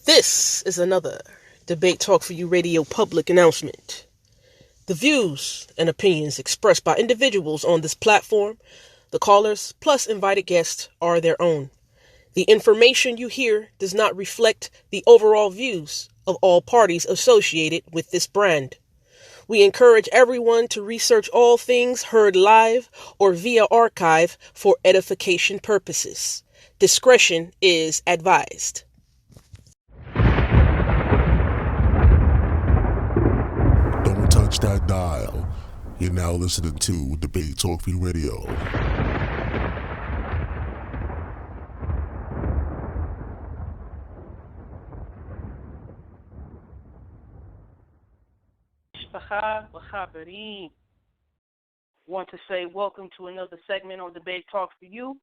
This is another Debate Talk for You radio public announcement. The views and opinions expressed by individuals on this platform, the callers plus invited guests, are their own. The information you hear does not reflect the overall views of all parties associated with this brand. We encourage everyone to research all things heard live or via archive for edification purposes. Discretion is advised. Don't touch that dial. You're now listening to Debate Talk for You Radio. Want to say welcome to another segment on Debate Talk for You.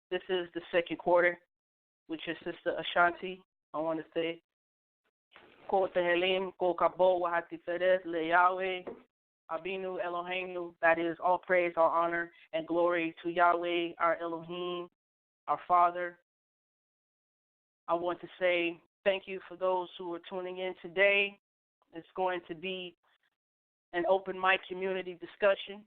This is the second quarter with your sister SHAN-T. I want to say Ko Tehelim, Ko Kabo, Wahatiferes, Le Yahweh, Abinu Eloheinu. That is all praise, all honor, and glory to Yahweh, our Elohim, our Father. I want to say thank you for those who are tuning in today. It's going to be an open mic community discussion.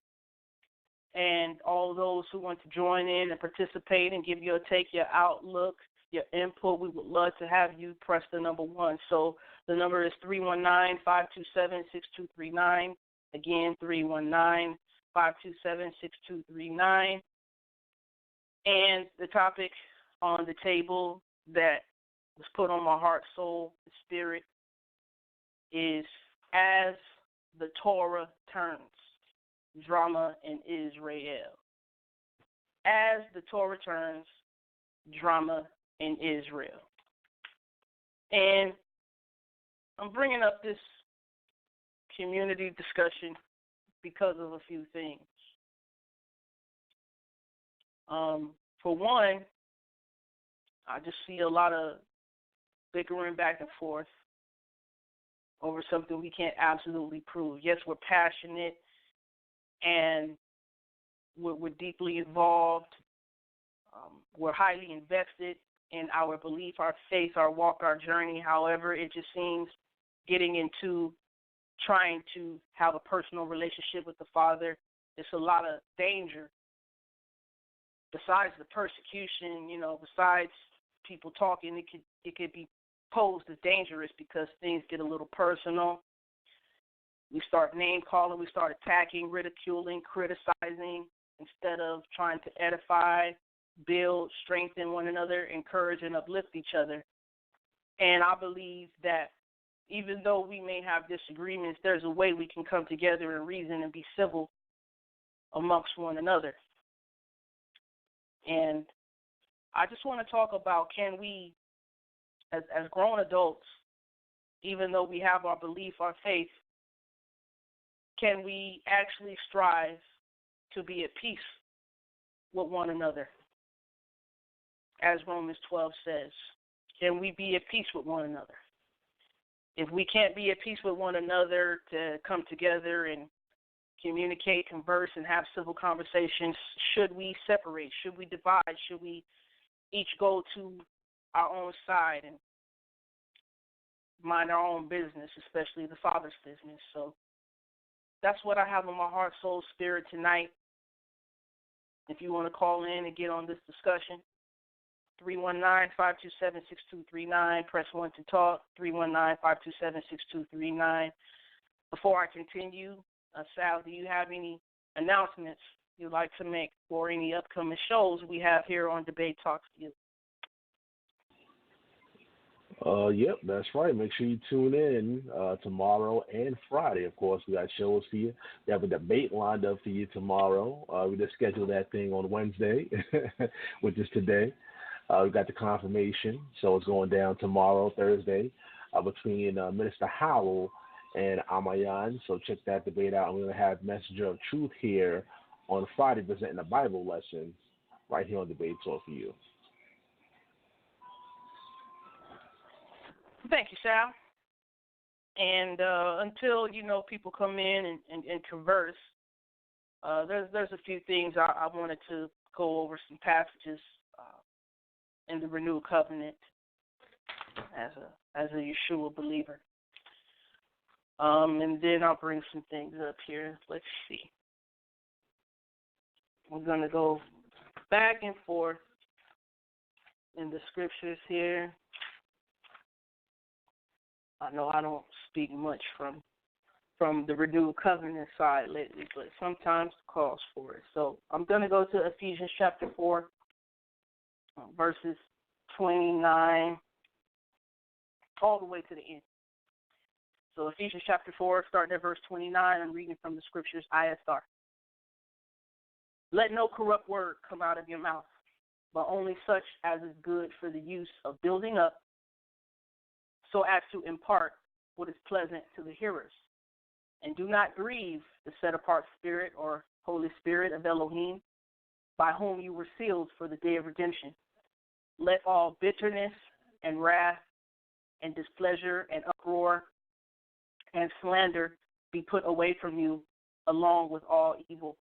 And all those who want to join in and participate and give your take, your outlook, your input, we would love to have you press the number 1. So the number is 319-527-6239. Again, 319-527-6239. And the topic on the table that was put on my heart, soul, and spirit is as the Torah turns. Drama in Israel. As the Torah turns, drama in Israel. And I'm bringing up this community discussion because of a few things. For one, I just see a lot of bickering back and forth over something we can't absolutely prove. Yes, we're passionate and we're deeply involved. We're highly invested in our belief, our faith, our walk, our journey. However, it just seems getting into trying to have a personal relationship with the Father, there's a lot of danger. Besides the persecution, besides people talking, it could be posed as dangerous because things get a little personal. We start name-calling, we start attacking, ridiculing, criticizing, instead of trying to edify, build, strengthen one another, encourage, and uplift each other. And I believe that even though we may have disagreements, there's a way we can come together and reason and be civil amongst one another. And I just want to talk about, can we, as grown adults, even though we have our belief, our faith, can we actually strive to be at peace with one another? As Romans 12 says, can we be at peace with one another? If we can't be at peace with one another to come together and communicate, converse, and have civil conversations, should we separate? Should we divide? Should we each go to our own side and mind our own business, especially the Father's business? So that's what I have on my heart, soul, spirit tonight. If you want to call in and get on this discussion, 319-527-6239, press 1 to talk, 319-527-6239. Before I continue, Sal, do you have any announcements you'd like to make for any upcoming shows we have here on Debate Talks for You? Yep, that's right. Make sure you tune in tomorrow and Friday. Of course, we got shows for you. We have a debate lined up for you tomorrow. We just scheduled that thing on Wednesday, which is today. We got the confirmation, so it's going down tomorrow, Thursday, between Minister Howell and Amayan. So check that debate out. We're going to have Messenger of Truth here on Friday presenting a Bible lesson right here on Debate Talk for You. Thank you, Sal. And until, people come in and converse, there's a few things I wanted to go over, some passages in the renewed covenant as a Yeshua believer. And then I'll bring some things up here. Let's see. We're going to go back and forth in the scriptures here. I know I don't speak much from the renewed covenant side lately, but sometimes it calls for it. So I'm going to go to Ephesians chapter 4, verses 29, all the way to the end. So Ephesians chapter 4, starting at verse 29, I'm reading from the scriptures ISR. Let no corrupt word come out of your mouth, but only such as is good for the use of building up, so as to impart what is pleasant to the hearers. And do not grieve the set-apart Spirit or Holy Spirit of Elohim, by whom you were sealed for the day of redemption. Let all bitterness and wrath and displeasure and uproar and slander be put away from you, along with all evil.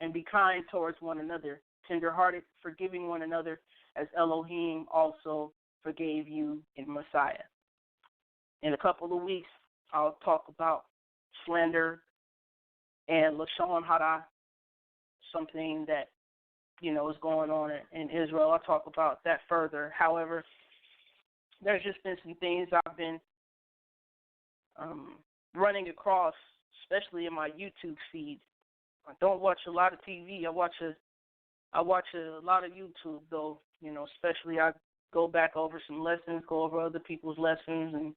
And be kind towards one another, tender-hearted, forgiving one another, as Elohim also forgave you in Messiah. In a couple of weeks, I'll talk about slander and Lashon Hara, something that, is going on in Israel. I'll talk about that further. However, there's just been some things I've been running across, especially in my YouTube feed. I don't watch a lot of TV. I watch a lot of YouTube, though. Especially I go back over some lessons, go over other people's lessons, and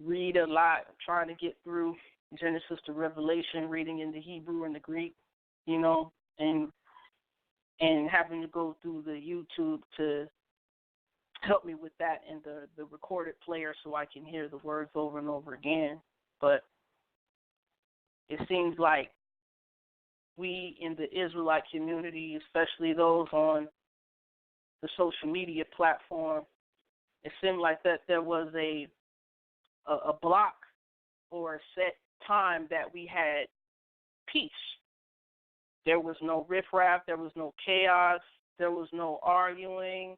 read a lot. I'm trying to get through Genesis to Revelation, reading in the Hebrew and the Greek, and having to go through the YouTube to help me with that and the recorded player so I can hear the words over and over again. But it seems like we in the Israelite community, especially those on the social media platform, it seemed like that there was a block or a set time that we had peace. There was no riffraff, there was no chaos, there was no arguing,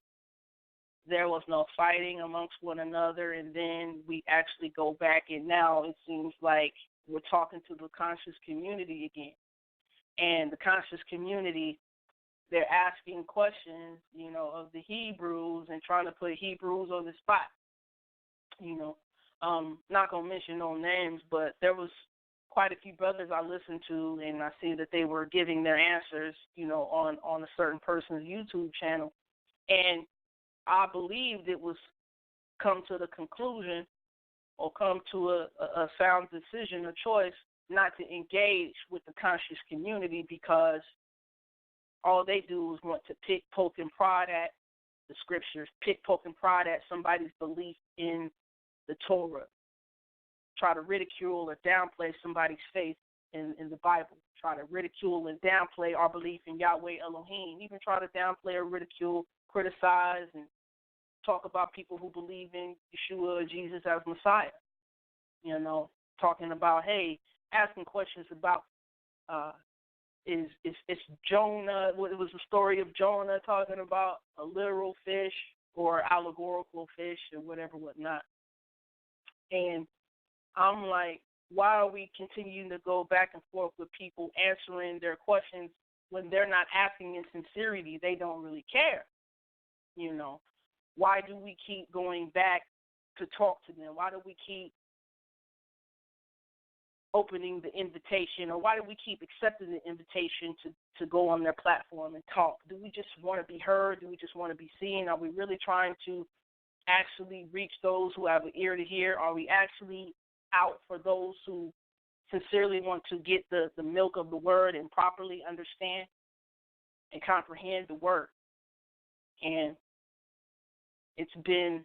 there was no fighting amongst one another, and then we actually go back, and now it seems like we're talking to the conscious community again. And the conscious community, they're asking questions, of the Hebrews and trying to put Hebrews on the spot. Not going to mention no names, but there was quite a few brothers I listened to, and I see that they were giving their answers, on a certain person's YouTube channel. And I believed it was come to the conclusion or come to a sound decision or choice not to engage with the conscious community, because all they do is want to pick, poke, and prod at the scriptures, pick, poke, and prod at somebody's belief in the Torah, try to ridicule or downplay somebody's faith in the Bible, try to ridicule and downplay our belief in Yahweh Elohim, even try to downplay or ridicule, criticize, and talk about people who believe in Yeshua or Jesus as Messiah. Talking about, hey, asking questions about is Jonah, it was the story of Jonah, talking about a literal fish or allegorical fish or whatnot. And I'm like, why are we continuing to go back and forth with people answering their questions when they're not asking in sincerity? They don't really care. Why do we keep going back to talk to them? Why do we keep opening the invitation, or why do we keep accepting the invitation to go on their platform and talk? Do we just want to be heard? Do we just want to be seen? Are we really trying to actually reach those who have an ear to hear? Are we actually out for those who sincerely want to get the milk of the word and properly understand and comprehend the word? And it's been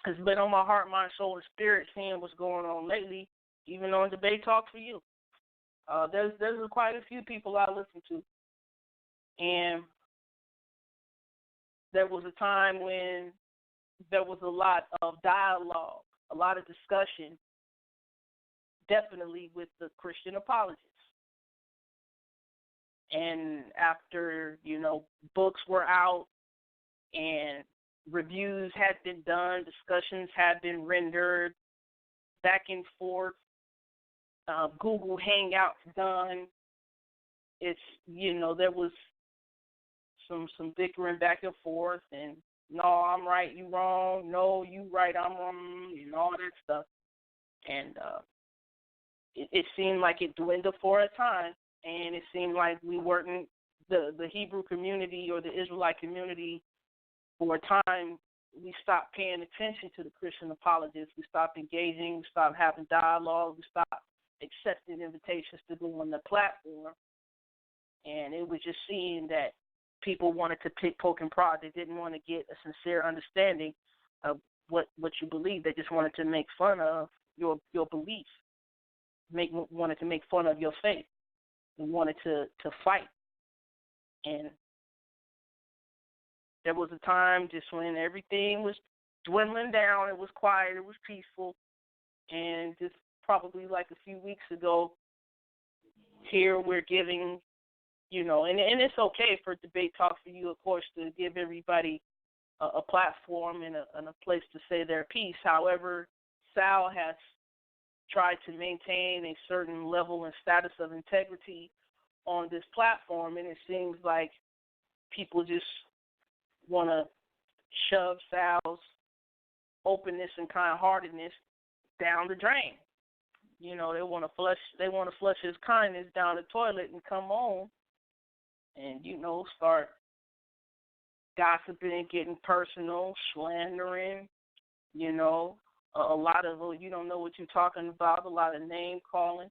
on my heart, mind, soul, and spirit, seeing what's going on lately, even on Debate Talk for You. There's quite a few people I listen to. And there was a time when there was a lot of dialogue, a lot of discussion, definitely with the Christian apologists. And after, books were out and reviews had been done, discussions had been rendered, back and forth, Google Hangouts done. It's, there was some bickering back and forth, and no, I'm right, you wrong, no, you right, I'm wrong, and all that stuff. And it seemed like it dwindled for a time, and it seemed like we weren't, the Hebrew community or the Israelite community, for a time, we stopped paying attention to the Christian apologists. We stopped engaging. We stopped having dialogue. We stopped accepting invitations to go on the platform. And it was just seeing that people wanted to pick, poke, and prod. They didn't want to get a sincere understanding of what you believe. They just wanted to make fun of your belief. Wanted to make fun of your faith. They wanted to fight. And there was a time just when everything was dwindling down. It was quiet. It was peaceful. And just probably like a few weeks ago, here we're giving, and it's okay for Debate Talk for you, of course, to give everybody a platform and a place to say their piece. However, Sal has tried to maintain a certain level and status of integrity on this platform, and it seems like people just want to shove Sal's openness and kind-heartedness down the drain. They want to flush his kindness down the toilet and come on and, start gossiping, getting personal, slandering, a lot of, you don't know what you're talking about, a lot of name calling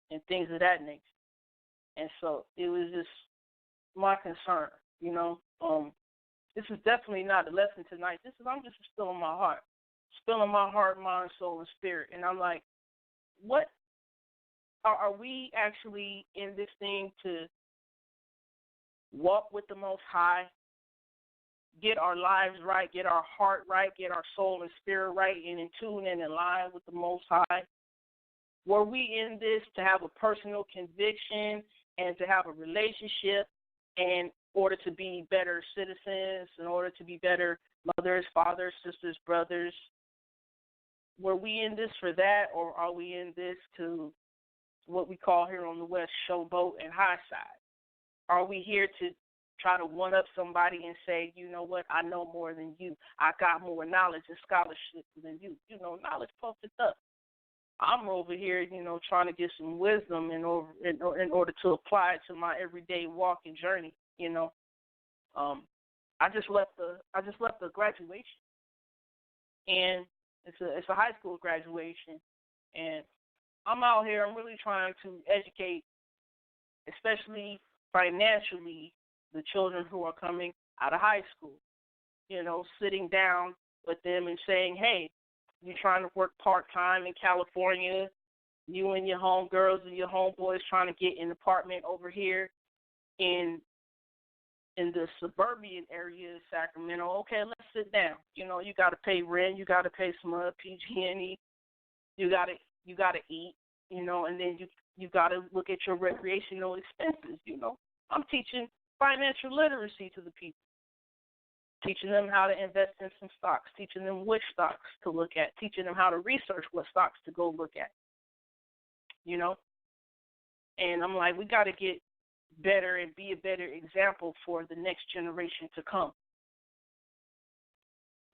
and things of that nature. And so it was just my concern, This is definitely not a lesson tonight. I'm just spilling my heart, mind, soul, and spirit. And I'm like, what are we actually in this thing to walk with the Most High, get our lives right, get our heart right, get our soul and spirit right, and in tune and in line with the Most High? Were we in this to have a personal conviction and to have a relationship in order to be better citizens, in order to be better mothers, fathers, sisters, brothers? Were we in this for that, or are we in this to what we call here on the West showboat and high side? Are we here to try to one-up somebody and say, you know what, I know more than you. I got more knowledge and scholarship than you. Knowledge puffed it up. I'm over here, trying to get some wisdom in order to apply it to my everyday walk and journey. I just left the graduation, and it's a high school graduation, and I'm out here. I'm really trying to educate, especially financially, the children who are coming out of high school. Sitting down with them and saying, hey, you're trying to work part-time in California, you and your homegirls and your homeboys trying to get an apartment over here in the suburban area of Sacramento. Okay, let's sit down. You got to pay rent, you got to pay some PG&E, you got to eat, and then you got to look at your recreational expenses. I'm teaching financial literacy to the people, teaching them how to invest in some stocks, teaching them which stocks to look at, teaching them how to research what stocks to go look at, And I'm like, we got to get better and be a better example for the next generation to come.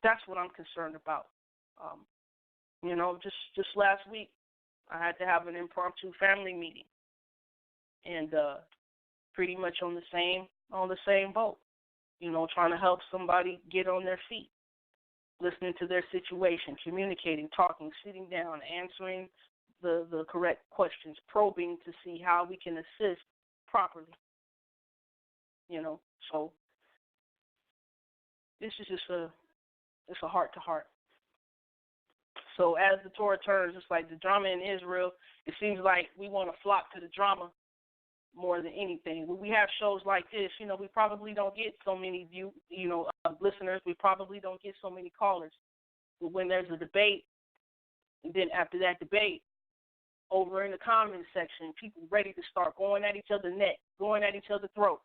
That's what I'm concerned about. Just last week, I had to have an impromptu family meeting, and pretty much on the same boat. Trying to help somebody get on their feet, listening to their situation, communicating, talking, sitting down, answering the correct questions, probing to see how we can assist properly. So this is just a heart-to-heart. So as the Torah turns, it's like the drama in Israel, it seems like we want to flock to the drama more than anything. When we have shows like this, we probably don't get so many listeners. We probably don't get so many callers. But when there's a debate, and then after that debate, over in the comments section, people ready to start going at each other's neck, going at each other's throat,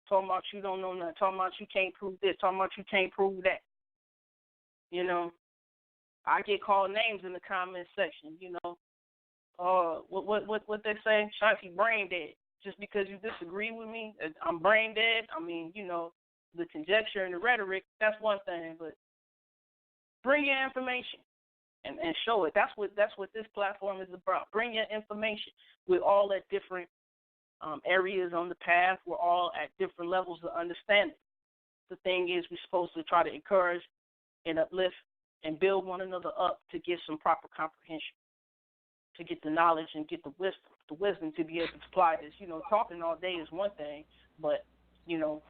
talking about you don't know nothing, talking about you can't prove this, talking about you can't prove that. You know, I get called names in the comment section. You know, what they say? SHAN-T brain dead. Just because you disagree with me, I'm brain dead. I mean, you know, the conjecture and the rhetoric, that's one thing, but bring your information and show it. That's what this platform is about. Bring your information. We're all at different areas on the path. We're all at different levels of understanding. The thing is, we're supposed to try to encourage and uplift and build one another up to get some proper comprehension, to get the knowledge and get the wisdom to be able to apply this. You know, talking all day is one thing, but, you know,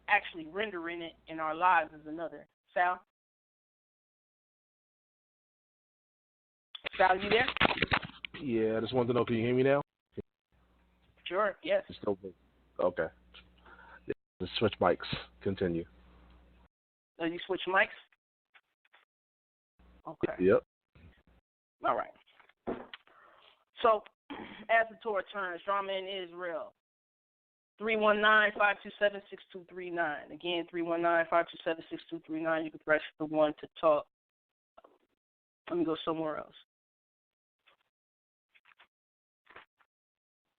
actually rendering it in our lives is another. Sal, you there? Yeah, I just wanted to know, can you hear me now? Sure, yes. Okay. Just switch mics. Continue. Oh, you switch mics? Okay. Yep. All right. So, as the Torah turns, drama in Israel. 319-527-6239. Again, 319-527-6239. You can press the 1 to talk. Let me go somewhere else.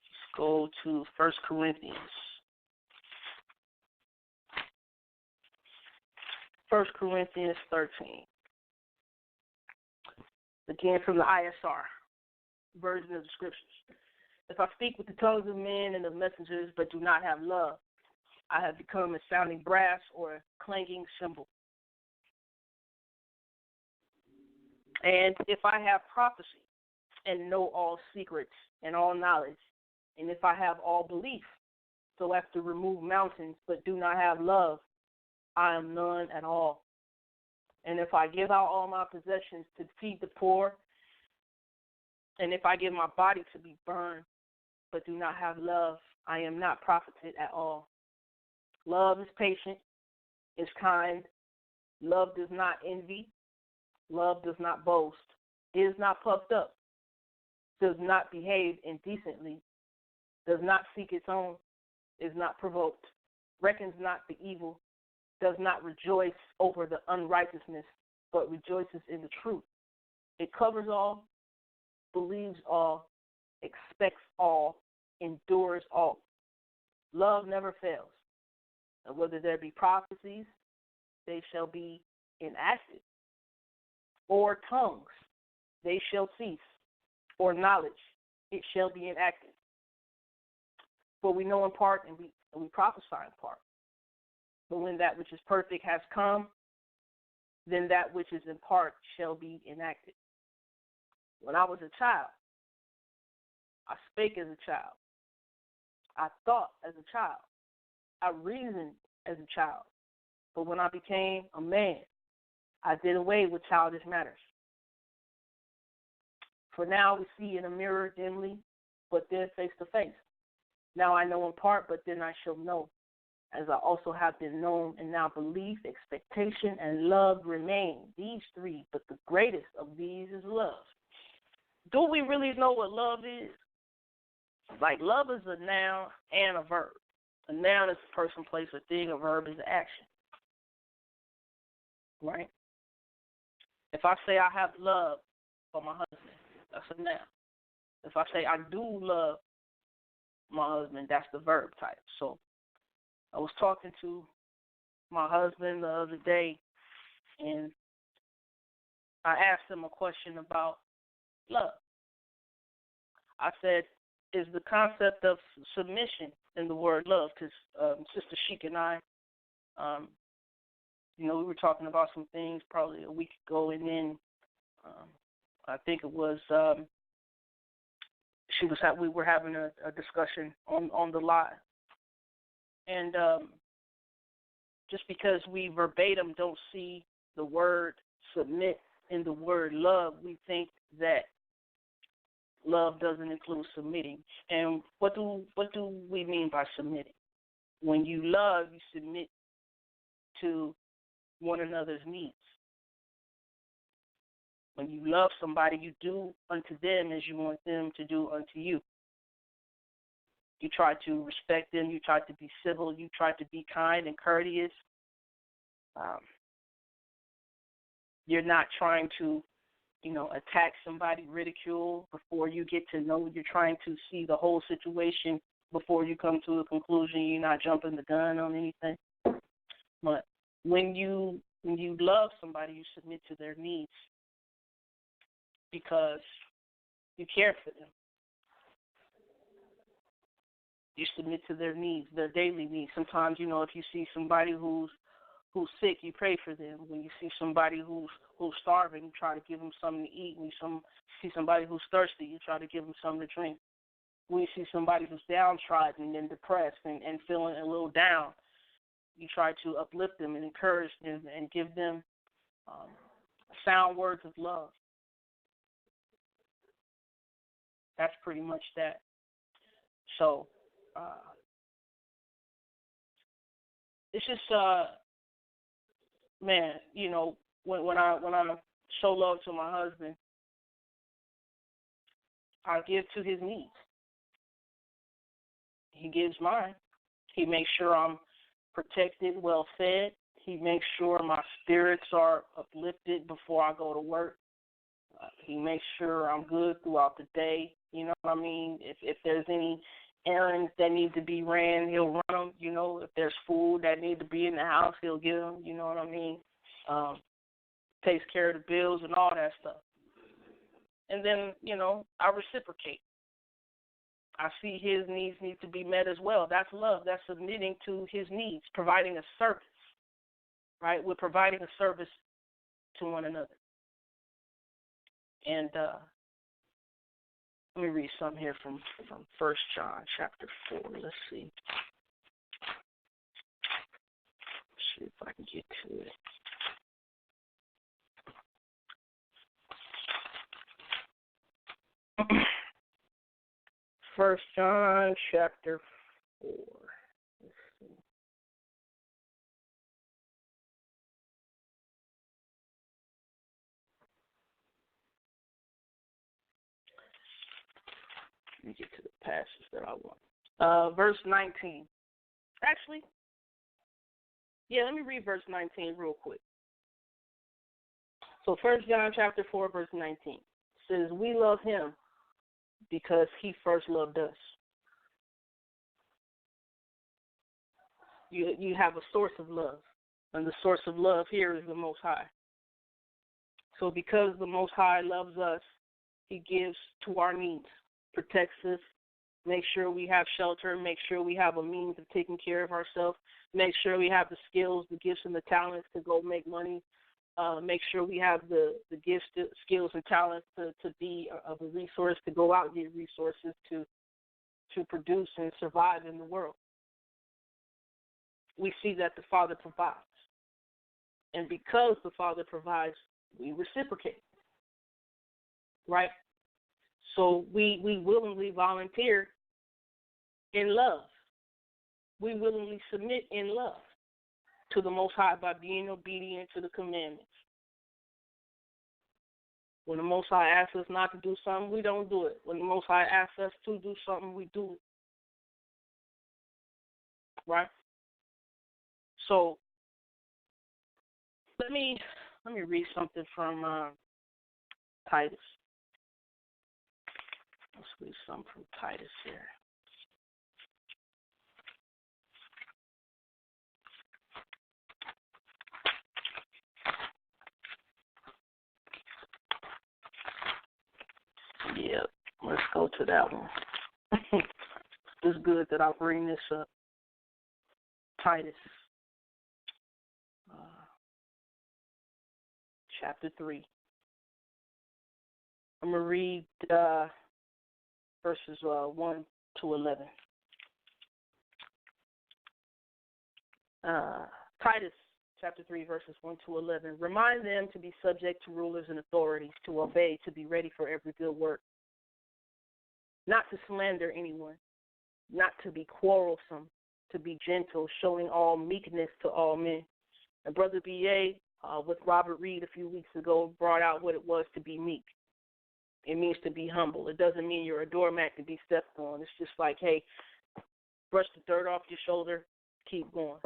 Let's go to 1 Corinthians. 1 Corinthians 13. Again, from the ISR version of the scriptures. If I speak with the tongues of men and of messengers, but do not have love, I have become a sounding brass or a clanging cymbal. And if I have prophecy and know all secrets and all knowledge, and if I have all belief, so as to remove mountains, but do not have love, I am none at all. And if I give out all my possessions to feed the poor, and if I give my body to be burned, but do not have love, I am not profited at all. Love is patient, is kind. Love does not envy. Love does not boast, is not puffed up, does not behave indecently, does not seek its own, is not provoked, reckons not the evil, does not rejoice over the unrighteousness, but rejoices in the truth. It covers all, believes all, expects all, endures all. Love never fails. And whether there be prophecies, they shall be enacted, or tongues, they shall cease, or knowledge, it shall be enacted. For we know in part and we prophesy in part. But when that which is perfect has come, then that which is in part shall be enacted. When I was a child, I spake as a child. I thought as a child. I reasoned as a child. But when I became a man, I did away with childish matters. For now we see in a mirror dimly, but then face to face. Now I know in part, but then I shall know, as I also have been known, and now belief, expectation, and love remain. These three, but the greatest of these is love. Do we really know what love is? Like, love is a noun and a verb. A noun is a person, place, or thing. A verb is action. Right? If I say I have love for my husband, that's a noun. If I say I do love my husband, that's the verb type. So I was talking to my husband the other day, and I asked him a question about love. I said, is the concept of submission in the word love? Because Sister Sheik and I, we were talking about some things probably a week ago, and then I think it was we were having a discussion on the live. And just because we verbatim don't see the word submit in the word love, we think that love doesn't include submitting. And what do we mean by submitting? When you love, you submit to one another's needs. When you love somebody, you do unto them as you want them to do unto you. You try to respect them. You try to be civil. You try to be kind and courteous. You're not trying to, attack somebody, ridicule before you get to know. You're trying to see the whole situation before you come to a conclusion. You're not jumping the gun on anything. But when you love somebody, you submit to their needs because you care for them. You submit to their needs, their daily needs. Sometimes, if you see somebody who's sick, you pray for them. When you see somebody who's starving, you try to give them something to eat. When you see somebody who's thirsty, you try to give them something to drink. When you see somebody who's downtrodden and depressed and feeling a little down, you try to uplift them and encourage them and give them sound words of love. That's pretty much that. So, it's just, man, when I show love to my husband, I give to his needs. He gives mine. He makes sure I'm protected, well fed. He makes sure my spirits are uplifted before I go to work. He makes sure I'm good throughout the day. You know what I mean? If there's any errands that need to be ran, he'll run them. If there's food that need to be in the house, he'll get them. You know what I mean? Takes care of the bills and all that stuff. And then, I reciprocate. I see his needs need to be met as well. That's love. That's submitting to his needs, providing a service, right? We're providing a service to one another. And let me read something here from 1 John chapter 4. Let's see. See if I can get to it. First John chapter 4. Let's see. Let me get to the passage that I want. Verse 19. Actually, let me read verse 19 real quick. So 1 John chapter 4, verse 19 says, "We love him because he first loved us." You have a source of love, and the source of love here is the Most High. So because the Most High loves us, he gives to our needs, protects us, make sure we have shelter, make sure we have a means of taking care of ourselves, make sure we have the skills, the gifts, and the talents to go make money, make sure we have the gifts, the skills, and talents to be of a resource, to go out and get resources to produce and survive in the world. We see that the Father provides. And because the Father provides, we reciprocate. Right? So we willingly volunteer in love. We willingly submit in love to the Most High by being obedient to the commandments. When the Most High asks us not to do something, we don't do it. When the Most High asks us to do something, we do it. Right? So let me read something from Titus. Let's read something from Titus here. Yep, let's go to that one. It's good that I bring this up. Titus, chapter 3. I'm going to read verses 1 to 11. Titus, chapter 3, verses 1 to 11. Remind them to be subject to rulers and authorities, to obey, to be ready for every good work, not to slander anyone, not to be quarrelsome, to be gentle, showing all meekness to all men. And Brother B.A., with Robert Reed a few weeks ago, brought out what it was to be meek. It means to be humble. It doesn't mean you're a doormat to be stepped on. It's just like, hey, Brush the dirt off your shoulder. Keep going.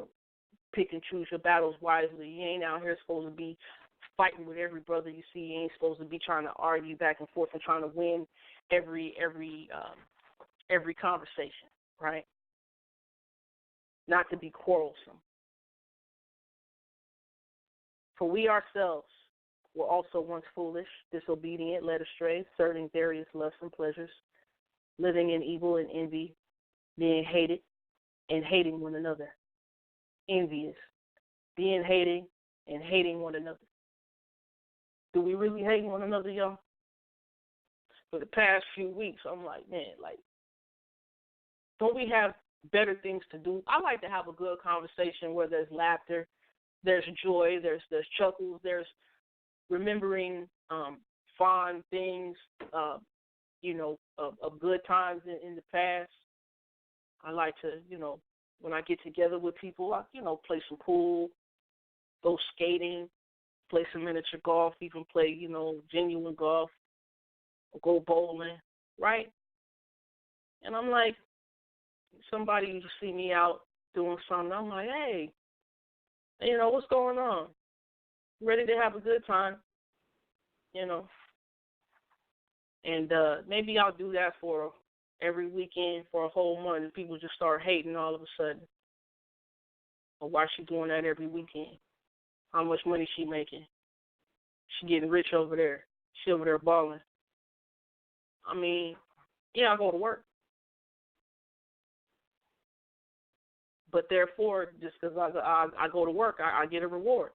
Pick and choose your battles wisely. You ain't out here supposed to be fighting with every brother you see. You ain't supposed to be trying to argue back and forth and trying to win every conversation, right? Not to be quarrelsome. For we ourselves were also once foolish, disobedient, led astray, serving various lusts and pleasures, living in evil and envy, being hated and hating one another. Envious, being hating and hating one another. Do we really hate one another, y'all? For the past few weeks, I'm like, man, don't we have better things to do? I like to have a good conversation where there's laughter, there's joy, there's chuckles, there's remembering fond things, of good times in the past. I like to, when I get together with people, I, play some pool, go skating, play some miniature golf, even play, genuine golf, or go bowling, right? And I'm like, somebody used to see me out doing something. I'm like, hey, what's going on? Ready to have a good time, And maybe I'll do that for every weekend for a whole month, and people just start hating all of a sudden. Or why she doing that every weekend? How much money she making? She getting rich over there. She over there balling. I mean, yeah, I go to work. But therefore, just because I go to work, I get a reward.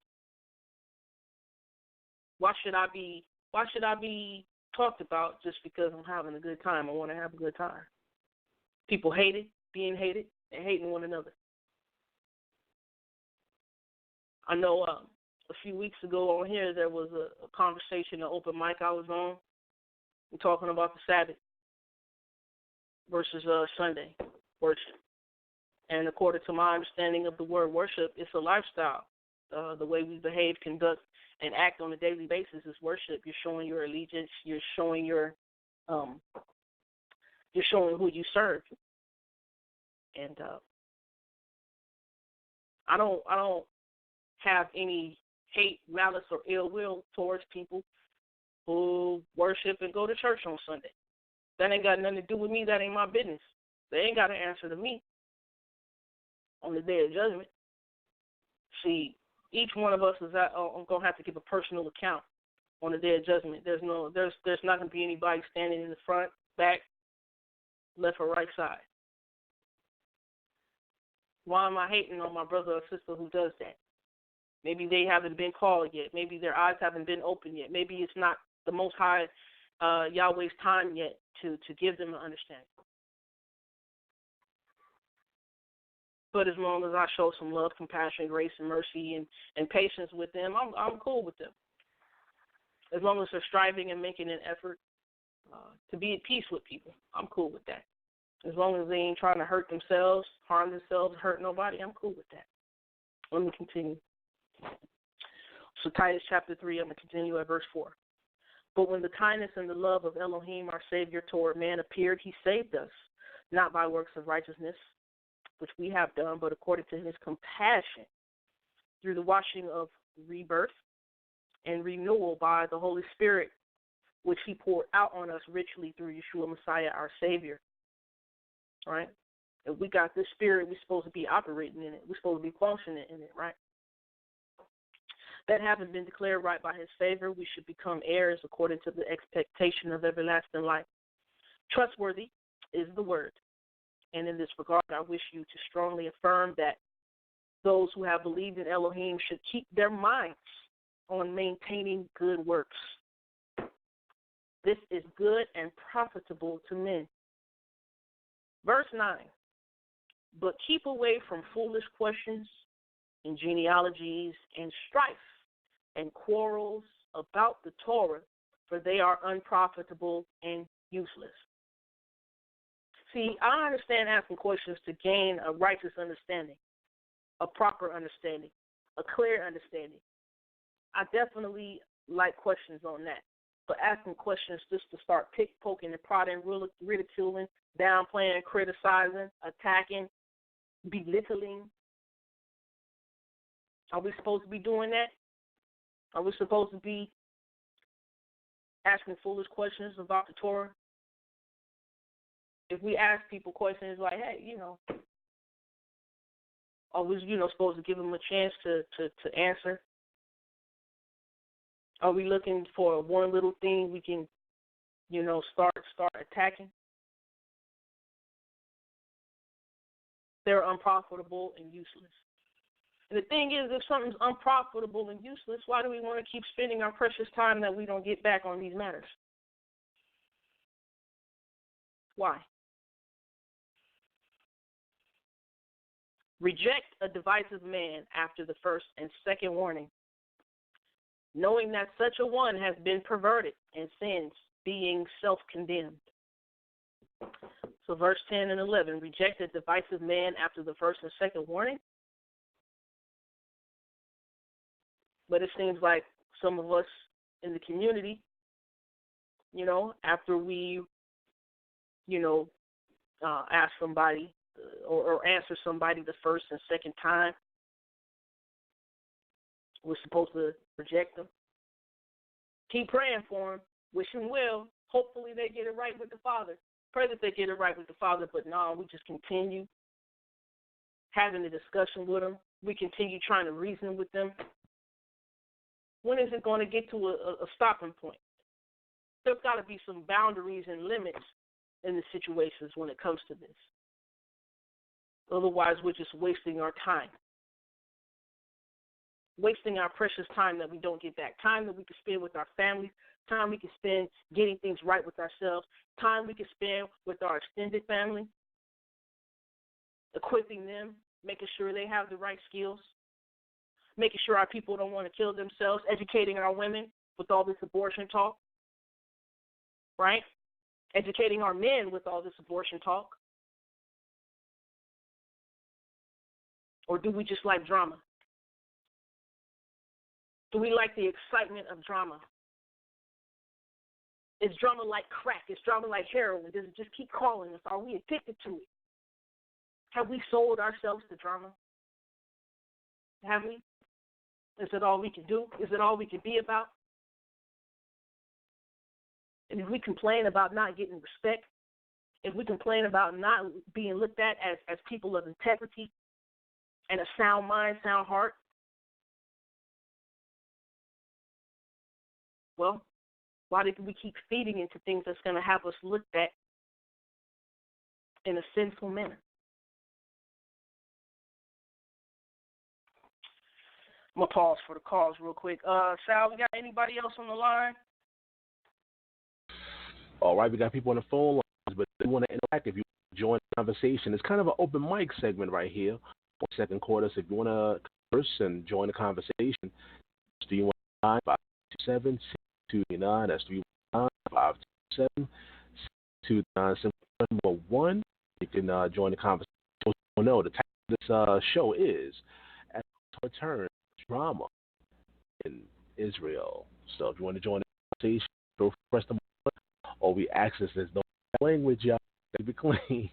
Why should I be talked about just because I'm having a good time? I want to have a good time. People being hated, and hating one another. I know a few weeks ago on here there was a conversation, an open mic I was on, talking about the Sabbath versus Sunday worship. And according to my understanding of the word worship, it's a lifestyle. The way we behave, conduct, and act on a daily basis is worship. You're showing your allegiance. You're showing you're showing who you serve. And I don't have any hate, malice, or ill will towards people who worship and go to church on Sunday. That ain't got nothing to do with me. That ain't my business. They ain't got to answer to me on the day of judgment. See, each one of us is going to have to give a personal account on the day of judgment. There's not going to be anybody standing in the front, back, left, or right side. Why am I hating on my brother or sister who does that? Maybe they haven't been called yet. Maybe their eyes haven't been opened yet. Maybe it's not the Most High Yahweh's time yet to give them an understanding. But as long as I show some love, compassion, grace, and mercy, and patience with them, I'm cool with them. As long as they're striving and making an effort to be at peace with people, I'm cool with that. As long as they ain't trying to hurt themselves, harm themselves, hurt nobody, I'm cool with that. Let me continue. So Titus chapter 3, I'm going to continue at verse 4. But when the kindness and the love of Elohim, our Savior, toward man appeared, he saved us, not by works of righteousness, which we have done, but according to his compassion, through the washing of rebirth and renewal by the Holy Spirit, which he poured out on us richly through Yeshua Messiah, our Savior. Right? If we got this spirit, we're supposed to be operating in it. We're supposed to be functioning in it, right? That having been declared right by his favor, we should become heirs according to the expectation of everlasting life. Trustworthy is the word. And in this regard, I wish you to strongly affirm that those who have believed in Elohim should keep their minds on maintaining good works. This is good and profitable to men. Verse 9, but keep away from foolish questions and genealogies and strife and quarrels about the Torah, for they are unprofitable and useless. See, I understand asking questions to gain a righteous understanding, a proper understanding, a clear understanding. I definitely like questions on that. But asking questions just to start poking and prodding, ridiculing, downplaying, criticizing, attacking, belittling. Are we supposed to be doing that? Are we supposed to be asking foolish questions about the Torah? If we ask people questions like, hey, are we, supposed to give them a chance to answer? Are we looking for one little thing we can, start attacking? They're unprofitable and useless. And the thing is, if something's unprofitable and useless, why do we want to keep spending our precious time that we don't get back on these matters? Why? Reject a divisive man after the first and second warning, knowing that such a one has been perverted and sins, being self-condemned. So verse 10 and 11, reject a divisive man after the first and second warning. But it seems like some of us in the community, after we, ask somebody or answer somebody the first and second time, we're supposed to reject them. Keep praying for them. Wish them well. Hopefully they get it right with the Father. Pray that they get it right with the Father, but no, we just continue having a discussion with them. We continue trying to reason with them. When is it going to get to a stopping point? There's got to be some boundaries and limits in the situations when it comes to this. Otherwise, we're just wasting our time. Wasting our precious time that we don't get back. Time that we can spend with our families. Time we can spend getting things right with ourselves. Time we can spend with our extended family. Equipping them. Making sure they have the right skills. Making sure our people don't want to kill themselves. Educating our women with all this abortion talk. Right? Educating our men with all this abortion talk. Or do we just like drama? Do we like the excitement of drama? Is drama like crack? Is drama like heroin? Does it just keep calling us? Are we addicted to it? Have we sold ourselves to drama? Have we? Is it all we can do? Is it all we can be about? And if we complain about not getting respect, if we complain about not being looked at as people of integrity and a sound mind, sound heart, well, why did we keep feeding into things that's going to have us looked at in a sinful manner? I'm going to pause for the calls real quick. Sal, we got anybody else on the line? All right, we got people on the phone lines, but if you want to interact, if you want to join the conversation, it's kind of an open mic segment right here for second quarter. So if you want to converse and join the conversation, 319-527-6239. That's 319-527-6239. You can join the conversation. No, the title of this show is "At Return Drama in Israel." So if you want to join the conversation, press the button, or we access there's no language, y'all. Keep it clean.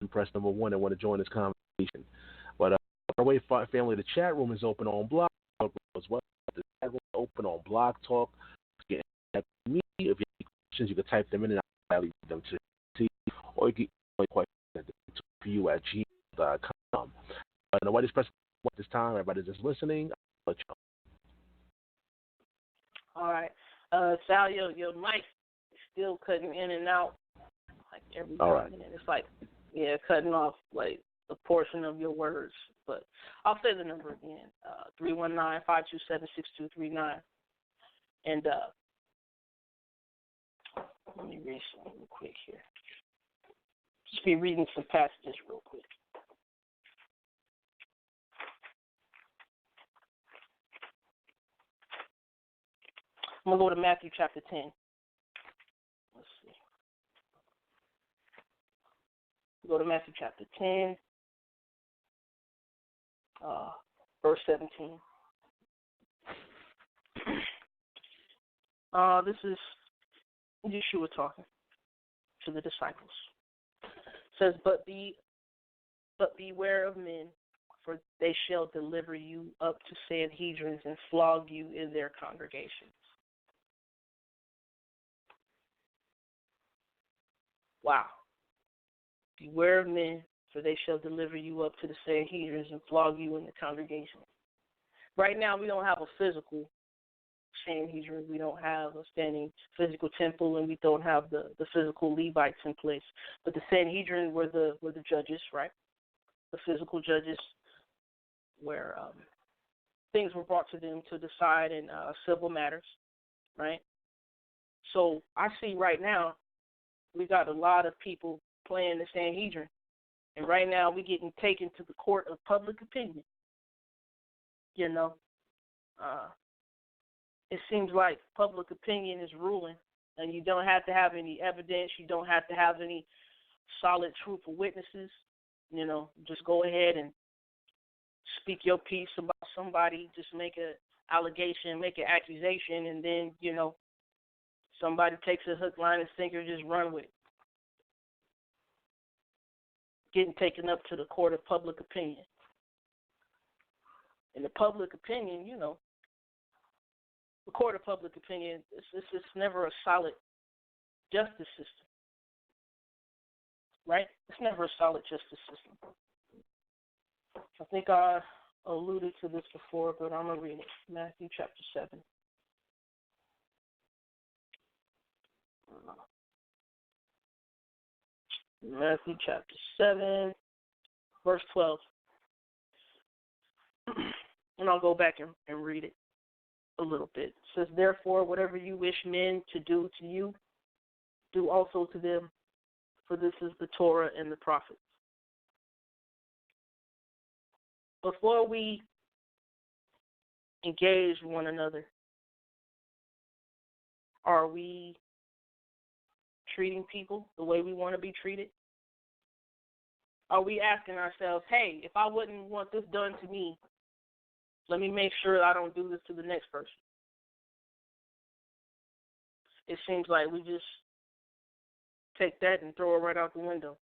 Press number 1 and want to join this conversation. But our way, family, the chat room is open on Blog Talk as well. The chat room is open on Blog Talk. You can me if you have any questions, you can type them in and I'll leave them to see, or you can email questions to you at gmail.com. Nobody's pressing at this time. Everybody's just listening. I'll let you know. All right. Sal, your mic is still cutting in and out like every time. Right. And it's like, cutting off like a portion of your words. But I'll say the number again, 319-527-6239. And let me read something real quick here. Just be reading some passages real quick. I'm going to go to Matthew chapter 10. Let's see. Go to Matthew chapter 10, verse 17. This is Yeshua talking to the disciples. It says, but beware of men, for they shall deliver you up to Sanhedrins and flog you in their congregations. Wow. Beware of men, for they shall deliver you up to the Sanhedrins and flog you in the congregation. Right now, we don't have a physical Sanhedrin. We don't have a standing physical temple, and we don't have the physical Levites in place. But the Sanhedrin were the judges, right? The physical judges, where things were brought to them to decide in civil matters, right? So I see right now we got a lot of people playing the Sanhedrin, and right now we're getting taken to the court of public opinion. You know, it seems like public opinion is ruling, and you don't have to have any evidence. You don't have to have any solid, truthful witnesses. You know, just go ahead and speak your piece about somebody. Just make an allegation, make an accusation, and then, you know, somebody takes a hook, line, and sinker, just run with it. Getting taken up to the court of public opinion. And the public opinion, you know, the court of public opinion, it's never a solid justice system, right? It's never a solid justice system. I think I alluded to this before, but I'm going to read it. Matthew chapter 7. Matthew chapter 7, verse 12. And I'll go back and read it a little bit. It says, therefore, whatever you wish men to do to you, do also to them, for this is the Torah and the prophets. Before we engage one another, are we treating people the way we want to be treated? Are we asking ourselves, hey, if I wouldn't want this done to me, let me make sure I don't do this to the next person? It seems like we just take that and throw it right out the window.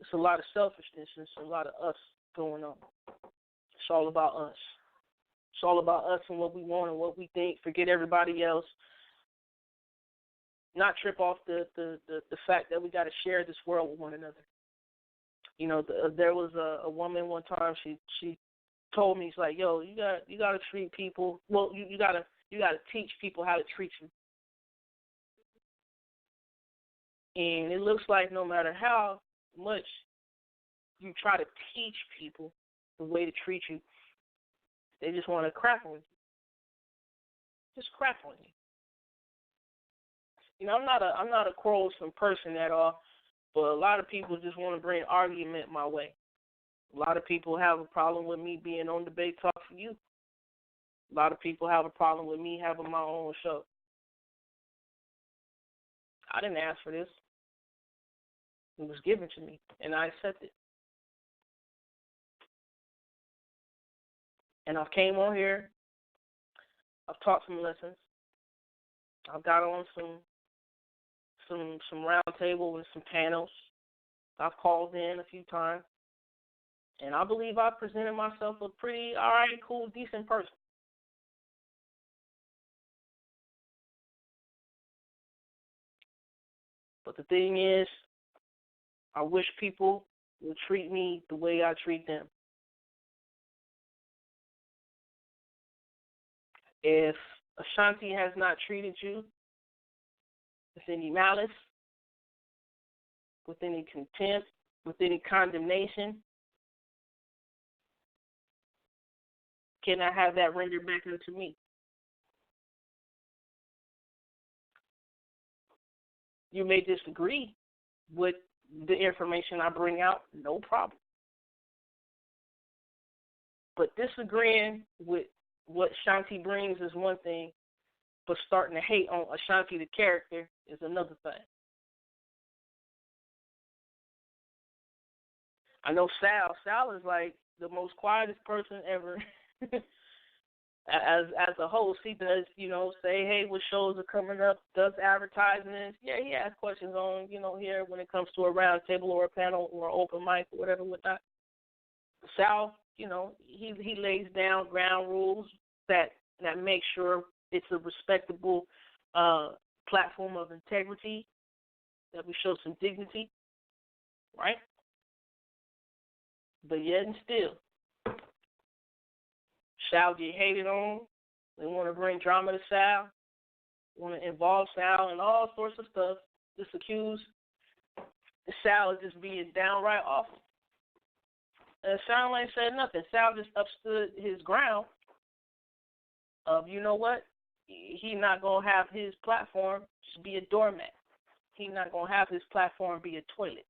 It's a lot of selfishness. It's a lot of us going on. It's all about us. It's all about us and what we want and what we think. Forget everybody else. Not trip off the fact that we got to share this world with one another. You know, there was a woman one time. She told me, it's like, yo, you got to treat people. Well, you got to teach people how to treat you. And it looks like no matter how much you try to teach people the way to treat you, they just want to crap on you. Just crap on you. You know, I'm not a quarrelsome person at all, but a lot of people just want to bring argument my way. A lot of people have a problem with me being on Debate Talk for You. A lot of people have a problem with me having my own show. I didn't ask for this. It was given to me, and I accepted. And I've came on here. I've taught some lessons. I've got on some round table and some panels. I've called in a few times. And I believe I presented myself a pretty all right, cool, decent person. But the thing is, I wish people would treat me the way I treat them. If SHAN-T has not treated you with any malice, with any contempt, with any condemnation, can I have that rendered back unto me? You may disagree with the information I bring out, no problem. But disagreeing with what SHAN-T brings is one thing, but starting to hate on SHAN-T the character is another thing. I know Sal is like the most quietest person ever. as a host, he does, say, hey, what shows are coming up, does advertisements. Yeah, he asks questions on, here when it comes to a round table or a panel or open mic or whatever with that. Sal, he lays down ground rules that make sure it's a respectable platform of integrity, that we show some dignity, right? But yet and still, Sal get hated on. They want to bring drama to Sal, want to involve Sal in all sorts of stuff, just accuse Sal of just being downright awful. And Sal ain't said nothing. Sal just upstood his ground of, you know what? He not going to have his platform just be a doormat. He not going to have his platform be a toilet.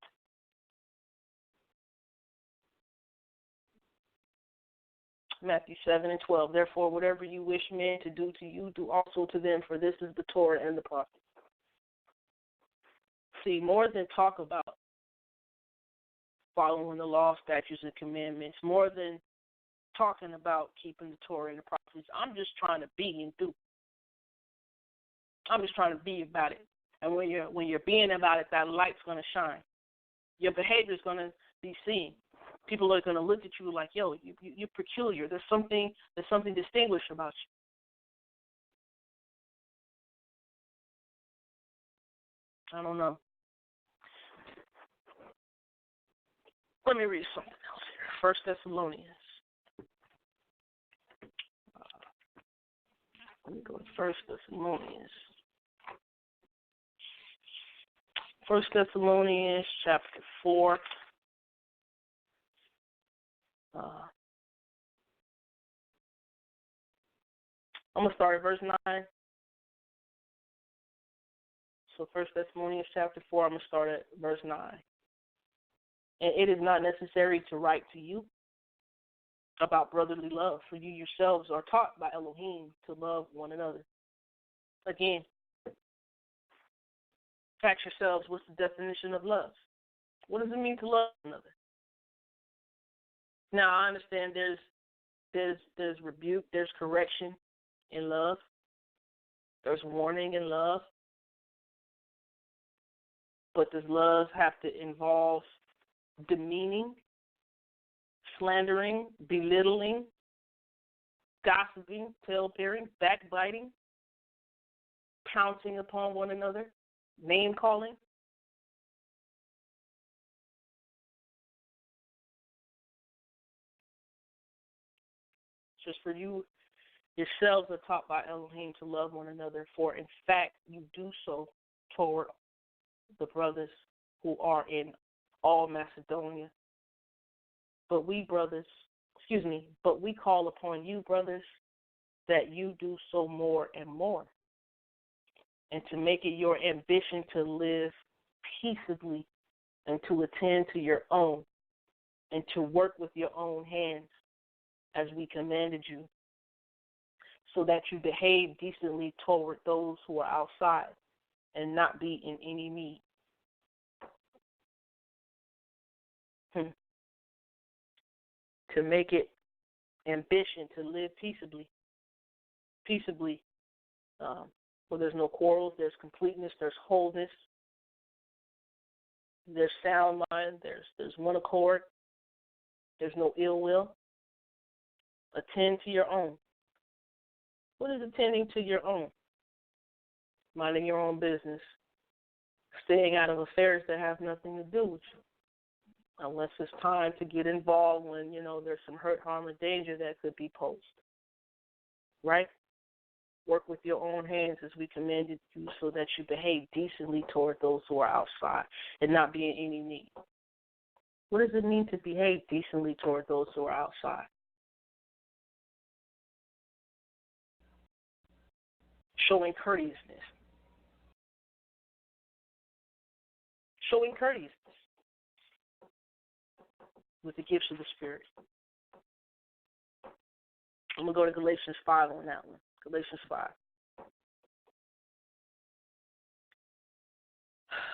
Matthew 7:12. Therefore, whatever you wish men to do to you, do also to them, for this is the Torah and the prophets. See, more than talk about following the law, statutes, and commandments, more than talking about keeping the Torah and the prophets, I'm just trying to be and do. I'm just trying to be about it. And when you're being about it, that light's going to shine. Your behavior is going to be seen. People are going to look at you like, yo, you're peculiar. There's something distinguished about you. I don't know. Let me read something else here. 1 Thessalonians. Let me go to 1 Thessalonians. 1 Thessalonians chapter 4. I'm going to start at verse 9. So 1 Thessalonians chapter 4, I'm going to start at verse 9. And it is not necessary to write to you about brotherly love, for you yourselves are taught by Elohim to love one another. Again, ask yourselves, what's the definition of love? What does it mean to love one another? Now, I understand there's rebuke, there's correction in love, there's warning in love, but does love have to involve demeaning, slandering, belittling, gossiping, tale-bearing, backbiting, pouncing upon one another, name-calling? Just for you yourselves are taught by Elohim to love one another, for in fact you do so toward the brothers who are in all Macedonia. But we call upon you, brothers, that you do so more and more, and to make it your ambition to live peaceably and to attend to your own and to work with your own hands as we commanded you, so that you behave decently toward those who are outside and not be in any need. To make it ambition to live peaceably, where there's no quarrels, there's completeness, there's wholeness, there's sound mind, there's one accord, there's no ill will. Attend to your own. What is attending to your own? Minding your own business. Staying out of affairs that have nothing to do with you. Unless it's time to get involved when, there's some hurt, harm, or danger that could be posed. Right? Work with your own hands as we commanded you, so that you behave decently toward those who are outside and not be in any need. What does it mean to behave decently toward those who are outside? Showing courteousness. Showing courteousness with the gifts of the Spirit. I'm going to go to Galatians 5 on that one. Galatians 5.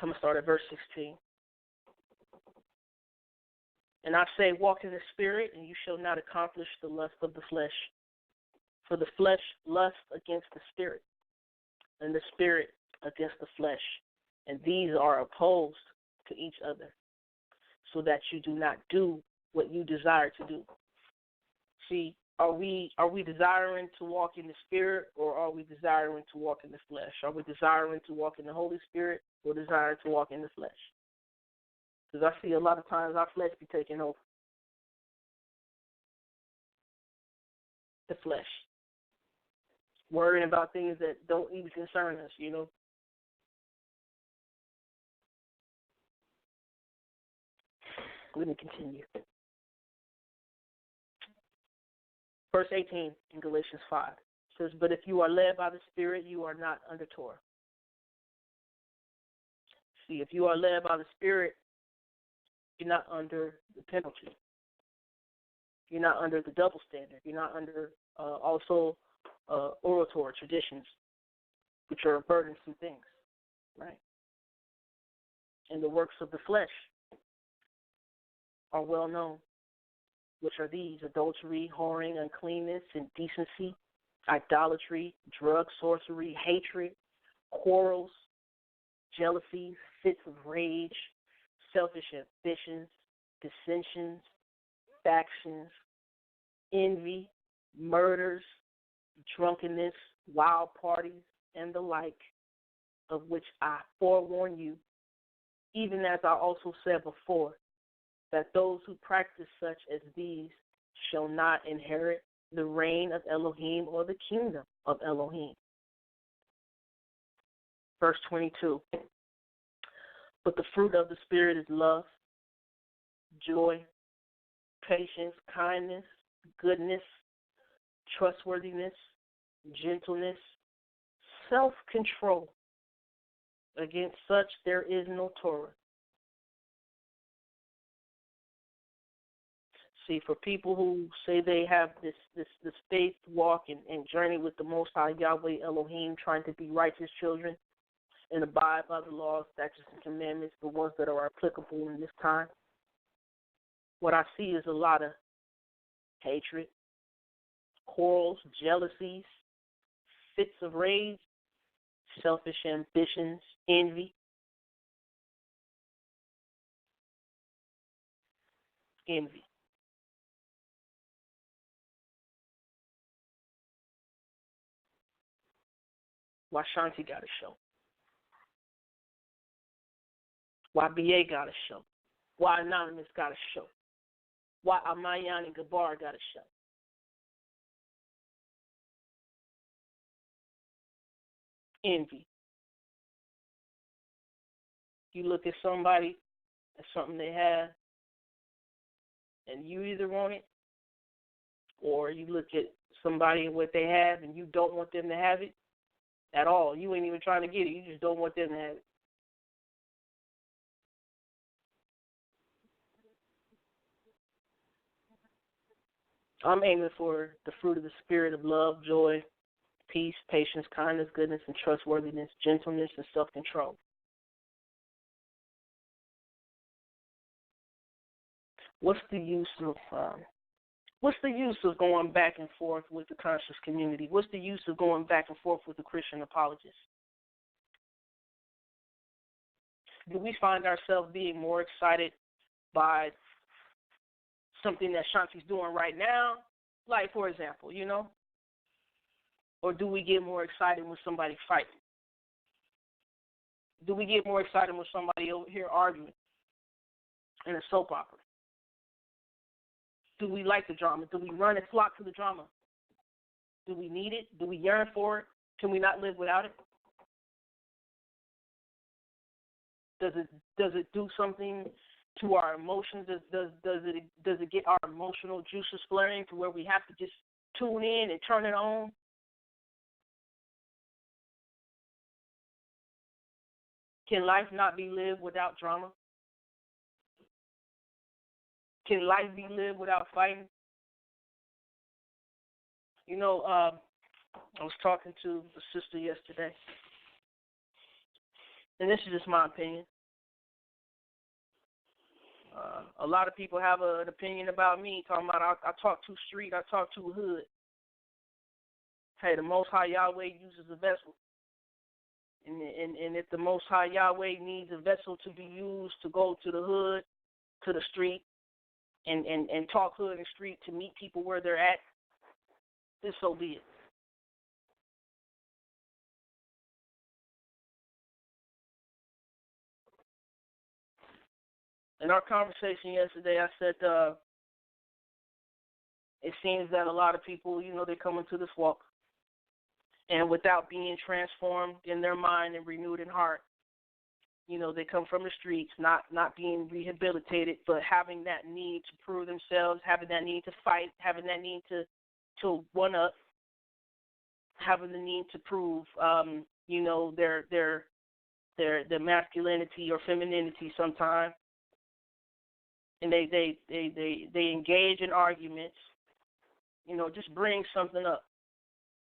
I'm going to start at verse 16. And I say, walk in the Spirit, and you shall not accomplish the lust of the flesh. For the flesh lusts against the spirit, and the spirit against the flesh. And these are opposed to each other, so that you do not do what you desire to do. See, are we desiring to walk in the spirit, or are we desiring to walk in the flesh? Are we desiring to walk in the Holy Spirit, or desiring to walk in the flesh? Because I see a lot of times our flesh be taking over. The flesh. Worrying about things that don't even concern us, you know. Let me continue. Verse 18 in Galatians 5 says, "But if you are led by the Spirit, you are not under Torah." See, if you are led by the Spirit, you're not under the penalty. You're not under the double standard. You're not under oral Torah traditions, which are burdensome things, right? And the works of the flesh are well known, which are these: adultery, whoring, uncleanness, indecency, idolatry, drug, sorcery, hatred, quarrels, jealousies, fits of rage, selfish ambitions, dissensions, factions, envy, murders, drunkenness, wild parties, and the like, of which I forewarn you, even as I also said before, that those who practice such as these shall not inherit the reign of Elohim or the kingdom of Elohim. Verse 22. But the fruit of the Spirit is love, joy, patience, kindness, goodness, trustworthiness, gentleness, self-control. Against such there is no Torah. See, for people who say they have this faith walk and journey with the Most High Yahweh Elohim, trying to be righteous children and abide by the laws, statutes, and commandments, the ones that are applicable in this time, what I see is a lot of hatred, quarrels, jealousies, fits of rage, selfish ambitions, envy. Why SHAN-T got a show? Why BA got a show? Why Anonymous got a show? Why Amayan and Gabar got a show? Envy. You look at somebody, that's something they have, and you either want it, or you look at somebody and what they have and you don't want them to have it at all. You ain't even trying to get it. You just don't want them to have it. I'm aiming for the fruit of the Spirit of love, joy, peace, patience, kindness, goodness, and trustworthiness, gentleness, and self-control. What's the use of going back and forth with the conscious community? What's the use of going back and forth with the Christian apologists? Do we find ourselves being more excited by something that SHAN-T's doing right now? Like, for example, you know? Or do we get more excited when somebody fighting? Do we get more excited when somebody over here arguing in a soap opera? Do we like the drama? Do we run and flock to the drama? Do we need it? Do we yearn for it? Can we not live without it? Does it do something to our emotions? Does it get our emotional juices flaring to where we have to just tune in and turn it on? Can life not be lived without drama? Can life be lived without fighting? You know, I was talking to a sister yesterday, and this is just my opinion. A lot of people have an opinion about me, talking about I talk too street, I talk too hood. Hey, the Most High Yahweh uses a vessel. And if the Most High Yahweh needs a vessel to be used to go to the hood, to the street, and talk hood and street to meet people where they're at, then so be it. In our conversation yesterday, I said it seems that a lot of people, they come into this walk, and without being transformed in their mind and renewed in heart, they come from the streets, not being rehabilitated, but having that need to prove themselves, having that need to fight, having that need to one up, having the need to prove, their masculinity or femininity sometimes, and they engage in arguments, just bring something up,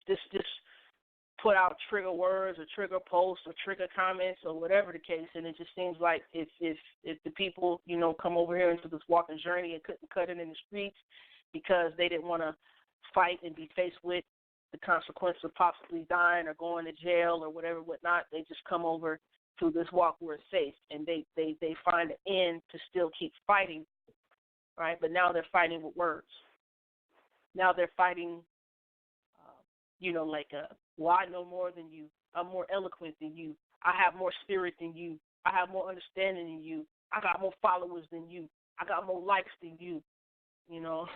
just put out trigger words or trigger posts or trigger comments or whatever the case, and it just seems like if the people, come over here into this walking journey and couldn't cut it in the streets because they didn't want to fight and be faced with the consequence of possibly dying or going to jail or whatnot, they just come over to this walk where it's safe, and they find an end to still keep fighting, right? But now they're fighting with words. Now they're fighting, well, I know more than you. I'm more eloquent than you. I have more spirit than you. I have more understanding than you. I got more followers than you. I got more likes than you. And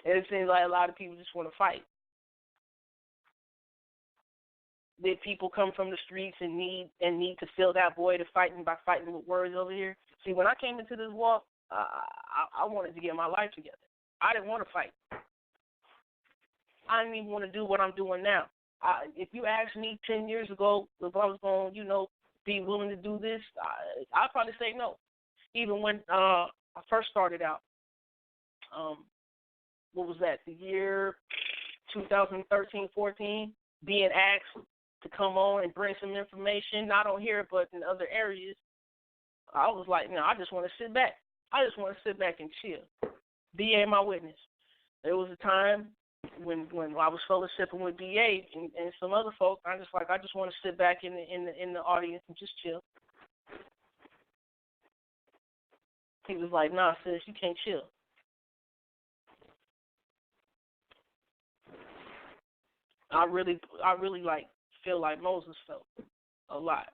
it seems like a lot of people just want to fight. Did people come from the streets and need to fill that void of fighting by fighting with words over here? See, when I came into this walk, I wanted to get my life together. I didn't want to fight. I didn't even want to do what I'm doing now. If you asked me 10 years ago if I was going to, be willing to do this, I'd probably say no. Even when I first started out, what was that, the year 2013-14, being asked to come on and bring some information, not on here but in other areas, I was like, no, I just want to sit back. I just want to sit back and chill. BA my witness. There was a time when I was fellowshipping with BA and some other folks, I just want to sit back in the audience and just chill. He was like, nah, sis, you can't chill. I really feel like Moses felt a lot.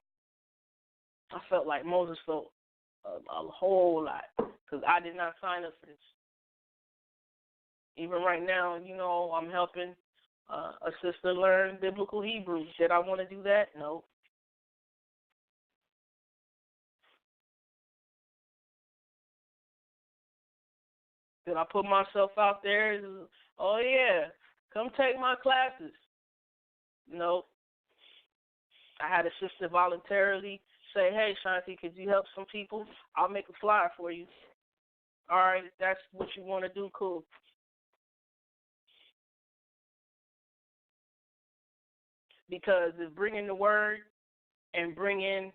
I felt like Moses felt a whole lot because I did not sign up for this. Even right now, I'm helping a sister learn biblical Hebrew. Did I want to do that? No. Did I put myself out there? Oh, yeah, come take my classes. No. I had a sister voluntarily say, hey, SHAN-T, could you help some people? I'll make a flyer for you. All right, if that's what you want to do, cool. Because it's bringing the word and bringing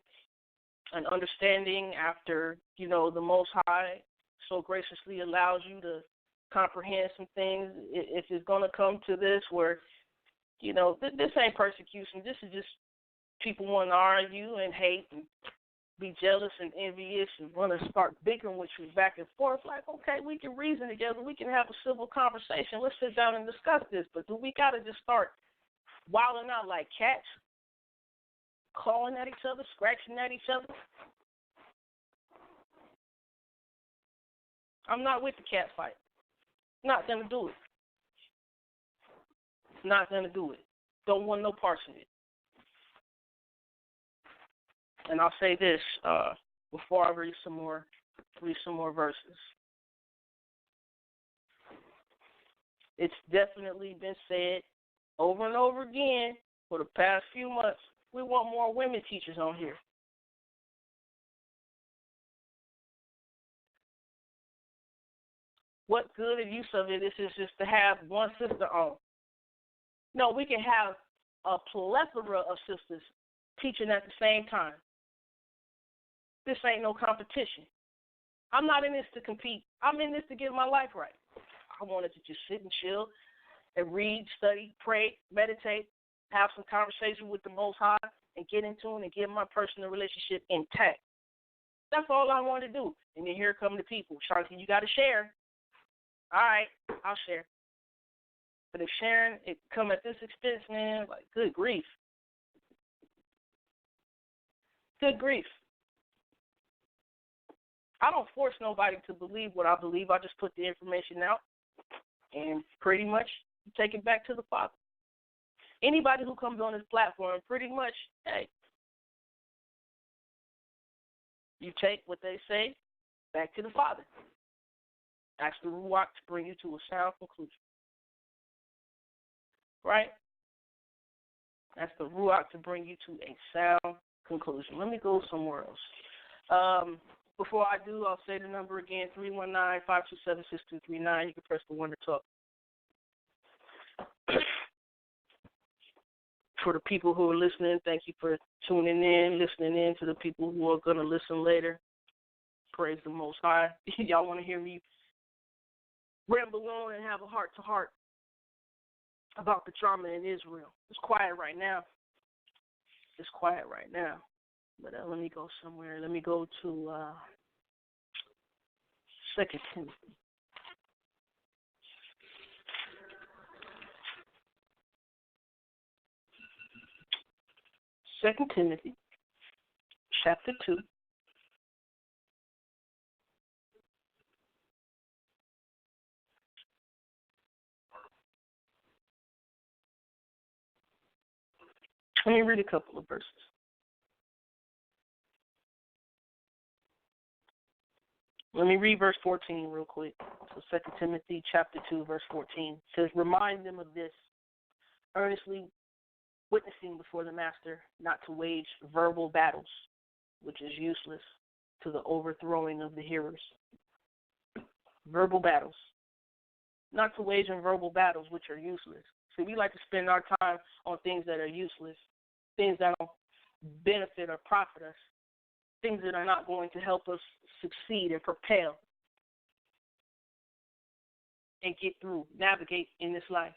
an understanding after, the Most High so graciously allows you to comprehend some things. If it's going to come to this where, this ain't persecution. This is just people want to argue and hate and be jealous and envious and want to start bickering with you back and forth. Like, okay, we can reason together. We can have a civil conversation. Let's sit down and discuss this. But do we got to just start wilding out like cats, clawing at each other, scratching at each other? I'm not with the cat fight. Not going to do it. Not going to do it. Don't want no parts of it. And I'll say this before I read some more verses. It's definitely been said over and over again for the past few months. We want more women teachers on here. What good use of it is just to have one sister on? No, we can have a plethora of sisters teaching at the same time. This ain't no competition. I'm not in this to compete. I'm in this to get my life right. I wanted to just sit and chill and read, study, pray, meditate, have some conversation with the Most High, and get in tune and get my personal relationship intact. That's all I want to do. And then here come the people. SHAN-T, you got to share. All right, I'll share. But if sharing it come at this expense, man, like, good grief. Good grief. I don't force nobody to believe what I believe. I just put the information out and pretty much take it back to the Father. Anybody who comes on this platform, pretty much, hey, you take what they say back to the Father. Ask the Ruach to bring you to a sound conclusion. Right? Ask the Ruach to bring you to a sound conclusion. Let me go somewhere else. Before I do, I'll say the number again, 319-527-6239. You can press the 1 to talk. For the people who are listening, thank you for tuning in, listening in. To the people who are going to listen later, praise the Most High. Y'all want to hear me ramble on and have a heart-to-heart about the drama in Israel. It's quiet right now. It's quiet right now. But let me go somewhere. Let me go to 2 Timothy. 2 Timothy, chapter 2. Let me read a couple of verses. Let me read verse 14 real quick. So 2 Timothy chapter 2, verse 14 says, remind them of this, earnestly witnessing before the master, not to wage verbal battles, which is useless, to the overthrowing of the hearers. Verbal battles. Not to wage in verbal battles, which are useless. See, we like to spend our time on things that are useless, things that don't benefit or profit us, things that are not going to help us succeed and propel and get through, navigate in this life.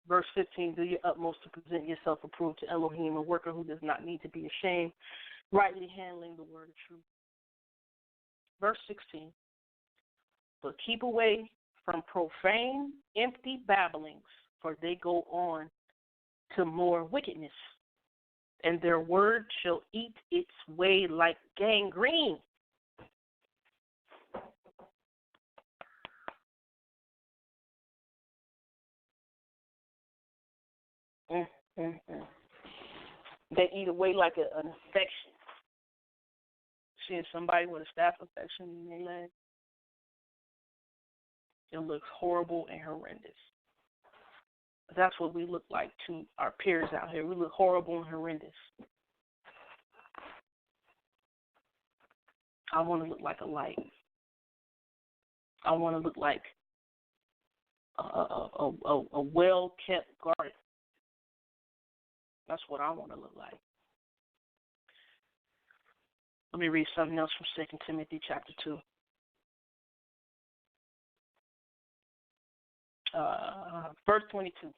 Verse 15, do your utmost to present yourself approved to Elohim, a worker who does not need to be ashamed, rightly handling the word of truth. Verse 16, but keep away from profane, empty babblings, for they go on to more wickedness, and their word shall eat its way like gangrene. They eat away like an infection. Seeing somebody with a staph infection in their leg, it looks horrible and horrendous. That's what we look like to our peers out here. We look horrible and horrendous. I want to look like a light. I want to look like a well-kept garden. That's what I want to look like. Let me read something else from 2 Timothy chapter 2. Verse 22.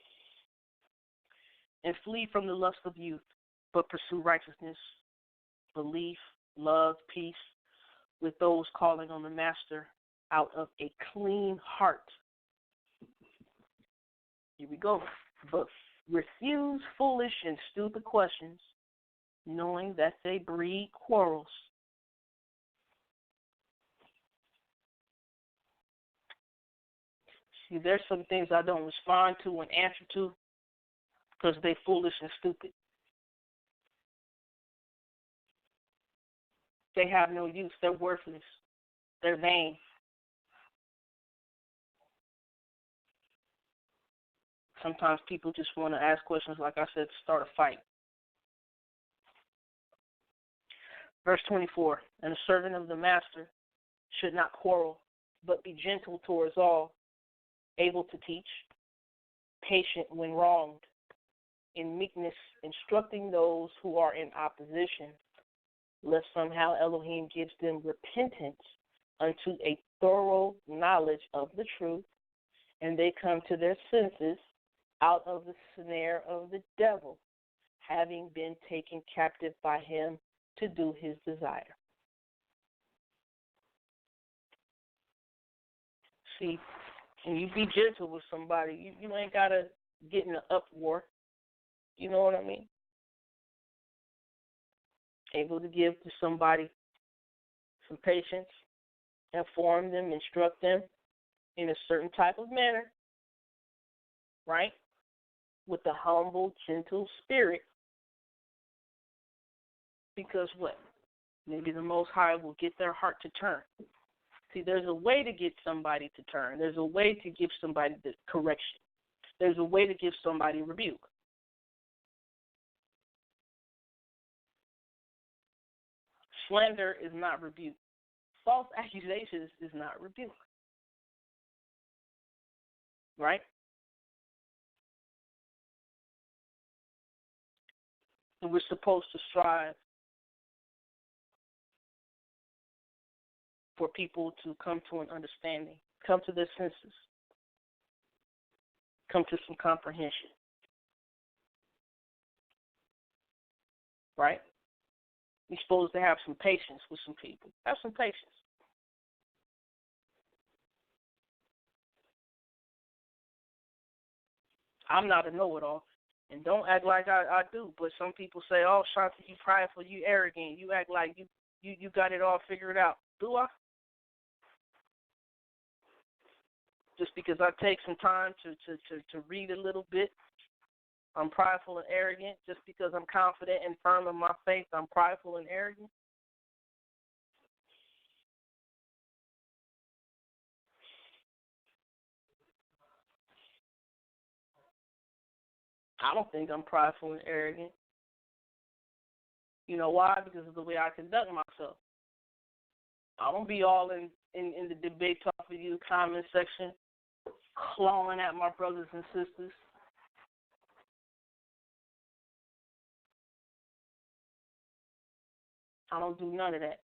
And flee from the lust of youth, but pursue righteousness, belief, love, peace, with those calling on the Master out of a clean heart. Here we go. But refuse foolish and stupid questions, knowing that they breed quarrels. See, there's some things I don't respond to and answer to because they're foolish and stupid. They have no use. They're worthless. They're vain. Sometimes people just want to ask questions, like I said, to start a fight. Verse 24, and a servant of the master should not quarrel, but be gentle towards all, able to teach, patient when wronged, in meekness instructing those who are in opposition, lest somehow Elohim gives them repentance unto a thorough knowledge of the truth, and they come to their senses out of the snare of the devil, having been taken captive by him to do his desire. See, when you be gentle with somebody, you ain't got to get in an uproar. You know what I mean? Able to give to somebody some patience, inform them, instruct them in a certain type of manner, right? With a humble, gentle spirit. Because what? Maybe the Most High will get their heart to turn. See, there's a way to get somebody to turn. There's a way to give somebody the correction. There's a way to give somebody rebuke. Slander is not rebuke. False accusations is not rebuke. Right? And we're supposed to strive for people to come to an understanding, come to their senses, come to some comprehension. Right? We're supposed to have some patience with some people. Have some patience. I'm not a know-it-all, and don't act like I do, but some people say, oh, SHAN-T, you prideful, you arrogant, you act like you got it all figured out. Do I? Just because I take some time to read a little bit, I'm prideful and arrogant. Just because I'm confident and firm in my faith, I'm prideful and arrogant. I don't think I'm prideful and arrogant. You know why? Because of the way I conduct myself. I don't be all in the debate talk for you comment section, clawing at my brothers and sisters. I don't do none of that.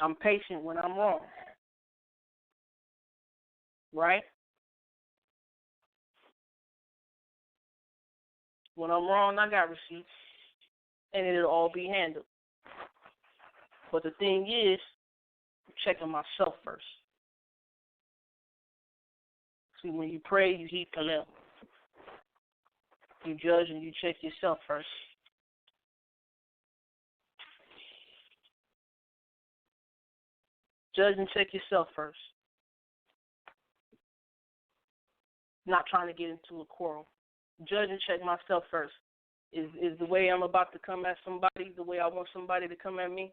I'm patient when I'm wrong. Right? When I'm wrong, I got receipts, and it'll all be handled. But the thing is, I'm checking myself first. See, when you pray, you heap Kalel. You judge and you check yourself first. Judge and check yourself first. Not trying to get into a quarrel. Judge and check myself first. Is the way I'm about to come at somebody the way I want somebody to come at me?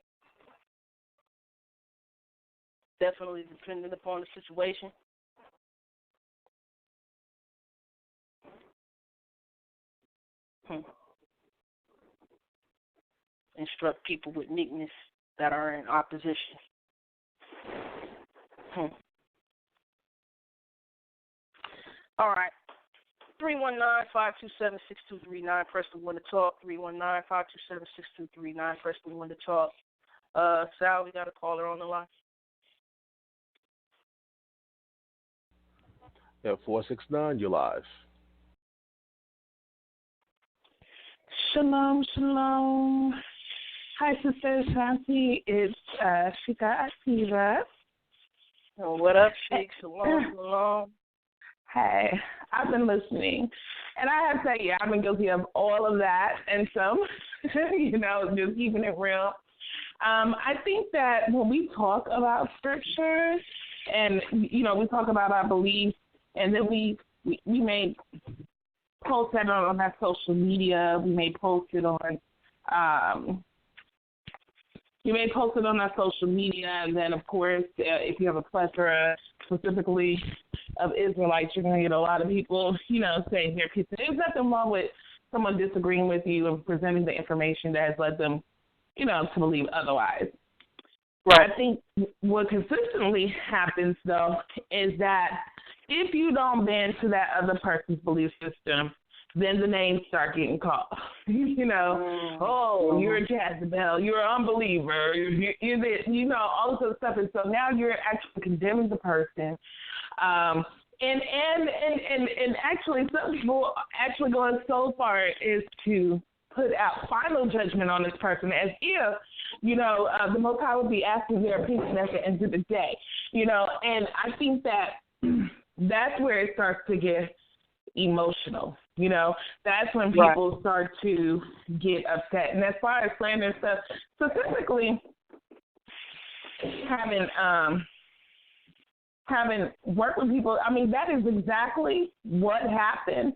Definitely depending upon the situation. Instruct people with meekness that are in opposition. All right. 319-527-6239. Press the one to talk. 319-527-6239. Press the one to talk. Sal, we got a caller on the line. Yeah, 469, you're live. Shalom, shalom. Hi, Sister SHAN-T. It's Shika Akiva. Oh, what up, Sheik? Shalom, shalom. Hey, I've been listening. And I have to tell you, I've been guilty of all of that and some, just keeping it real. I think that when we talk about scripture and, we talk about our beliefs, and then we may post that on our social media. We may post it on our social media, and then, of course, if you have a plethora specifically of Israelites, you're going to get a lot of people, saying their piece. There's nothing wrong with someone disagreeing with you and presenting the information that has led them, to believe otherwise. Right. I think what consistently happens, though, is that if you don't bend to that other person's belief system, then the names start getting called. You're a Jezebel, you're an unbeliever, you're this, all this other stuff. And so now you're actually condemning the person. And actually, some people actually going so far as to put out final judgment on this person, as if, the Most High would be asking their opinion at the end of the day, And I think that that's where it starts to get emotional. That's when people start to get upset. And as far as slander and stuff, specifically having worked with people, I mean, that is exactly what happened.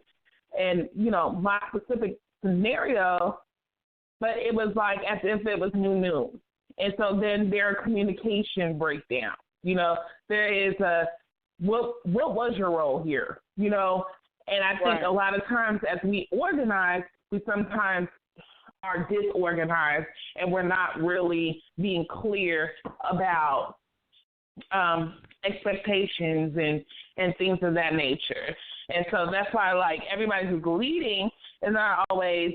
And, my specific scenario, but it was like as if it was new news. And so then their communication breakdown. There is what was your role here? And I think a lot of times as we organize, we sometimes are disorganized and we're not really being clear about expectations and things of that nature. And so that's why, like, everybody who's leading is not always,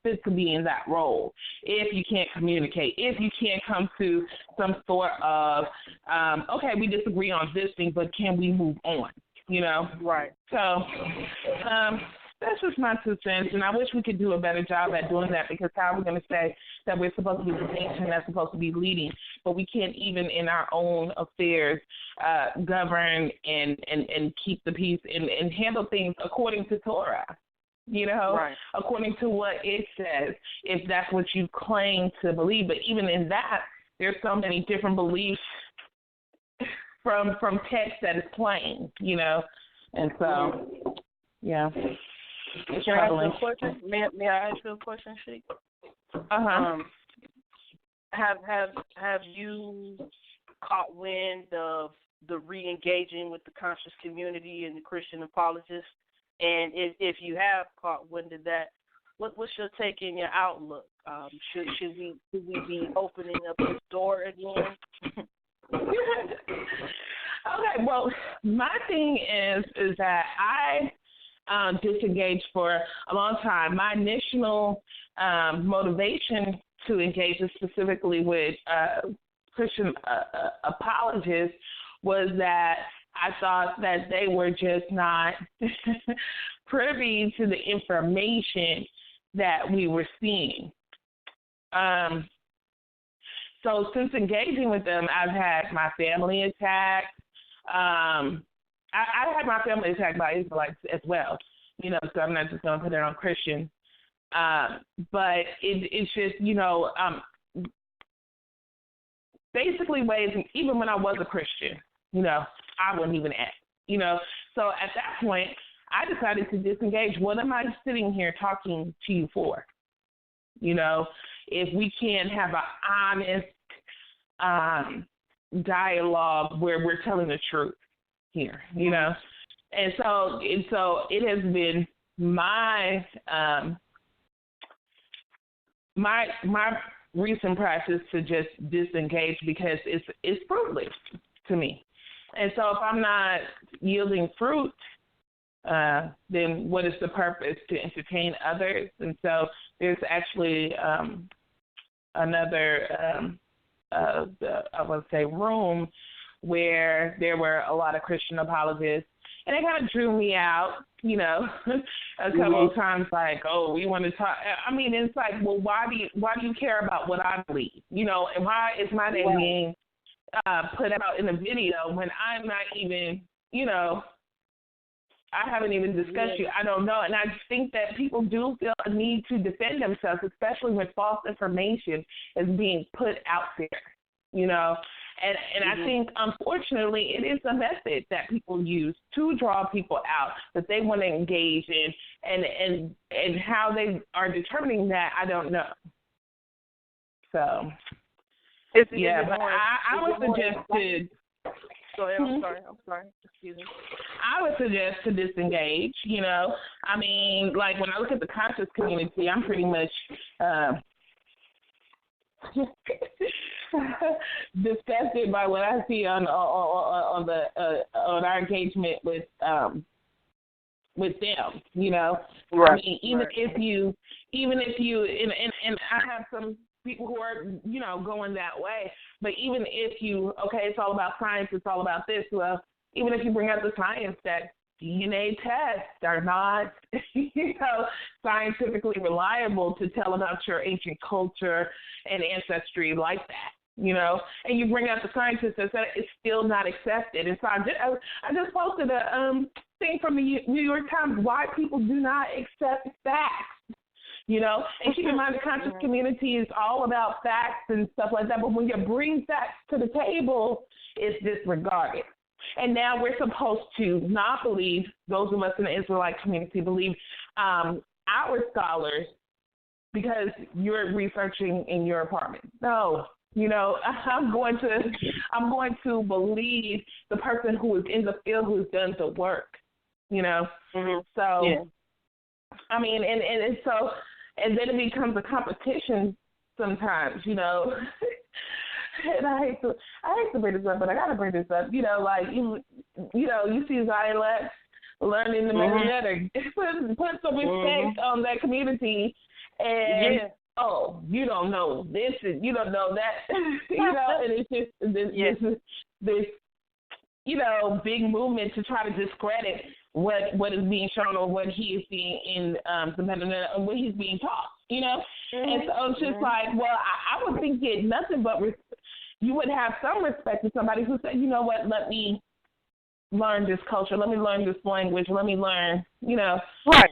fit to be in that role. If you can't communicate, if you can't come to some sort of, okay, we disagree on this thing, but can we move on? Right. So that's just my 2 cents, and I wish we could do a better job at doing that, because how are we going to say that we're supposed to be the nation that's supposed to be leading, but we can't even in our own affairs govern and keep the peace and handle things according to Torah, according to what it says, if that's what you claim to believe. But even in that, there's so many different beliefs from text that is plain, and so, yeah. Can I ask you a question? May I ask you a question, Sheik? Have you caught wind of the re-engaging with the conscious community and the Christian apologists? And if you have caught wind of that, what's your take and your outlook? Should we be opening up this door again? Okay, well, my thing is that I disengaged for a long time. My initial motivation to engage specifically with Christian apologists was that I thought that they were just not privy to the information that we were seeing. So since engaging with them, I've had my family attacked. I had my family attacked by Israelites as well, so I'm not just going to put it on Christian. But it's just, basically ways, and even when I was a Christian, I wouldn't even act, So at that point, I decided to disengage. What am I sitting here talking to you for? If we can't have an honest dialogue where we're telling the truth here, And so it has been my my recent practice to just disengage, because it's fruitless to me. And so if I'm not yielding fruit, then what is the purpose? To entertain others? And so there's actually another, I would say, room where there were a lot of Christian apologists, and it kind of drew me out, a couple of times, like, oh, we want to talk. I mean, it's like, well, why do you care about what I believe? And why is my name being put out in a video when I'm not even, I haven't even discussed you. I don't know. And I think that people do feel a need to defend themselves, especially when false information is being put out there, And I think, unfortunately, it is a method that people use to draw people out that they want to engage in, and how they are determining that, I don't know. So, but I would suggest to. Go ahead. I'm sorry. Excuse me. I would suggest to disengage. I mean, like when I look at the conscious community, I'm pretty much. Disgusted by what I see on our engagement with with them, you know. Right. I mean, even if you, and I have some people who are, you know, going that way. But even if you, okay, it's all about science, it's all about this. Well, even if you bring up the science that DNA tests are not, you know, scientifically reliable to tell about your ancient culture and ancestry like that, you know, and you bring out the scientists that said it's still not accepted. And so I just posted a thing from the New York Times, why people do not accept facts, you know, and keep in mind the conscious community is all about facts and stuff like that, but when you bring facts to the table, it's disregarded. And now we're supposed to not believe, those of us in the Israelite community believe our scholars because you're researching in your apartment. No, you know, I'm going to believe the person who is in the field who's done the work, you know. Mm-hmm. So, yeah. I mean, and so, and then it becomes a competition sometimes, you know. And I hate to bring this up, but I gotta bring this up. You know, like you know, you see Zion Lex learning the Marietta, put some respect on that community, and oh, you don't know this, and you don't know that, you know, and it's just this you know, big movement to try to discredit what is being shown or what he is seeing in what he's being taught, you know. And so it's just like, well, I would think it nothing but you would have some respect to somebody who said, you know what, let me learn this culture, let me learn this language, let me learn, you know. Right.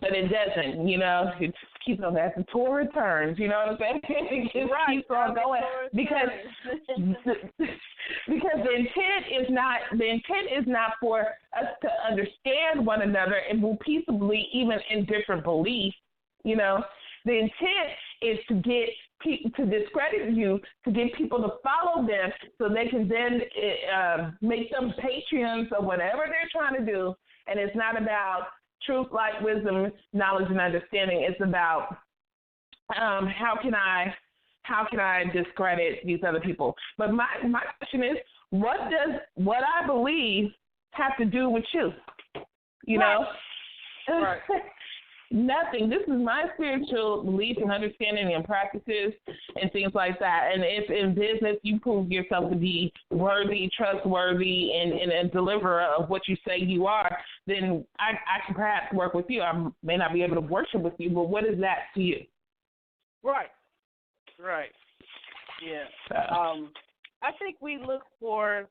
But it doesn't, you know. It just keeps on as the Torah returns, you know what I'm saying? It just keeps on going because the intent is not for us to understand one another and move peaceably, even in different beliefs, you know. The intent is to get people to discredit you, to get people to follow them so they can then make them patrons of whatever they're trying to do. And it's not about truth, light, wisdom, knowledge, and understanding. It's about how can I discredit these other people? But my question is, what does what I believe have to do with you? You know? Right. Nothing. This is my spiritual belief and understanding and practices and things like that. And if in business you prove yourself to be worthy, trustworthy, and a deliverer of what you say you are, then I can perhaps work with you. I may not be able to worship with you, but what is that to you? Right. Yeah. So. I think we look for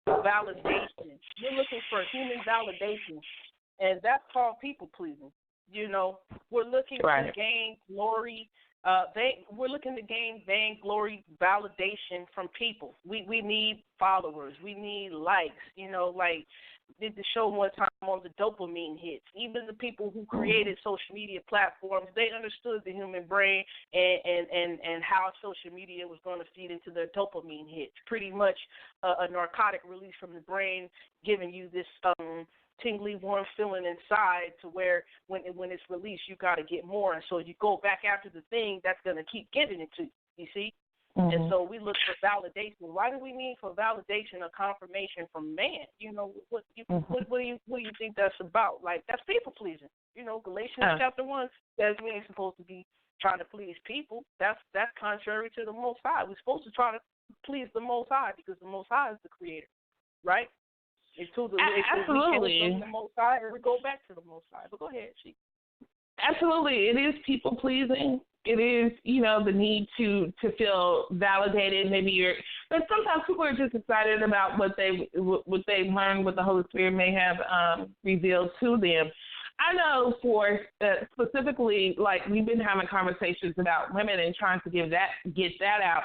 validation. We're looking for human validation. And that's called people pleasing. You know, we're looking to gain glory. We're looking to gain vainglory validation from people. We need followers. We need likes. You know, like did the show one time on the dopamine hits. Even the people who created social media platforms, they understood the human brain and how social media was going to feed into their dopamine hits. Pretty much a narcotic release from the brain, giving you this tingly, warm feeling inside to where when it's released, you got to get more. And so you go back after the thing that's going to keep giving it to you, you see? And so we look for validation. Why do we need for validation or confirmation from man? You know, what do you think that's about? Like, that's people pleasing. You know, Galatians chapter 1 says we ain't supposed to be trying to please people. That's contrary to the Most High. We're supposed to try to please the Most High because the Most High is the creator, right? Absolutely. We the Most High, and we go back to the Most High. But go ahead, Chief. Absolutely, it is people pleasing. It is, you know, the need to feel validated. But sometimes people are just excited about what they learned, what the Holy Spirit may have revealed to them. I know for specifically, like we've been having conversations about women and trying to get that out.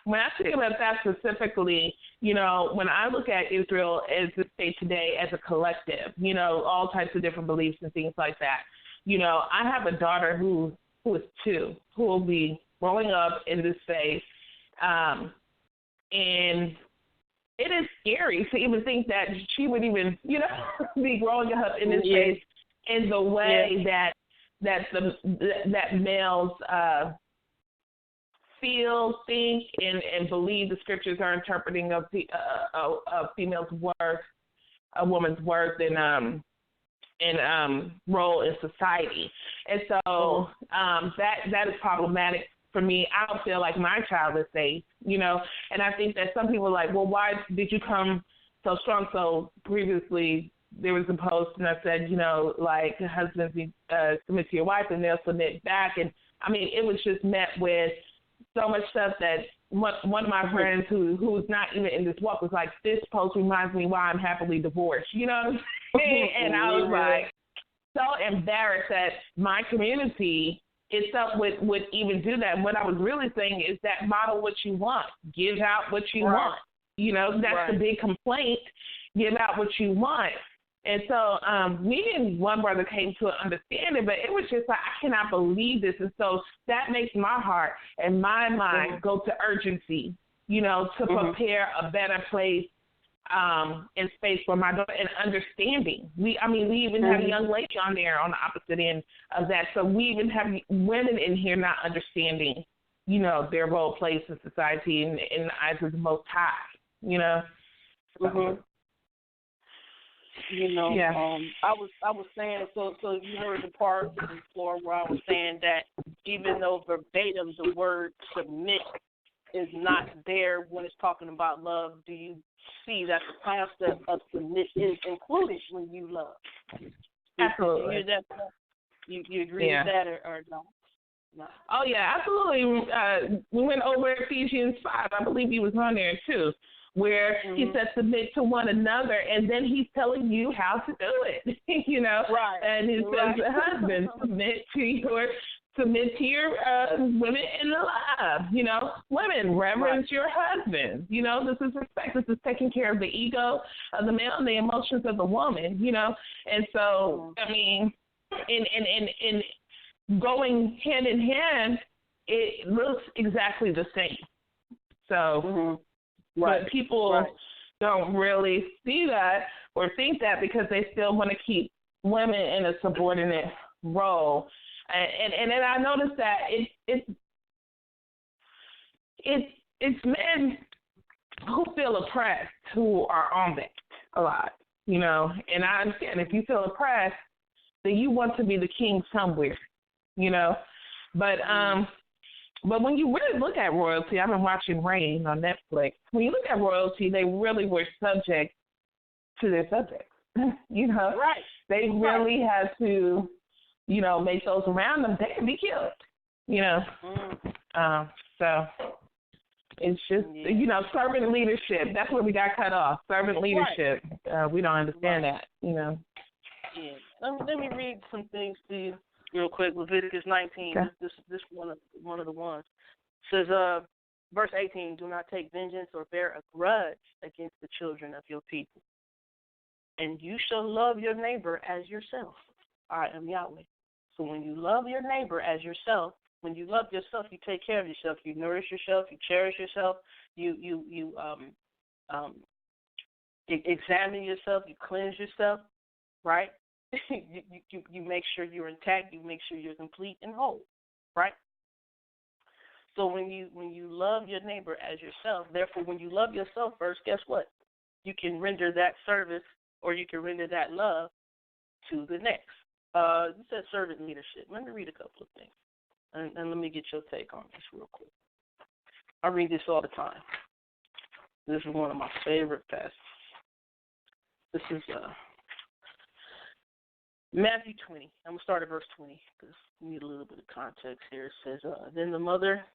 When I think about that specifically, you know, when I look at Israel as a state today as a collective, you know, all types of different beliefs and things like that, you know, I have a daughter who is 2, who will be growing up in this space, and it is scary to even think that she would even, you know, be growing up in this space in the way that males feel, think, and believe the scriptures are interpreting of females' worth a woman's worth and role in society. And so that is problematic for me. I don't feel like my child is safe, you know. And I think that some people are like, well, why did you come so strong? So previously there was a post and I said, you know, like husbands submit to your wife and they'll submit back. And I mean, it was just met with so much stuff that one of my friends who's not even in this walk was like, this post reminds me why I'm happily divorced, you know what I'm saying? And I was like so embarrassed that my community itself would even do that. And what I was really saying is that model what you want, give out what you want. You know, that's the big complaint, give out what you want. And so one brother came to an understanding, but it was just like, I cannot believe this. And so that makes my heart and my mind go to urgency, you know, to prepare a better place and space for my daughter and understanding. We even have a young lady on there on the opposite end of that. So we even have women in here not understanding, you know, their role, place in society and in the eyes of the Most High, you know. You know, I was saying, so you heard the part on the floor where I was saying that even though verbatim the word submit is not there when it's talking about love, do you see that the concept of submit is included when you love? Absolutely. You agree with that or no? No. Oh, yeah, absolutely. We went over Ephesians 5. I believe he was on there, too, where he said submit to one another, and then he's telling you how to do it, you know. Right. And he says, husband, submit to your women in love, you know. Women, reverence your husband. You know, this is respect. This is taking care of the ego of the male and the emotions of the woman, you know. And so, I mean, in going hand in hand, it looks exactly the same. So, but people don't really see that or think that because they still want to keep women in a subordinate role. And then I noticed that it's men who feel oppressed who are on that a lot, you know. And I understand if you feel oppressed, then you want to be the king somewhere, you know. But when you really look at royalty, I've been watching Reign on Netflix. When you look at royalty, they really were subject to their subjects, you know. Right. They really had to, you know, make those around them, they can be killed, you know. So it's just, you know, servant leadership. That's where we got cut off. Servant leadership. We don't understand that, you know. Yeah. Let me read some things to you real quick. Leviticus 19. Okay. This one of the ones. It says, verse 18, do not take vengeance or bear a grudge against the children of your people. And you shall love your neighbor as yourself. I am Yahweh. So when you love your neighbor as yourself, when you love yourself, you take care of yourself. You nourish yourself. You cherish yourself. You examine yourself. You cleanse yourself, right? you make sure you're intact. You make sure you're complete and whole, right? So when you love your neighbor as yourself, therefore, when you love yourself first, guess what? You can render that service or you can render that love to the next. You said servant leadership. Let me read a couple of things, and let me get your take on this real quick. I read this all the time. This is one of my favorite passages. This is Matthew 20. I'm going to start at verse 20 because we need a little bit of context here. It says, then the mother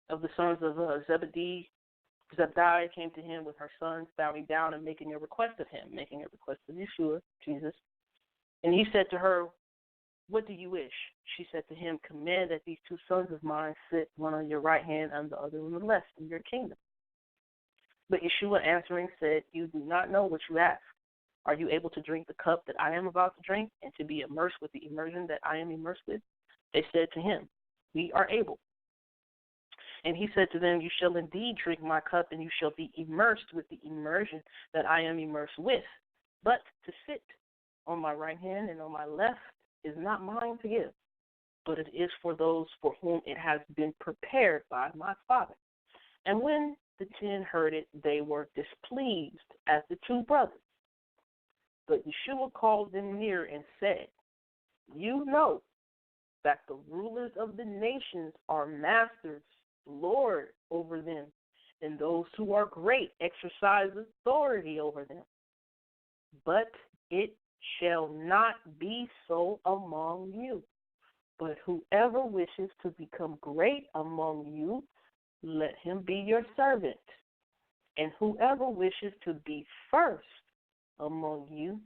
of the sons of Zebedee came to him with her sons, bowing down and making a request of him, making a request of Yeshua, Jesus. And he said to her, what do you wish? She said to him, command that these two sons of mine sit, one on your right hand and the other on the left in your kingdom. But Yeshua answering said, you do not know what you ask. Are you able to drink the cup that I am about to drink and to be immersed with the immersion that I am immersed with? They said to him, we are able. And he said to them, you shall indeed drink my cup and you shall be immersed with the immersion that I am immersed with. But to sit on my right hand and on my left is not mine to give, but it is for those for whom it has been prepared by my Father. And when the 10 heard it, they were displeased at the two brothers. But Yeshua called them near and said, you know that the rulers of the nations are masters, lord over them, and those who are great exercise authority over them. But it shall not be so among you. But whoever wishes to become great among you, let him be your servant. And whoever wishes to be first among you,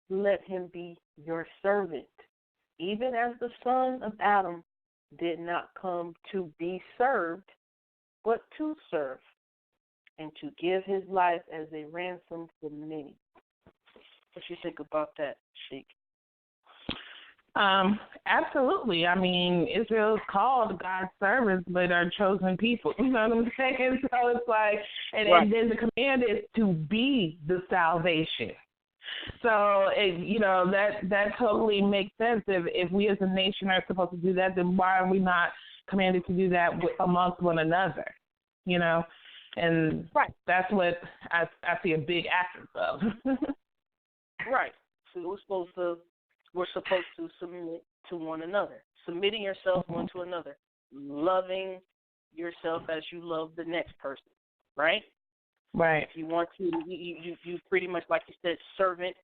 let him be your servant. Even as the son of Adam did not come to be served, but to serve, and to give his life as a ransom for many. What you think about that, Sheik? Absolutely. I mean, Israel's called God's servants, but are chosen people. You know what I'm saying? So it's like, and then the command is to be the salvation. So, that totally makes sense. If we as a nation are supposed to do that, then why are we not commanded to do that amongst one another? You know? And that's what I see a big absence of. Right. So we're supposed to submit to one another, submitting yourself one to another, loving yourself as you love the next person, right? Right. If you want to, you pretty much, like you said, servant,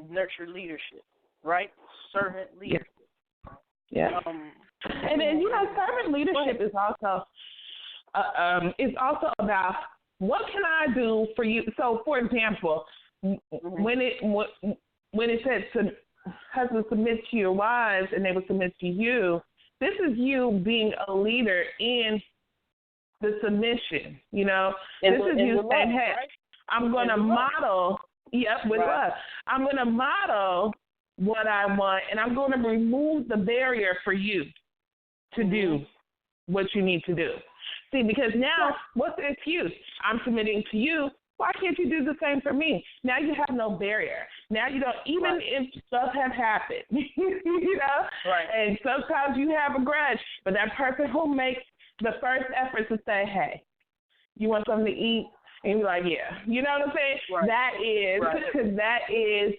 nurture leadership, right? Servant leadership. Yeah. And then, servant leadership is also about what can I do for you. So, for example, when it said husbands submit to your wives and they will submit to you, this is you being a leader in the submission, This is you saying, hey, right? I'm going to model, with love. I'm going to model what I want, and I'm going to remove the barrier for you to do what you need to do. See, because now, what's the excuse? I'm submitting to you. Why can't you do the same for me? Now you have no barrier. Now you don't, even if stuff have happened, Right. And sometimes you have a grudge, but that person who makes the first effort to say, hey, you want something to eat? And you're like, yeah. You know what I'm saying? Right. That is,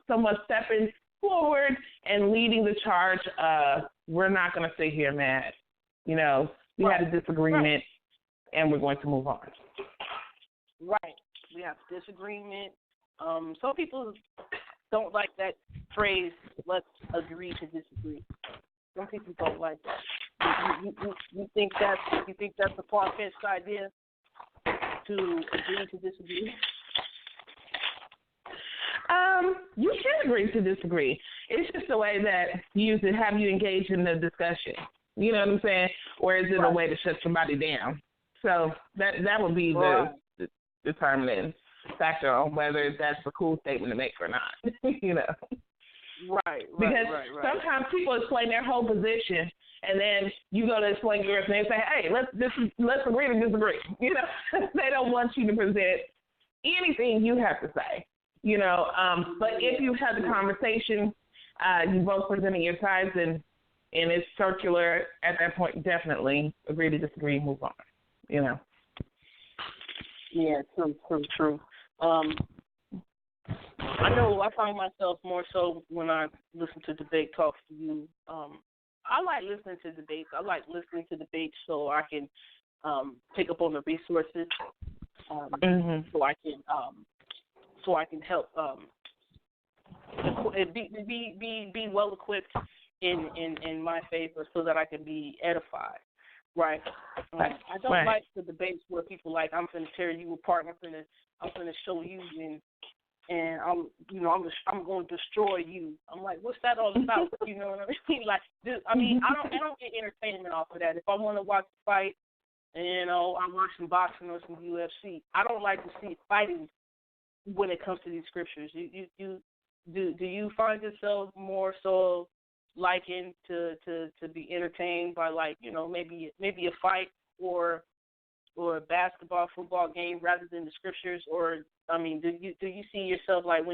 someone stepping forward and leading the charge of, we're not going to sit here mad. We had a disagreement, and we're going to move on. Right. We have disagreement. Some people don't like that phrase, let's agree to disagree. Some people don't like that. You think that's a far-fetched idea to agree to disagree? You can agree to disagree. It's just a way that you use it, have you engage in the discussion. You know what I'm saying? Or is it a way to shut somebody down? So that would be the determining factor on whether that's a cool statement to make or not. Right. Because sometimes people explain their whole position, and then you go to explain yours, and they say, "Hey, let's agree to disagree." They don't want you to present anything you have to say. But if you had the conversation, you both presenting your sides, and it's circular at that point, definitely agree to disagree, move on. Yeah, true. I know I find myself more so when I listen to debate talks to you. I like listening to debates. I like listening to debates so I can pick up on the resources, so I can help be well equipped in my favor, so that I can be edified. Right. I don't like the debates where people like, I'm going to tear you apart. I'm going to show you, and I'm going to destroy you. I'm like, what's that all about? You know what I mean? Like, I don't get entertainment off of that. If I want to watch a fight, I'm watching boxing or some UFC. I don't like to see fighting when it comes to these scriptures. Do you find yourself more so liking to be entertained by, like, maybe a fight or a basketball, football game rather than the scriptures? Or do you see yourself, like,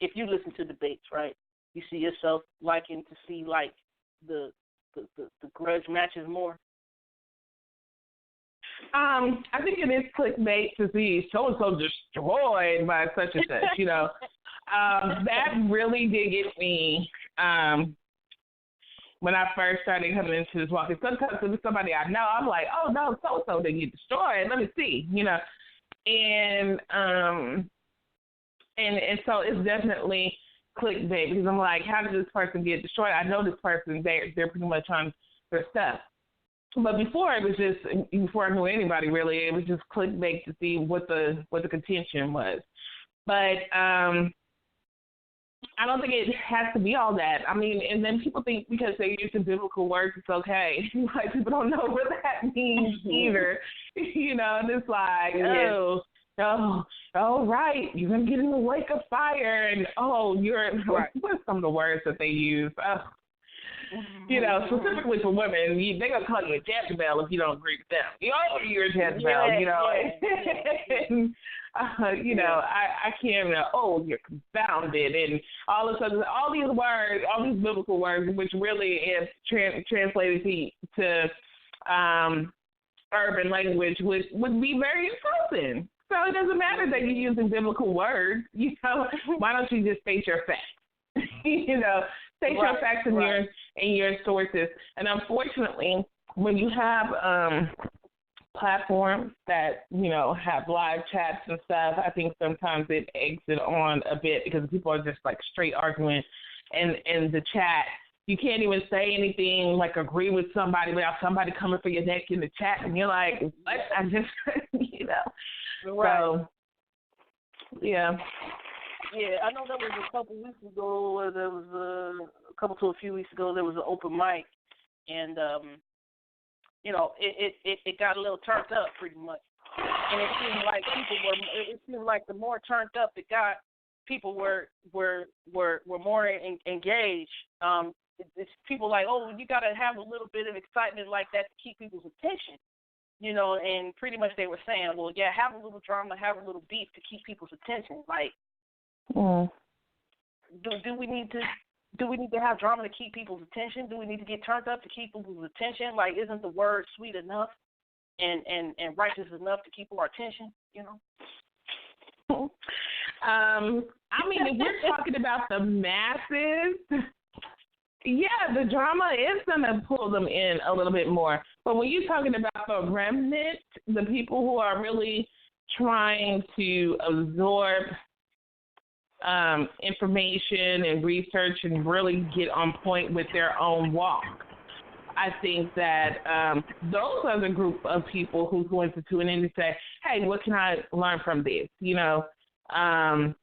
if you listen to debates, right, you see yourself liking to see, like, the grudge matches more? I think it is clickbait to see so and so destroyed by such and such. That really did get me when I first started coming into this walk. Sometimes if it's somebody I know, I'm like, oh no, so they get destroyed. Let me see, and so it's definitely clickbait because I'm like, how did this person get destroyed? I know this person, they're pretty much on their stuff. But before I knew anybody really, it was just clickbait to see what the contention was. But I don't think it has to be all that. I mean, and then people think because they're using biblical words, it's okay. Like, people don't know what that means either. And it's like, right, you're going to get in the lake of fire, and, right. What's some of the words that they use? Specifically for women, they're going to call you a Jezebel if you don't agree with them. You're a Jezebel, I can't, you're confounded, and all of a sudden, all these words, all these biblical words, which really is translated to urban language, would be very insulting. So it doesn't matter that you're using biblical words, why don't you just state your facts? State your facts in your sources. And unfortunately, when you have platforms that, have live chats and stuff, I think sometimes it eggs it on a bit because people are just like straight arguing in the chat. You can't even say anything like agree with somebody without somebody coming for your neck in the chat, and you're like, what? I just, Right. So, yeah. Yeah, I know there was a couple weeks ago, or there was a few weeks ago, there was an open mic, and it got a little turned up pretty much, and it seemed like the more turned up it got, people were more engaged. It's people like, you got to have a little bit of excitement like that to keep people's attention. And pretty much they were saying, well, yeah, have a little drama, have a little beef to keep people's attention. Like, do we need to have drama to keep people's attention? Do we need to get turned up to keep people's attention? Like, isn't the word sweet enough and righteous enough to keep our attention? I mean, if we're talking about the masses, yeah, the drama is going to pull them in a little bit more. But when you're talking about the remnant, the people who are really trying to absorb information and research and really get on point with their own walk, I think that those are the group of people who's going to tune in and say, hey, what can I learn from this? What are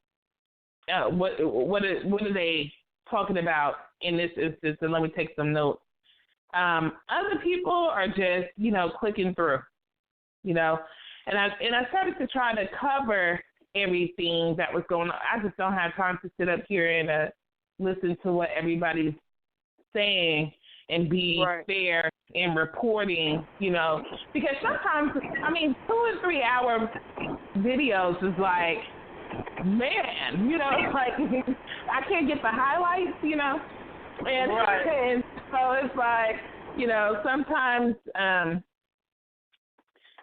they talking about in this instance? And let me take some notes. Other people are just, clicking through, and I started to try to cover everything that was going on. I just don't have time to sit up here and listen to what everybody's saying and be fair in reporting, because sometimes, 2 and 3 hour videos is like, man, like I can't get the highlights, and so it's like, sometimes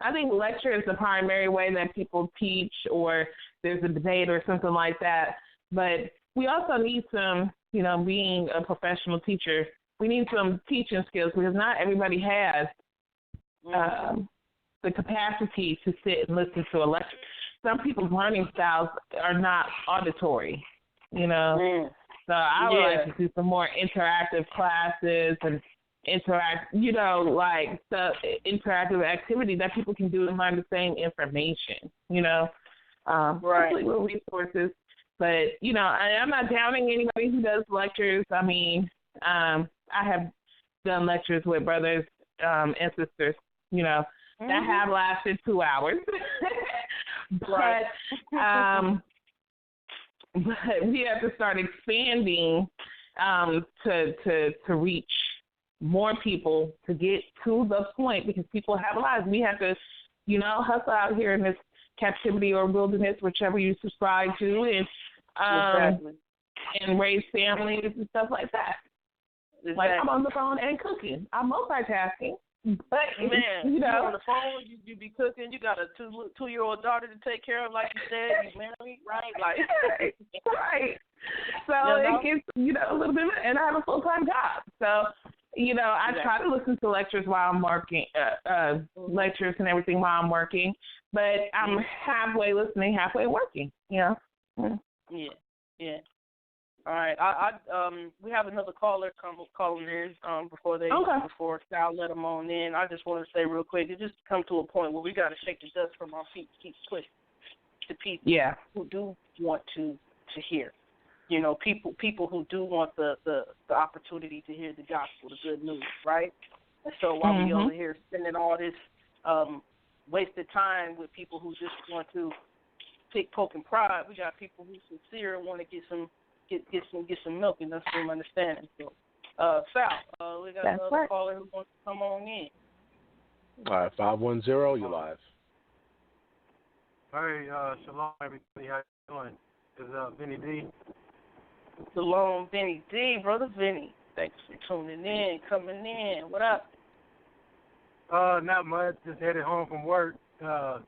I think lecture is the primary way that people teach, or there's a debate or something like that. But we also need some, being a professional teacher, we need some teaching skills because not everybody has the capacity to sit and listen to a lecture. Some people's learning styles are not auditory, So I would like to do some more interactive classes and interactive activity that people can do and learn the same information, With resources. But, I'm not downing anybody who does lectures. I mean, I have done lectures with brothers and sisters, that have lasted 2 hours. But we have to start expanding to reach more people to get to the point, because people have lives. We have to, hustle out here in this captivity or wilderness, whichever you subscribe to, and raise families and stuff like that. Exactly. Like, I'm on the phone and cooking. I'm multitasking. But Man, you you know, on the phone, you be cooking. You got a two-year-old daughter to take care of, like you said. You married, right? Like, right. So it gets, a little bit, and I have a full-time job. So, I try to listen to lectures while I'm working, lectures and everything while I'm working, but I'm halfway listening, halfway working, Yeah. All right. We have another caller calling in before Sal let them on in. I just want to say real quick, it just come to a point where we got to shake the dust from our feet, keep pushing to people who do want to hear. People who do want the opportunity to hear the gospel, the good news, right? And so while we over here spending all this wasted time with people who just want to pick, poke, and prod, we got people who sincere and want to get some milk, and that's what I'm understanding. So, Sal, we got another caller who wants to come on in. All right, 510, you're live. Hey, shalom, everybody. How you doing? This is Vinny D. Shalom, Vinny D, brother Vinny. Thanks for tuning in, coming in. What up? Not much. Just headed home from work. So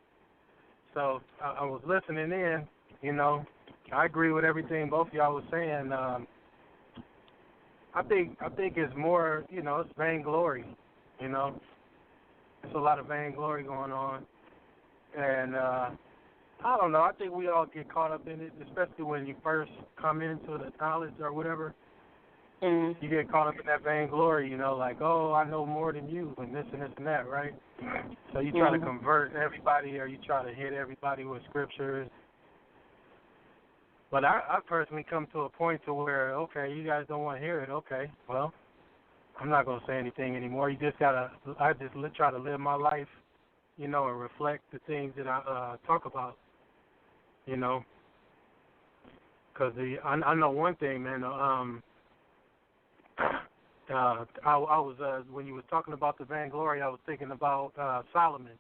I was listening in. I agree with everything both of y'all was saying. I think it's more, it's vainglory. There's a lot of vainglory going on, and I don't know. I think we all get caught up in it, especially when you first come into the knowledge or whatever. You get caught up in that vainglory, like, oh, I know more than you, and this and this and that, right? So you try to convert everybody, or you try to hit everybody with scriptures. But I personally come to a point to where, okay, you guys don't want to hear it. Okay, well, I'm not going to say anything anymore. I just try to live my life, and reflect the things that I talk about, Because I know one thing, man. I was when you was talking about the vainglory, I was thinking about Solomon,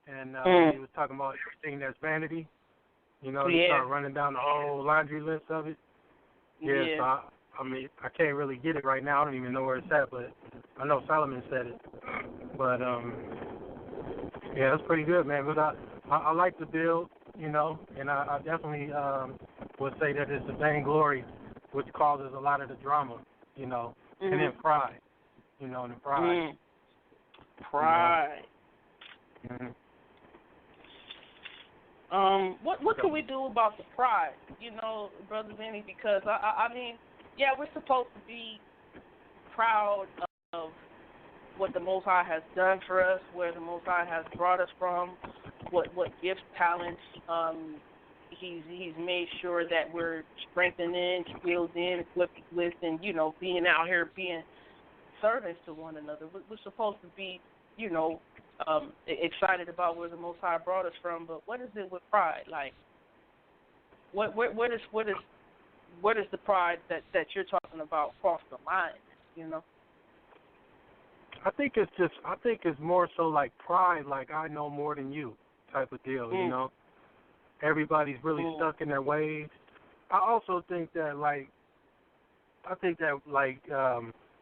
and he was talking about everything that's vanity. You start running down the whole laundry list of it. So I can't really get it right now. I don't even know where it's at, but I know Solomon said it. But that's pretty good, man. But I like the build, and I definitely would say that it's the vainglory which causes a lot of the drama, and then pride, and the pride. Pride. What can we do about the pride, Brother Vinny? Because, I mean, we're supposed to be proud of what the Most High has done for us, where the Most High has brought us from, what gifts, talents, he's made sure that we're strengthening, skilled in, equipped with, and, being out here being servants to one another. We're supposed to be, excited about where the Most High brought us from, but what is it with pride? Like, what is the pride that you're talking about cross the line? I think it's more so like pride, like I know more than you type of deal. Everybody's really stuck in their ways. I also think that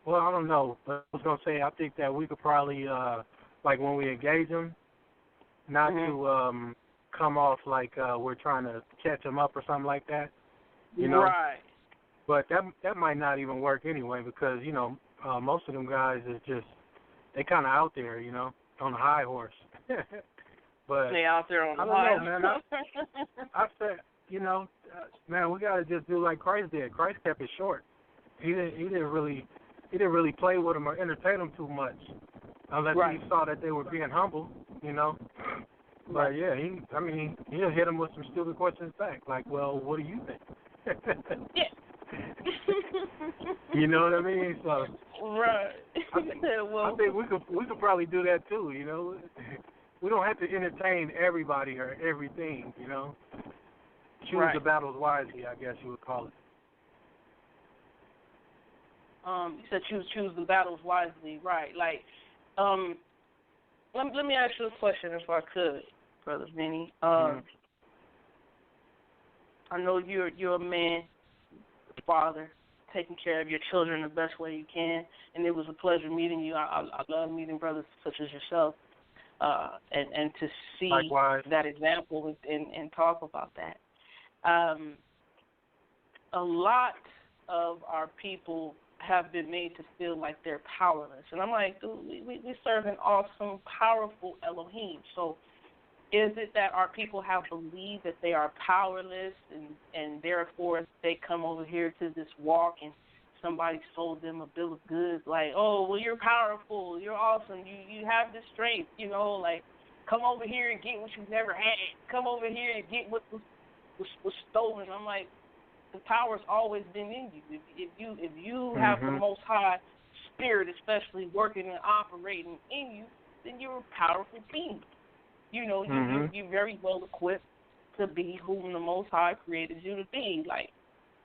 well, I don't know, but I was gonna say I think that we could probably like when we engage them, not to come off like we're trying to catch them up or something like that, Right. But that might not even work anyway because most of them guys is just they kind of out there, on a high horse. But they out there on the high horse. Man. I said, man, we gotta just do like Christ did. Christ kept it short. He didn't really play with them or entertain them too much. Unless he saw that they were being humble, But he'll hit them with some stupid questions back, like, well, what do you think? You know what I mean? So right. I think we could probably do that too, We don't have to entertain everybody or everything, Choose the battles wisely, I guess you would call it. You said choose the battles wisely, right? Like, let me ask you a question, if I could, Brother Vinny. I know you're a man, father, taking care of your children the best way you can. And it was a pleasure meeting you. I love meeting brothers such as yourself, and to see Likewise. that example and talk about that. A lot of our people have been made to feel like they're powerless. And I'm like, dude, we serve an awesome, powerful Elohim. So is it that our people have believed that they are powerless and therefore they come over here to this walk and somebody sold them a bill of goods like, oh, well, you're powerful, you're awesome, you have the strength, like come over here and get what you've never had. Come over here and get what was stolen. I'm like, the power's always been in you. If you have the Most High Spirit, especially working and operating in you, then you're a powerful being. You're very well equipped to be whom the Most High created you to be. Like,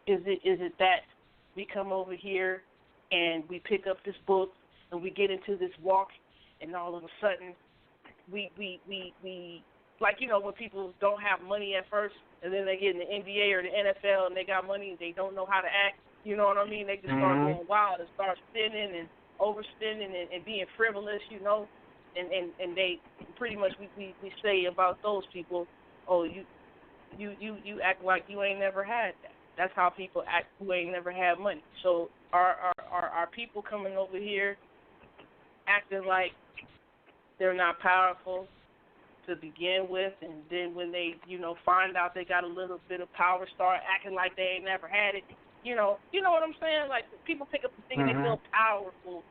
is it that we come over here and we pick up this book and we get into this walk, and all of a sudden we like, when people don't have money at first, and then they get in the NBA or the NFL and they got money and they don't know how to act, you know what I mean? They just start going wild and start spending and overspending and being frivolous, and they pretty much we say about those people, oh, you act like you ain't never had that. That's how people act who ain't never had money. So are people coming over here acting like they're not powerful to begin with, and then when they, find out they got a little bit of power, start acting like they ain't never had it. You know what I'm saying? Like, people pick up the thing and they feel powerful,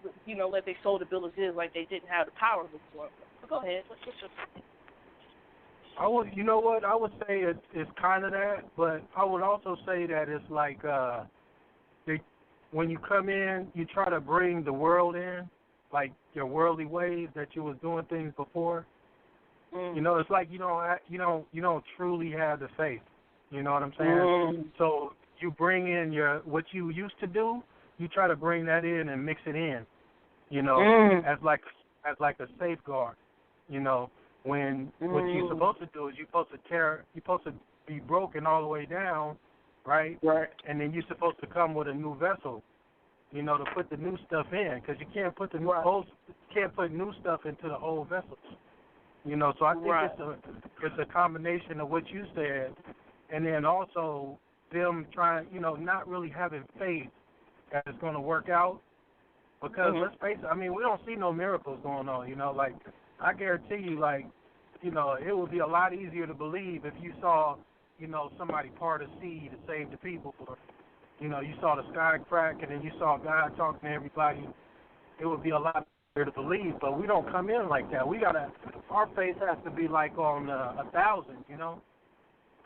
like they sold a bill of goods like they didn't have the power before. But go ahead. What's your you know what? I would say it's kind of that, but I would also say that it's like when you come in, you try to bring the world in, like your worldly ways that you was doing things before. It's like you don't truly have the faith. You know what I'm saying? So you bring in what you used to do. You try to bring that in and mix it in. As like a safeguard. When what you're supposed to do is you're supposed to be broken all the way down, right? Right. And then you're supposed to come with a new vessel, to put the new stuff in, because you can't put new stuff into the old vessels. So I think it's a combination of what you said, and then also them trying, not really having faith that it's going to work out. Because let's face it, I mean, we don't see no miracles going on. Like, I guarantee you, it would be a lot easier to believe if you saw, somebody part a sea to save the people, or, you saw the sky crack and then you saw God talking to everybody. It would be a lot easier to believe, but we don't come in like that. Our faith has to be like on 1,000,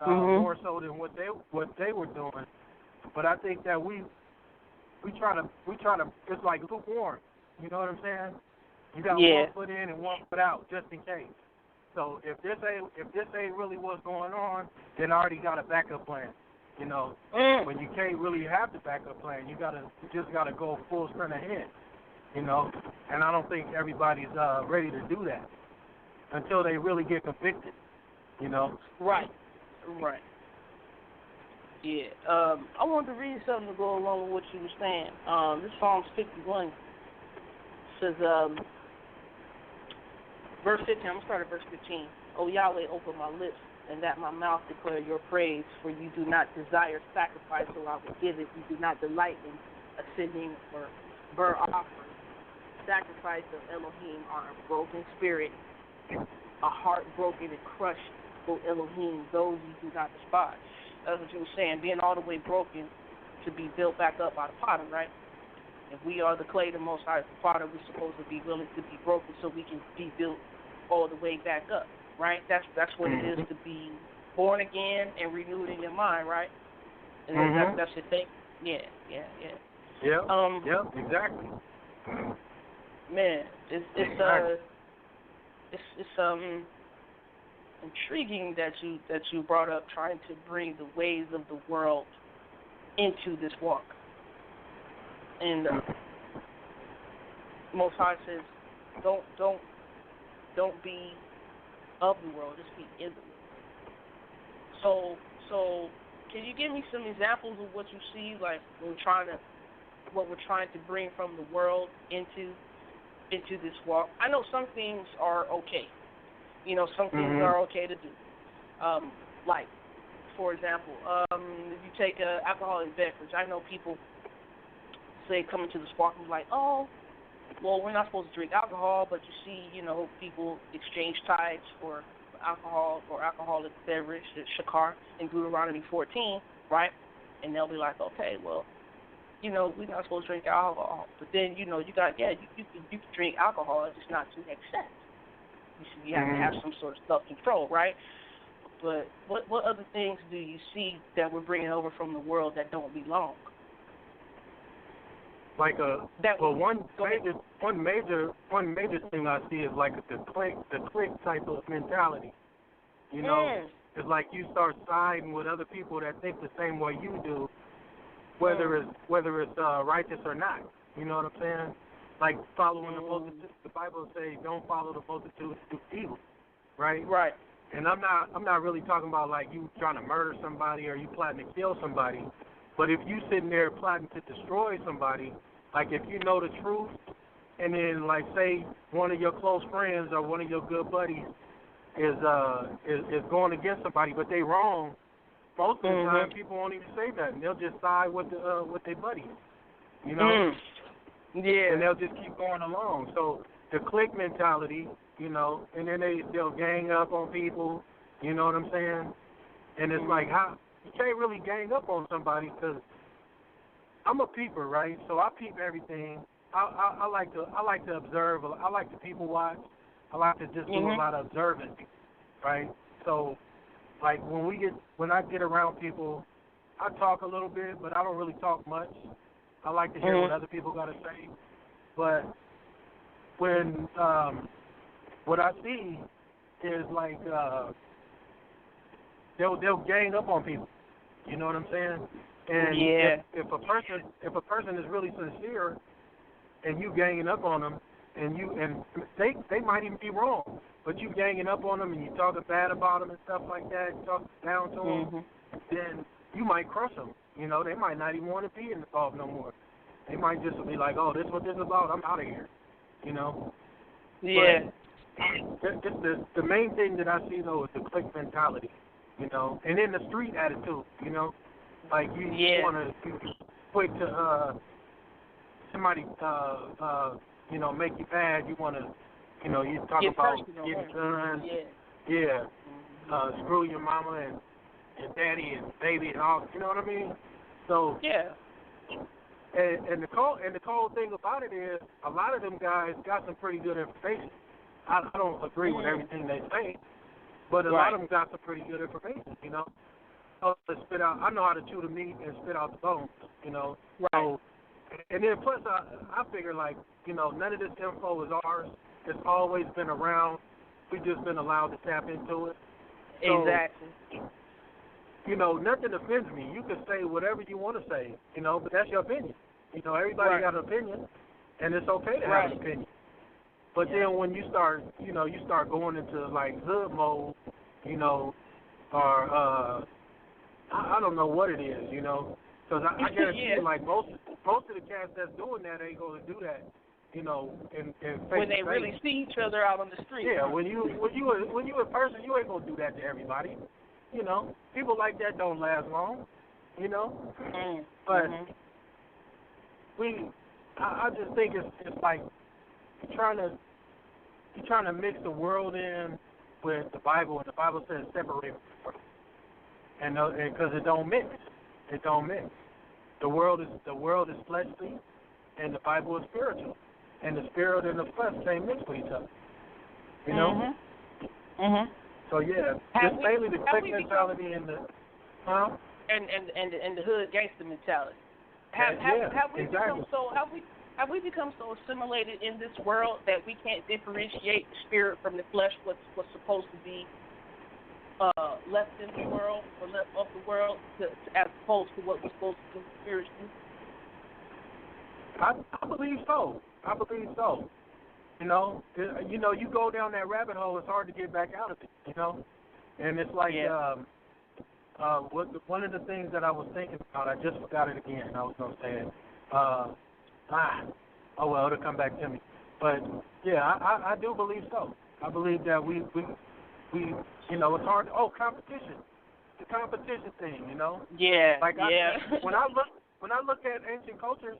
more so than what they were doing. But I think that we try to. It's like lukewarm. You know what I'm saying? You got one foot in and one foot out, just in case. So if this ain't really what's going on, then I already got a backup plan. When you can't really have the backup plan, you just gotta go full sprint ahead. And I don't think everybody's ready to do that until they really get convicted. Right. Yeah. I wanted to read something to go along with what you were saying. This Psalms 51 says, verse 15, I'm going to start at verse 15. O Yahweh, open my lips, and that my mouth declare your praise, for you do not desire sacrifice, so I will give it. You do not delight in ascending or burnt offering. Sacrifice of Elohim are a broken spirit, a heart broken and crushed, O Elohim, those you do not despise. That's what you were saying, being all the way broken to be built back up by the potter, right? If we are the clay, the Most High potter, we're supposed to be willing to be broken so we can be built all the way back up, right? That's what it is to be born again and renewed in your mind, right? And that's your thing. Yeah. Yep, exactly. Man, it's intriguing that you brought up trying to bring the ways of the world into this walk. And Most High says, don't be of the world, just be in the world. So Can you give me some examples of what you see, like what we're trying to bring from the world into this walk? I know some things are okay. Some things are okay to do. Like, for example, if you take an alcoholic beverage, I know people say coming to the spark and be like, oh, well, we're not supposed to drink alcohol, but you see, people exchange tithes for alcohol or alcoholic beverage, shakar, in Deuteronomy 14, right? And they'll be like, okay, well, we're not supposed to drink alcohol. But then, you can drink alcohol, it's just not to excess. You have to have some sort of self-control, right? But what other things do you see that we're bringing over from the world that don't belong? Like one major thing I see is like the clique type of mentality. It's like you start siding with other people that think the same way you do, whether it's righteous or not. You know what I'm saying? Like following the multitude. The Bible says don't follow the multitude to do evil, right? Right. And I'm not really talking about like you trying to murder somebody or you plotting to kill somebody. But if you sitting there plotting to destroy somebody, like if you know the truth, and then like say one of your close friends or one of your good buddies is going against somebody, but they wrong, most of the time people won't even say nothing. They'll just side with their buddies, Yeah. And they'll just keep going along. So the clique mentality, and then they'll gang up on people. You know what I'm saying? And it's like how. You can't really gang up on somebody because I'm a peeper, right? So I peep everything. I like to observe. I like to people watch. I like to just do a lot of observing, right? So, like when I get around people, I talk a little bit, but I don't really talk much. I like to hear what other people got to say. But when what I see is like they'll gang up on people. You know what I'm saying? And if a person is really sincere, and you ganging up on them, and they might even be wrong, but you ganging up on them and you talking bad about them and stuff like that, you talking down to them, then you might crush them. They might not even want to be involved no more. They might just be like, oh, this is what this is about. I'm out of here. Yeah. But the main thing that I see though is the clique mentality. And then the street attitude, like you want to quick to somebody, make you bad. You want to, you talk about getting guns, screw your mama and daddy and baby and all. You know what I mean? So and the cold thing about it is a lot of them guys got some pretty good information. I don't agree with everything they say. But a lot of them got some pretty good information, I know how to chew the meat and spit out the bones, Right. So, and then plus I figure like, none of this info is ours. It's always been around. We've just been allowed to tap into it. So, exactly. Nothing offends me. You can say whatever you want to say, but that's your opinion. Everybody got an opinion, and it's okay to have an opinion. But then when you start going into like hood mode, or I don't know what it is, because I guarantee you, like most of the cats that's doing that ain't going to do that, in when they really see each other out on the street. Yeah, when you in person, you ain't gonna do that to everybody. People like that don't last long, But I just think it's like you're trying to mix the world in with the Bible, and the Bible says separate from it. And because it don't mix. The world is fleshly, and the Bible is spiritual, and the spirit and the flesh can't mix with each other. So just mainly the clique mentality and the and the hood gangster mentality. Have we become so assimilated in this world that we can't differentiate the spirit from the flesh? What's supposed to be left in the world or left of the world, as opposed to what we're supposed to do spiritually? I believe so. You go down that rabbit hole, it's hard to get back out of it. And it's like one of the things that I was thinking about, I just forgot it again. I was gonna say it. Oh well, it'll come back to me. But yeah, I do believe so. I believe that we you know, it's hard. Oh, competition, the competition thing, you know. Yeah. Like yeah. when I look at ancient cultures,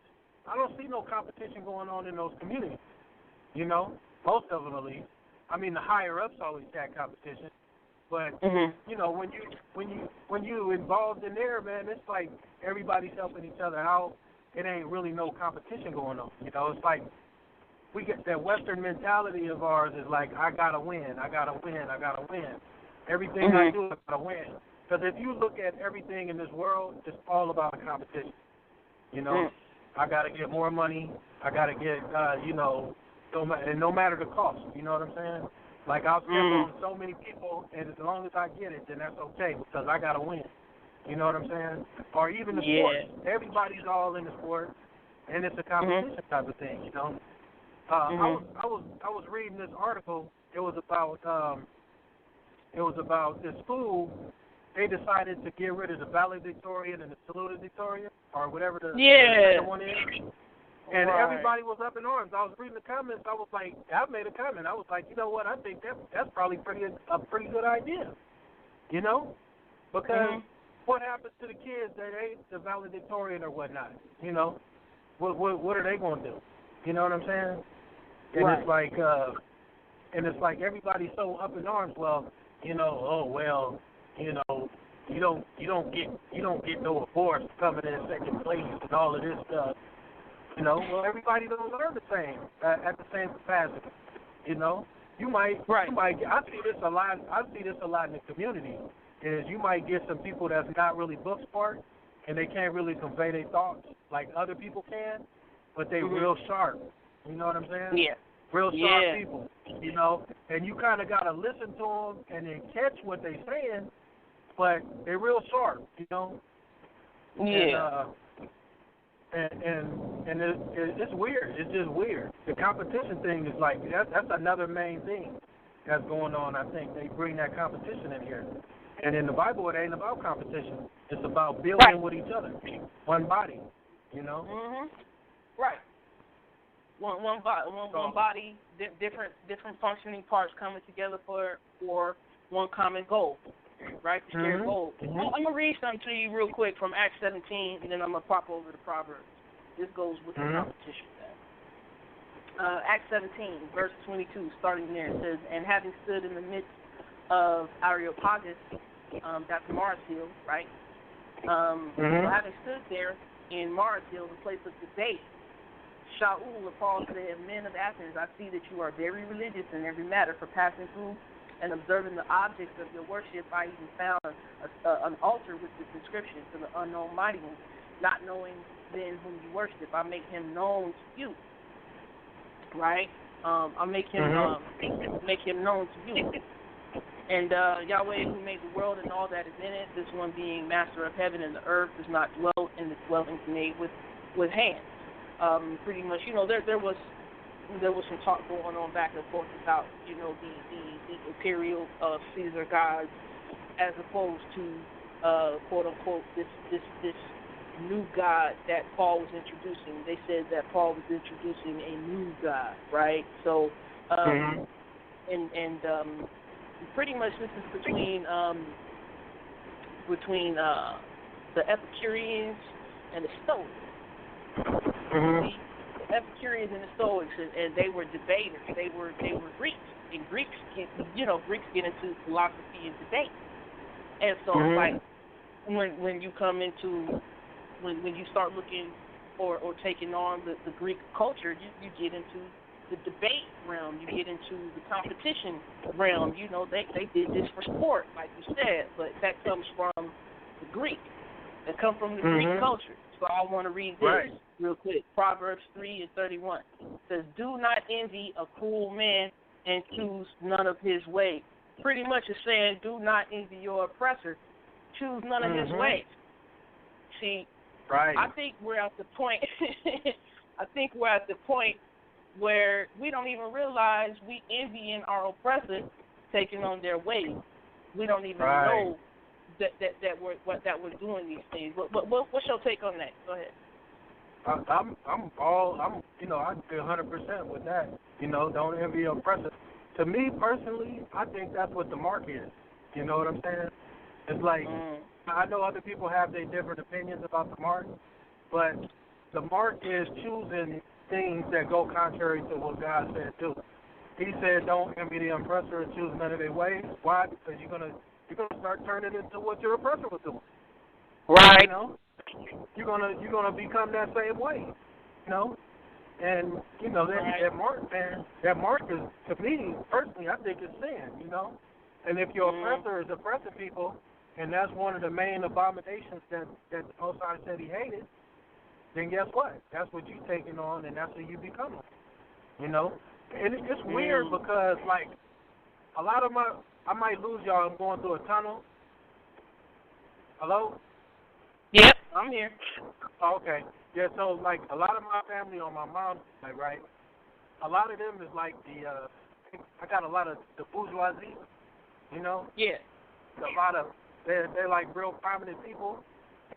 I don't see no competition going on in those communities. You know, most of them at least. I mean, the higher ups always had competition, but you know, when you involved in there, man, it's like everybody's helping each other out. It ain't really no competition going on. You know, it's like we get that Western mentality of ours is like, I gotta win, I gotta win, I gotta win. Everything I do, I gotta win. Because if you look at everything in this world, it's all about a competition. You know, I gotta get more money. I gotta get, you know, no matter the cost. You know what I'm saying? Like I'll step on so many people, and as long as I get it, then that's okay because I gotta win. You know what I'm saying? Or even the sport. Everybody's all in the sport, and it's a competition type of thing. You know. I was reading this article. It was about this school. They decided to get rid of the valedictorian and the salutatorian, or whatever the second one is. And everybody was up in arms. I was reading the comments. I was like, I made a comment. I was like, you know what? I think that's probably a pretty good idea. You know, because what happens to the kids that ain't the valedictorian or whatnot? You know, what are they going to do? You know what I'm saying? And it's like everybody's so up in arms. Well, you know, oh well, you know, you don't get no awards for coming in second place and all of this stuff. You know, well, everybody don't learn the same at the same capacity. You know, you might. I see this a lot in the community. Is you might get some people that's not really book smart and they can't really convey their thoughts like other people can, but they real sharp. You know what I'm saying? Yeah. Real sharp people. You know, and you kind of gotta listen to them and then catch what they saying, but they're real sharp. You know. Yeah. And it's weird. It's just weird. The competition thing is like that's another main thing that's going on. I think they bring that competition in here. And in the Bible, it ain't about competition. It's about building with each other, one body. You know. Right. One body, different functioning parts coming together for one common goal. Right, the shared goal. I'm going to read something to you real quick from Acts 17, and then I'm going to pop over to Proverbs. This goes with the competition thing. Acts 17, verse 22, starting there, it says, and having stood in the midst of Areopagus, that's Mars Hill, right? So having stood there in Mars Hill, the place of debate, Shaul or Paul said, men of Athens, I see that you are very religious in every matter, for passing through and observing the objects of your worship, I even found an altar with this inscription to the unknown mighty one, not knowing then whom you worship. I make him known to you. Right? I make him known to you. And Yahweh, who made the world and all that is in it, this one being master of heaven and the earth, does not dwell in the dwellings made with hands. Pretty much, you know, there was some talk going on back and forth about, you know, the imperial Caesar gods as opposed to quote unquote this new god that Paul was introducing. They said that Paul was introducing a new god, right? So and pretty much this is between the Epicureans and the Stoics. The Epicureans and the Stoics, and they were debaters. They were Greeks, and Greeks get into philosophy and debate. And so, like when you come into when you start looking or taking on the Greek culture, you get into the debate realm. You get into the competition realm. You know, they did this for sport, like you said, but that comes from the Greek. It comes from the Greek culture. So I want to read this real quick. Proverbs 3:31 says, "Do not envy a cruel man and choose none of his ways." Pretty much it's saying, do not envy your oppressor. Choose none of his ways. See, I think we're at the point. Where we don't even realize we envying our oppressor taking on their ways. We don't even know that were doing these things. What's your take on that? Go ahead. I agree 100% with that. Don't envy your oppressor. To me personally, I think that's what the mark is. You know what I'm saying? It's like, I know other people have their different opinions about the mark, but the mark is choosing things that go contrary to what God said do. He said, don't envy the oppressor and choose none of their ways. Why? Because you're gonna start turning into what your oppressor was doing. Right. You're gonna become that same way. And that mark, man, that mark is, to me personally, I think it's sin. And if your oppressor is oppressing people, and that's one of the main abominations that the Most High said He hated, then guess what? That's what you're taking on, and that's what you become. And it's weird because, like, a lot of I might lose y'all. I'm going through a tunnel. Hello? Yep, I'm here. Okay. Yeah, so, like, a lot of my family on my mom's side, right, a lot of them is like I got a lot of the bourgeoisie, Yeah. A lot of, they're like real prominent people,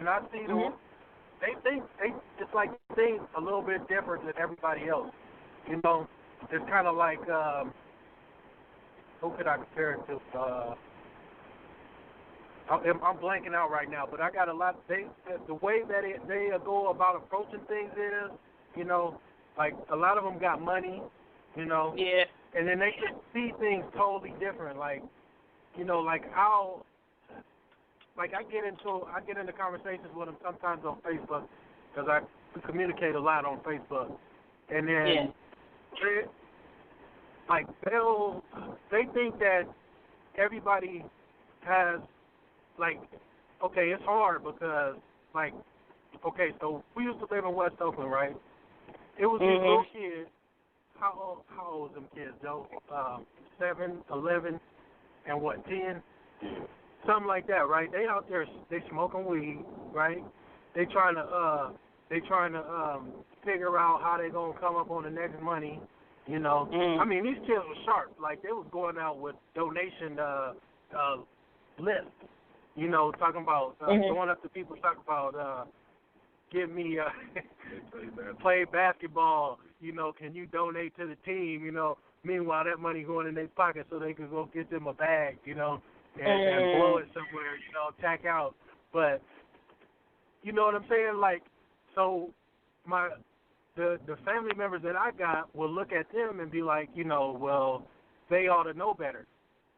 and I see them, it's like they think a little bit different than everybody else, It's kind of like, who could I compare it to? I'm blanking out right now, but I got a lot. The way that they go about approaching things is, like a lot of them got money, Yeah. and then they can see things totally different. Like, I get into conversations with them sometimes on Facebook because we communicate a lot on Facebook, and then they think that everybody has. Like, okay, it's hard because, like, okay, so we used to live in West Oakland, right? It was these little kids. How old was them kids, Joe? 7, 11, and what, 10? Something like that, right? They out there, they smoking weed, right? They trying to figure out how they gonna come up on the next money, I mean, these kids were sharp. Like, they was going out with donation lists. Talking about going up to people, talking about give me play basketball. Can you donate to the team? Meanwhile, that money going in their pocket so they can go get them a bag. And blow it somewhere. Tack out. But you know what I'm saying? Like, so the family members that I got will look at them and be like, well, they ought to know better.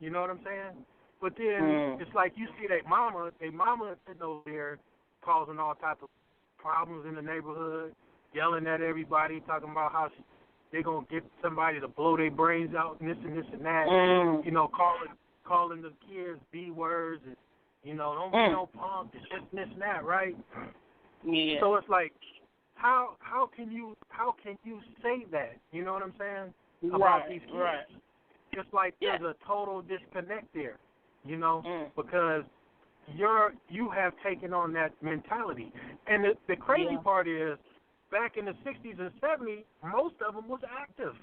You know what I'm saying? But then it's like you see their mama sitting over there causing all types of problems in the neighborhood, yelling at everybody, talking about how they're going to get somebody to blow their brains out and this and that, calling the kids B words and, don't be no punk, it's just this and that, right? Yeah. So it's like, how can you say that? You know what I'm saying? About these kids. Right. It's like there's a total disconnect there. Because you have taken on that mentality. And the crazy part is, back in the 60s and 70s, most of them was active.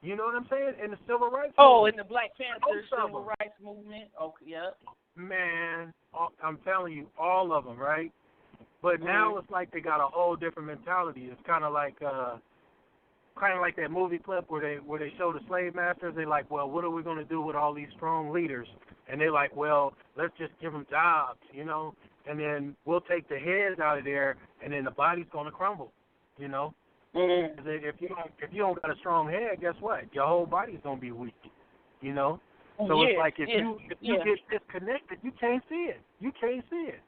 You know what I'm saying? In the civil rights movement. In the Black Panther civil rights movement. Okay, yeah. Man, I'm telling you, all of them, right? But now it's like they got a whole different mentality. It's kind of like that movie clip where they show the slave masters. They're like, well, what are we going to do with all these strong leaders? And they're like, well, let's just give them jobs, and then we'll take the heads out of there, and then the body's going to crumble, If you don't got a strong head, guess what? Your whole body's going to be weak, So it's like if you get disconnected, you can't see it. You can't see it.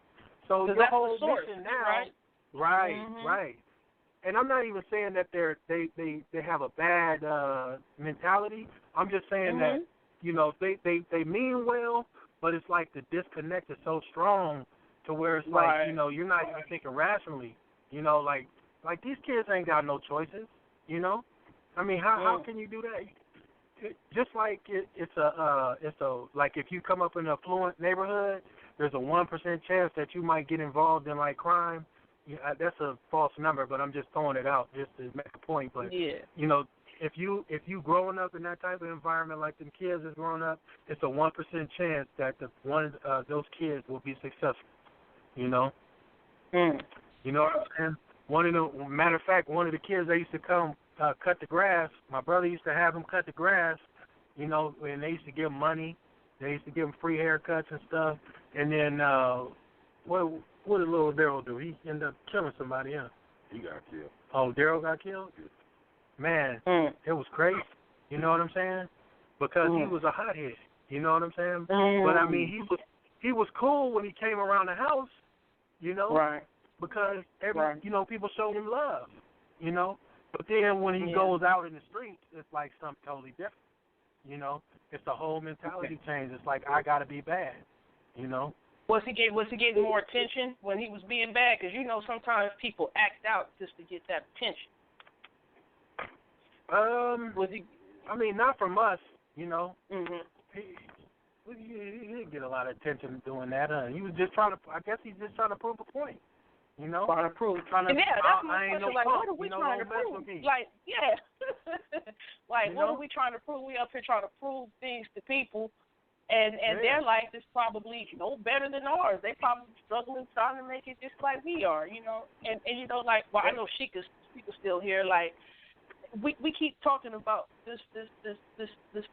So your whole mission now, right. And I'm not even saying that they have a bad mentality. I'm just saying that they mean well, but it's like the disconnect is so strong to where it's like you're not even thinking rationally. Like these kids ain't got no choices. I mean, how can you do that? Just like it's a like if you come up in an affluent neighborhood, there's a 1% chance that you might get involved in like crime. Yeah, that's a false number, but I'm just throwing it out just to make a point. But if you growing up in that type of environment like them kids is growing up, it's a 1% chance that one of those kids will be successful. You know. You know what I'm saying? Matter of fact, one of the kids that used to come cut the grass, my brother used to have him cut the grass. You know, and they used to give him money. They used to give him free haircuts and stuff. And then what did little Daryl do? He ended up killing somebody, huh? He got killed. Oh, Daryl got killed? Man, it was crazy. You know what I'm saying? Because he was a hothead. You know what I'm saying? But I mean, he was cool when he came around the house. You know, right? Because you know, people showed him love. You know, but then when he goes out in the streets, it's like something totally different. You know, it's the whole mentality change. It's like I gotta be bad. You know. Was he getting more attention when he was being bad? Because you know sometimes people act out just to get that attention. Was he? I mean, not from us. You know. Mhm. He didn't get a lot of attention doing that. He was just trying to. I guess he's just trying to prove a point. You know. Trying to prove. Trying to. Yeah, that's my I ain't question. no Like, punk, what are we you know, trying to don't mess prove? with me. Like, yeah. Like, you what know? are we trying to prove? We up here trying to prove things to people. And their life is probably no better than ours. They probably struggling trying to make it just like we are, you know. And you know, like, well, I know Sheikah's still here. Like, we keep talking about this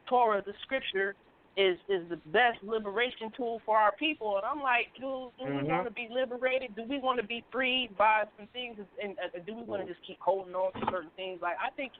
Torah, the scripture is the best liberation tool for our people. And I'm like, do we want to be liberated? Do we want to be freed by some things? And do we want to just keep holding on to certain things? Like, I think.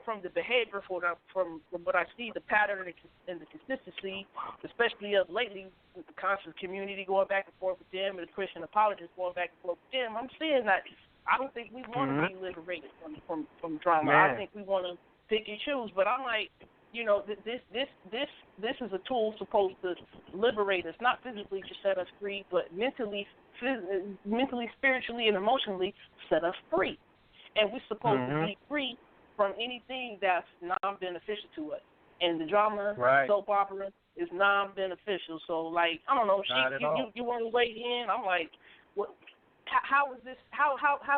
From the behavior, from what I see, the pattern and the consistency, especially of lately with the conscious community going back and forth with them and the Christian apologists going back and forth with them, I'm seeing that I don't think we want to be liberated from drama. Man. I think we want to pick and choose. But I'm like, you know, this is a tool supposed to liberate us, not physically to set us free, but mentally, spiritually, and emotionally set us free. And we're supposed to be free from anything that's non-beneficial to us. And the drama, soap opera, is non-beneficial. So, like, I don't know, you want to weigh in? I'm like, what? How is this? How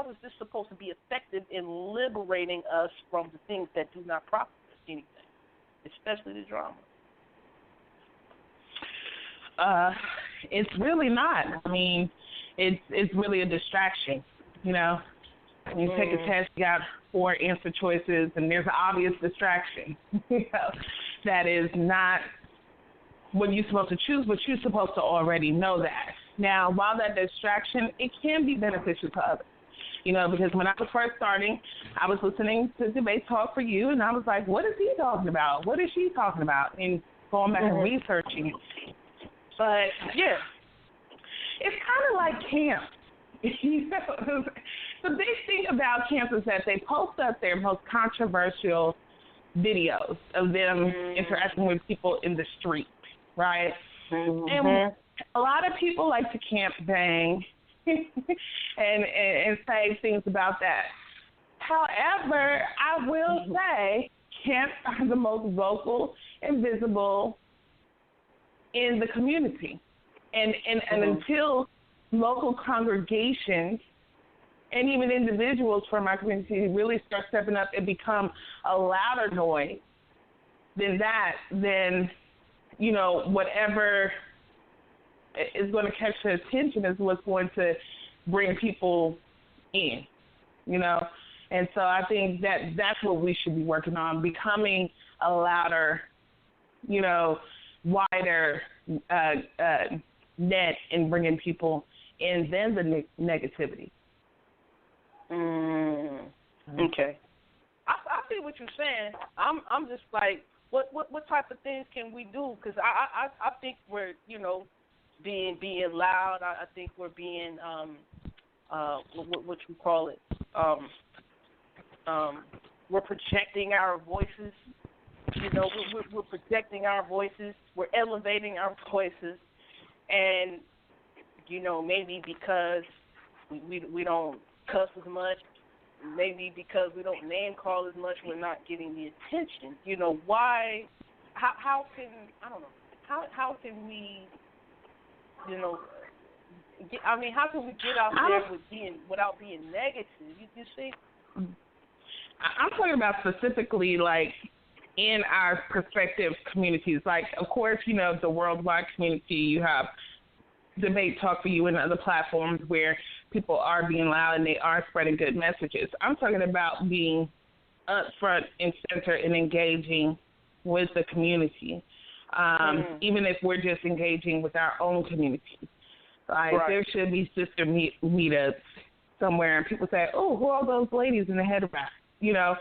is this supposed to be effective in liberating us from the things that do not profit us anything, especially the drama? It's really not. I mean, it's really a distraction, you know. When you take a test, you got 4 answer choices, and there's an obvious distraction, you know, that is not what you're supposed to choose, but you're supposed to already know that. Now, while that distraction, it can be beneficial to others, you know, because when I was first starting, I was listening to Debate Talk for You, and I was like, what is he talking about? What is she talking about? And going back and researching. But, yeah, it's kind of like camp. You know, the big thing about camp is that they post up their most controversial videos of them interacting with people in the street, right? And a lot of people like to camp bang and say things about that. However, I will say camps are the most vocal and visible in the community. And until local congregations and even individuals from our community really start stepping up and become a louder noise then, you know, whatever is going to catch their attention is what's going to bring people in, you know. And so I think that's what we should be working on, becoming a louder, you know, wider net and bringing people in than the negativity. Okay. I see what you're saying. I'm just like, what type of things can we do? Because I think we're, you know, being loud. I think we're being what you call it. We're projecting our voices. You know, we're projecting our voices. We're elevating our voices, and you know, maybe because we don't cuss as much, maybe because we don't name call as much, we're not getting the attention. You know, why? How can, I don't know, how can we, you know, how can we get out there without being negative? You see? I'm talking about specifically, like, in our prospective communities. Like, of course, you know, the worldwide community, you have Debate Talk for You and other platforms where people are being loud and they are spreading good messages. I'm talking about being up front and center and engaging with the community, even if we're just engaging with our own community. Like, there should be sister meetups somewhere, and people say, oh, who are those ladies in the head wrap? You know,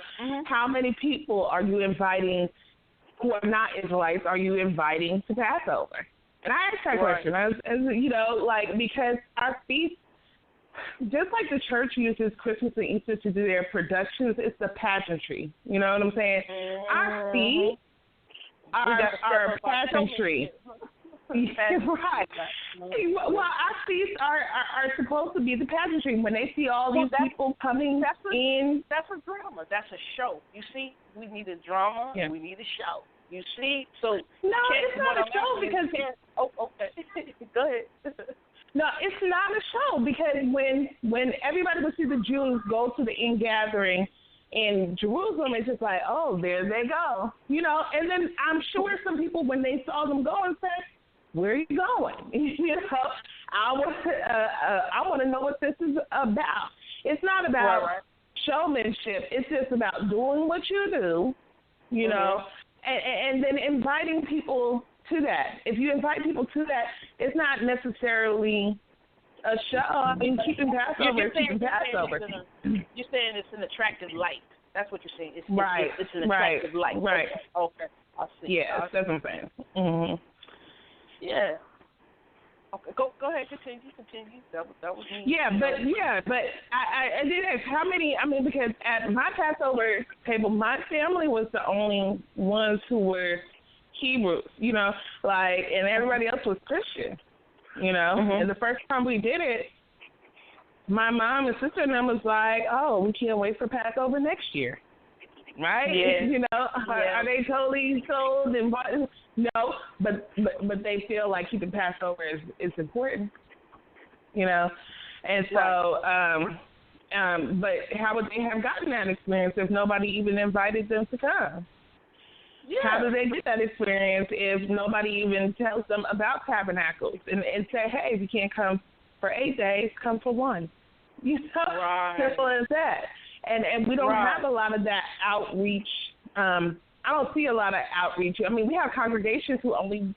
how many people are you inviting who are not Israelites are you inviting to Passover? And I asked that question, as you know, like, because our feast, just like the church uses Christmas and Easter to do their productions, it's the pageantry. You know what I'm saying? Our feast are pageantry. Right. Well, our feasts are supposed to be the pageantry. When they see all these people coming in. That's a drama. That's a show. You see, we need a drama. Yeah. We need a show. You see? So no, it's not a show because... okay. Go ahead. No, it's not a show because when everybody would see the Jews go to the in-gathering in Jerusalem, it's just like, oh, there they go. You know, and then I'm sure some people, when they saw them go, and said, where are you going? You know, I want to know what this is about. It's not about showmanship. It's just about doing what you do, you know, and then inviting people to that. If you invite people to that, it's not necessarily a show. I mean, keeping Passover is keeping Passover. You're saying it's an attractive light. That's what you're saying. It's an attractive light. Right. Okay. I see. Yeah, that's what I'm saying. Mm-hmm. Yeah. Okay. Go ahead. Continue. That was me. Yeah, but I did ask how many. I mean, because at my Passover table, my family was the only ones who were Hebrews. You know, like, and everybody else was Christian. You know, and the first time we did it, my mom and sister and them was like, "Oh, we can't wait for Passover next year." Right? Yeah. You know, are they totally sold and bought? No, but they feel like keeping Passover is important. You know, and so, but how would they have gotten that experience if nobody even invited them to come? Yeah. How do they get that experience if nobody even tells them about tabernacles and say, hey, if you can't come for 8 days, come for one? You know, simple as that. And we don't have a lot of that outreach. I don't see a lot of outreach. I mean, we have congregations who only,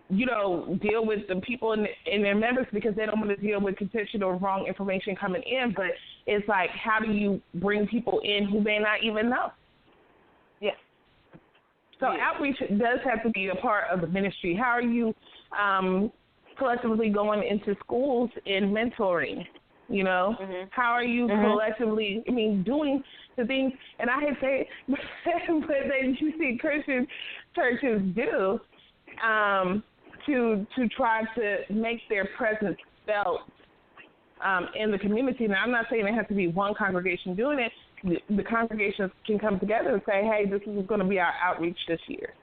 you know, deal with the people in their members because they don't want to deal with contention or wrong information coming in. But it's like, how do you bring people in who may not even know? Yes. So outreach does have to be a part of the ministry. How are you collectively going into schools and mentoring? You know, how are you collectively, I mean, doing the things, and I hate to say it, but you see Christian churches do to try to make their presence felt in the community. Now, I'm not saying it has to be one congregation doing it. The congregations can come together and say, hey, this is going to be our outreach this year.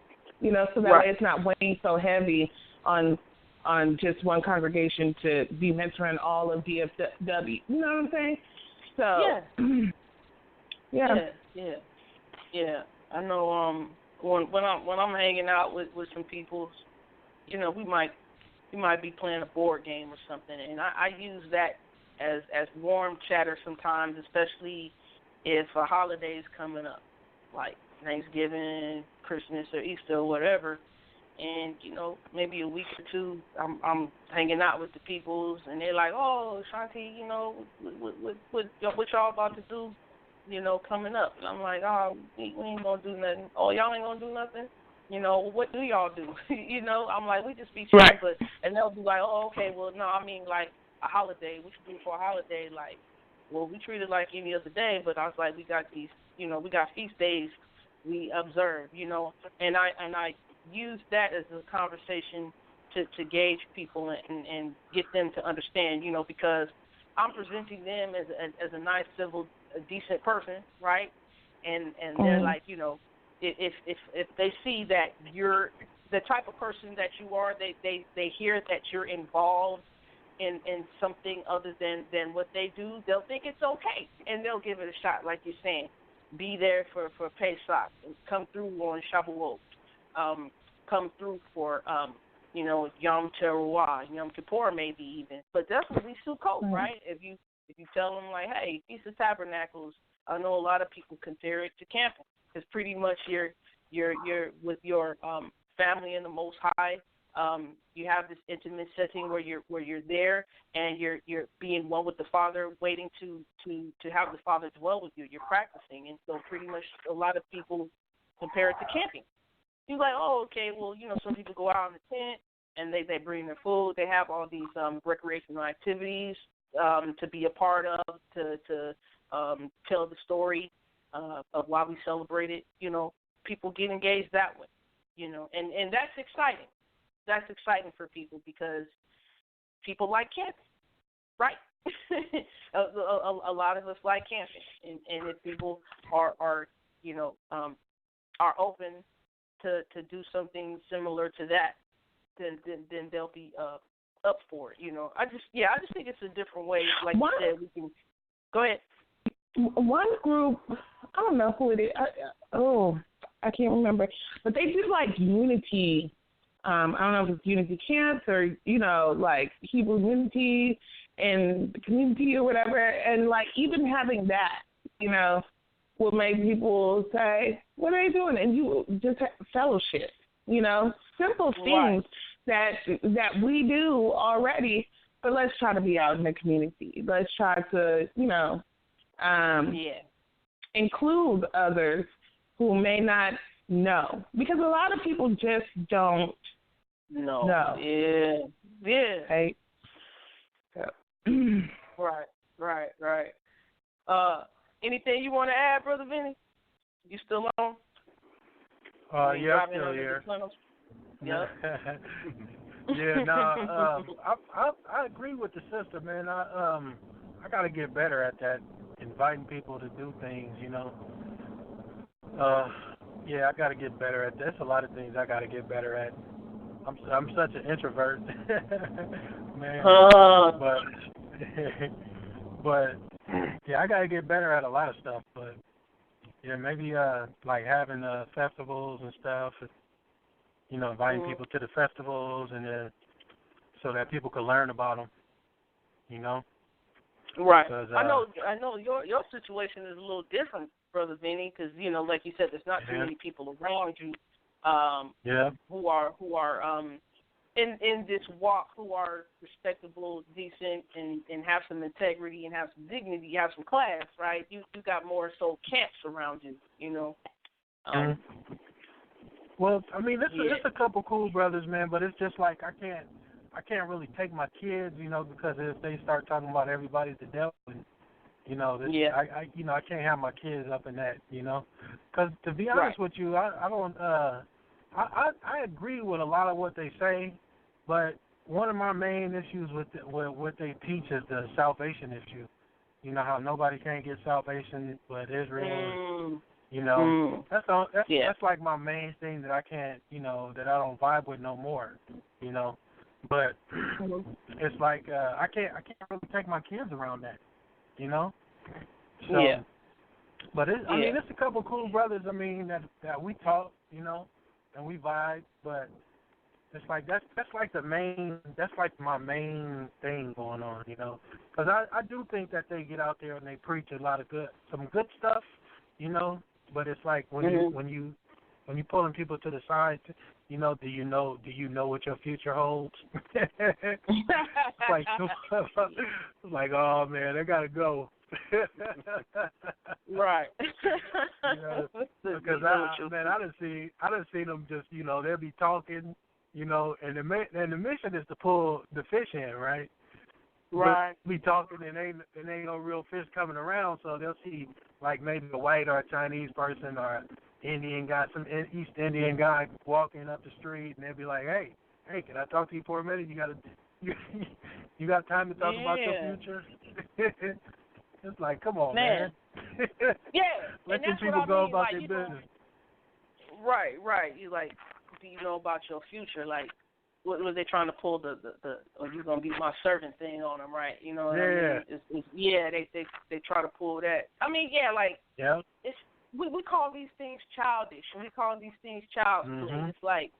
You know, so that way it's not weighing so heavy on just one congregation to be mentoring all of DFW. You know what I'm saying? So yeah. I know when I'm hanging out with some people, you know, we might be playing a board game or something, and I use that as warm chatter sometimes, especially if a holiday is coming up, like Thanksgiving, Christmas, or Easter, or whatever. And, you know, maybe a week or two, I'm hanging out with the peoples, and they're like, oh, SHAN-T, you know, what y'all about to do, you know, coming up? And I'm like, oh, we ain't going to do nothing. Oh, y'all ain't going to do nothing? You know, what do y'all do? You know, I'm like, we just be chill. But, and they'll be like, oh, okay, well, no, I mean, like, a holiday. What you do for a holiday? Like, well, we treat it like any other day, but I was like, we got these, you know, we got feast days we observe, you know, and I use that as a conversation to gauge people and get them to understand, you know, because I'm presenting them as a nice, civil, a decent person, right? And they're like, you know, if they see that you're the type of person that you are, they hear that you're involved in something other than what they do, they'll think it's okay, and they'll give it a shot, like you're saying. be there for Pesach, come through on Shavuot, come through for Yom Teruah, Yom Kippur maybe even, but definitely Sukkot, right? If you tell them like, hey, Feast of Tabernacles, I know a lot of people compare it to camping. It's pretty much you're with your family in the Most High. You have this intimate setting where you're there and you're being one with the Father, waiting to have the Father dwell with you. You're practicing, and so pretty much a lot of people compare it to camping. You're like, oh, okay, well, some people go out in the tent and they bring their food. They have all these recreational activities to be a part of, to tell the story of why we celebrate it. People get engaged that way, and that's exciting. That's exciting for people because people like camping, right? a lot of us like camping, and if people are open to do something similar to that, then they'll be up for it. I just think it's a different way. Like you said, we can go ahead. One group, I don't know who it is. I can't remember, but they do like unity. I don't know if it's unity camps or like Hebrew unity and the community or whatever, and like even having that, will make people say, "What are they doing?" And you just have fellowship, simple things that we do already. But let's try to be out in the community. Let's try to, include others who may not know, because a lot of people just don't know. Yeah. Right. Right. Anything you want to add, Brother Vinny? You still on? Yeah, I'm still here. Yep. I agree with the sister, man. I got to get better at that, inviting people to do things, I got to get better at that. There's a lot of things I got to get better at. I'm such an introvert, man. But I got to get better at a lot of stuff. But maybe like having festivals and stuff. Inviting people to the festivals and so that people can learn about them. Right. I know your situation is a little different, Brother Vinny, because like you said, there's not too many people around you who are in this walk, who are respectable, decent, and have some integrity and have some dignity, have some class, right? You got more so camps around you, Well, I mean, it's a couple cool brothers, man, but it's just like I can't really take my kids, because if they start talking about everybody's the devil, and I can't have my kids up in that, because to be honest with you, I don't. I agree with a lot of what they say, but one of my main issues with what they teach is the salvation issue. How nobody can get salvation, but Israel. That's like my main thing that I can't, that I don't vibe with no more, But it's like I can't really take my kids around that, So, but I mean, it's a couple cool brothers. I mean, that we talk, and we vibe. But it's like that's like my main thing going on, Because I do think that they get out there and they preach some good stuff, But it's like when you pulling people to the side, do you know what your future holds? It's like, oh man, I gotta go. Right. Because I done seen them just, they'll be talking, and the mission is to pull the fish in, right? Right. But we talking and ain't no real fish coming around, so they'll see like maybe a white or a Chinese person or Indian guy, some East Indian guy walking up the street, and they'll be like, hey, can I talk to you for a minute? You got time to talk about your future? It's like, come on, man. Let them people go about their business. Right. You like, do you know about your future? Like, what was they trying to pull the or you gonna be my servant thing on them, right? I mean? They try to pull that. I mean, we call these things childish. We call these things child's play. It's like,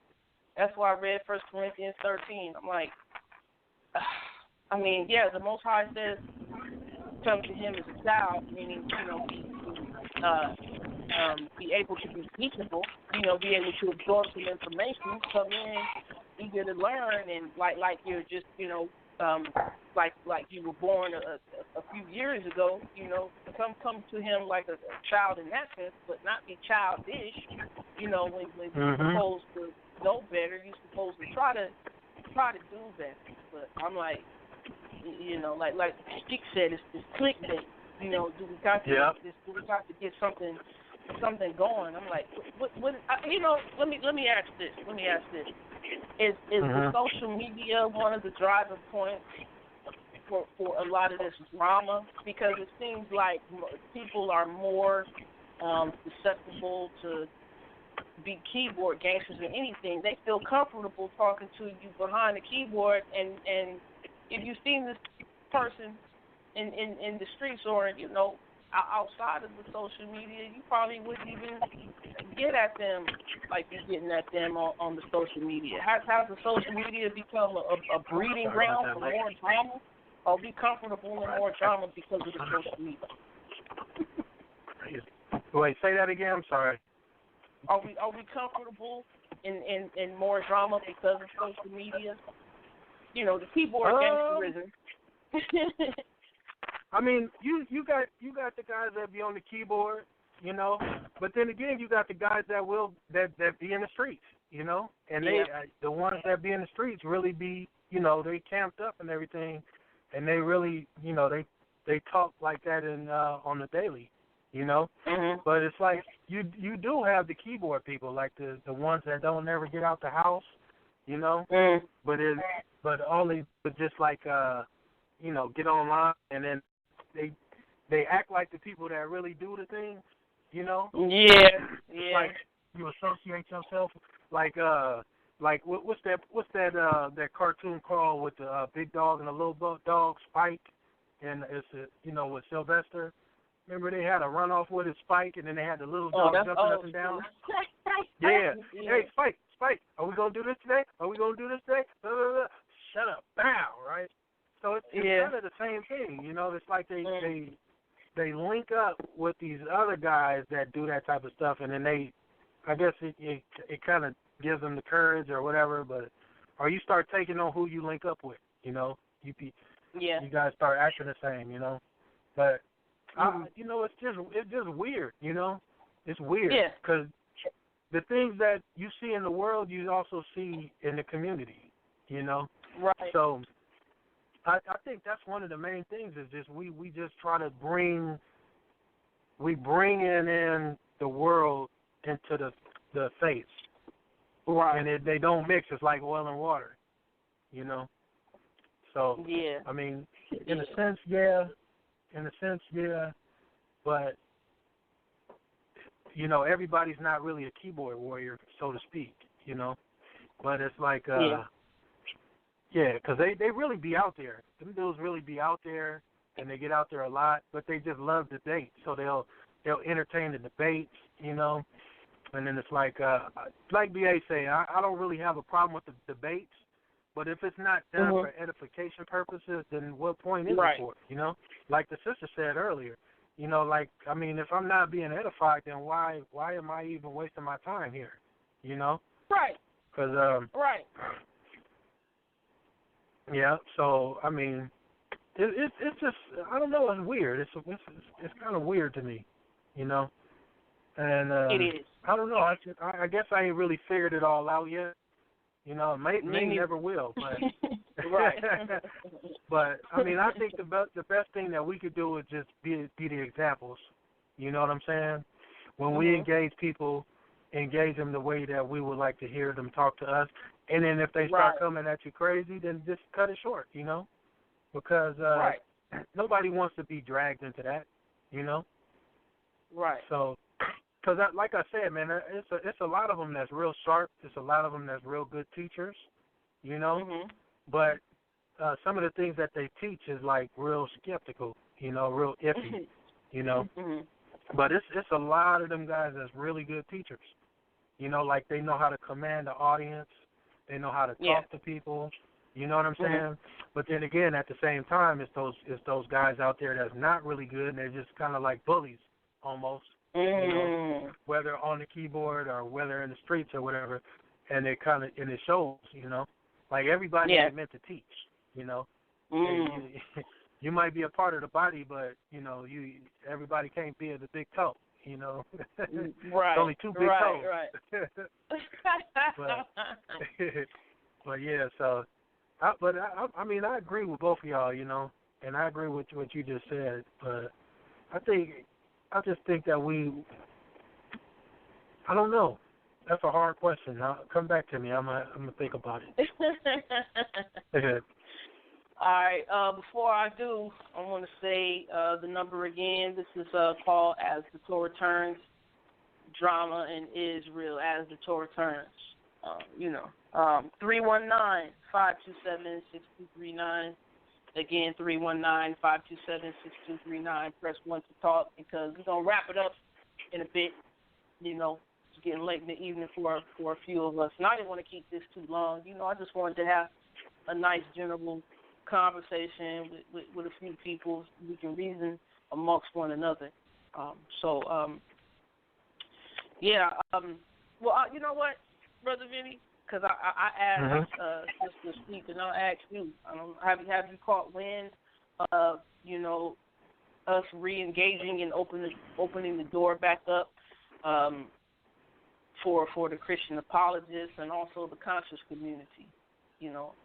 that's why I read 1 Corinthians 13. I'm like, I mean, yeah, the Most High says, come to him as a child, meaning, be able to be teachable, be able to absorb some information, come in, eager to learn, and like you're just, like you were born a few years ago, come to him like a child in that sense, but not be childish, when you're supposed to know better, you're supposed to try to do better. But I'm like, like Stick said, it's clickbait. Do we got to get this? Do we got to get something going? I'm like, what? Let me ask this. Is the social media one of the driving points for a lot of this drama? Because it seems like people are more susceptible to be keyboard gangsters than anything. They feel comfortable talking to you behind the keyboard, and if you've seen this person in the streets or outside of the social media, you probably wouldn't even get at them like you're getting at them on the social media. Has the social media become a breeding ground for more drama, or be comfortable in more drama because of the social media? Wait, say that again. I'm sorry. Are we comfortable in more drama because of social media? The keyboard gangsterism. I mean, you got the guys that be on the keyboard, but then again, you got the guys that be in the streets, and they the ones that be in the streets really be, they camped up and everything, and they really, they talk like that on the daily, But it's like you do have the keyboard people, like the ones that don't ever get out the house, but just like get online, and then they act like the people that really do the things, Yeah. Like you associate yourself like what's that cartoon called with the big dog and the little dog Spike, and it's with Sylvester. Remember they had a runoff with his Spike, and then they had the little dog jumping up and down. Yeah. Hey, Spike, are we gonna do this today? Shut up, bow, right? So it's kind of the same thing, It's like they link up with these other guys that do that type of stuff, and then I guess it kind of gives them the courage or whatever, or you start taking on who you link up with, you guys start acting the same, But it's just weird, It's weird because the things that you see in the world, you also see in the community, Right. So I think that's one of the main things is just we just try to bring in the world into the faith. Right. And they don't mix. It's like oil and water, So, I mean, in a sense, yeah. But, everybody's not really a keyboard warrior, so to speak, But it's like, because they really be out there. Them dudes really be out there, and they get out there a lot, but they just love debate. So they'll entertain the debates, And then it's like B.A. say, I don't really have a problem with the debates, but if it's not done for edification purposes, then what point is it for it, Like the sister said earlier, if I'm not being edified, then why am I even wasting my time here, Right. Because, right. Yeah, so, it's just, I don't know, it's weird. It's kind of weird to me, And it is. I don't know. I guess I ain't really figured it all out yet. May never will. But right. But I think the best thing that we could do is just be the examples. You know what I'm saying? When we engage people, engage them the way that we would like to hear them talk to us. And then if they start coming at you crazy, then just cut it short. Because nobody wants to be dragged into that. Right. So. Because, like I said, man, it's a lot of them that's real sharp. It's a lot of them that's real good teachers, But some of the things that they teach is, like, real skeptical, real iffy, But it's a lot of them guys that's really good teachers. You know, like they know how to command the audience. They know how to talk to people. You know what I'm saying? But then again, at the same time, it's those guys out there that's not really good, and they're just kind of like bullies almost. You know, whether on the keyboard or whether in the streets or whatever, and it shows. You know, like everybody ain't meant to teach. You know, you might be a part of the body, but you know, everybody can't be at the big toe. You know, right? Only two big toes. Right. But yeah, so. I mean, I agree with both of y'all, you know, and I agree with what you just said. But I just think that I don't know. That's a hard question. Come back to me. I'm gonna think about it. All right. Before I do, I want to say the number again. This is called As the Torah Turns, Drama in Israel as the Torah Turns. 319-527-6239. Again, 319-527-6239. Press 1 to talk because we're going to wrap it up in a bit. You know, it's getting late in the evening for a few of us. And I didn't want to keep this too long. You know, I just wanted to have a nice general conversation with a few people. We can reason amongst one another. Well, you know what, Brother Vinny? Because I asked Sister Speak, and I'll ask you. Have you caught wind of, you know, us re-engaging and opening the door back up for the Christian apologists and also the conscious community? You know,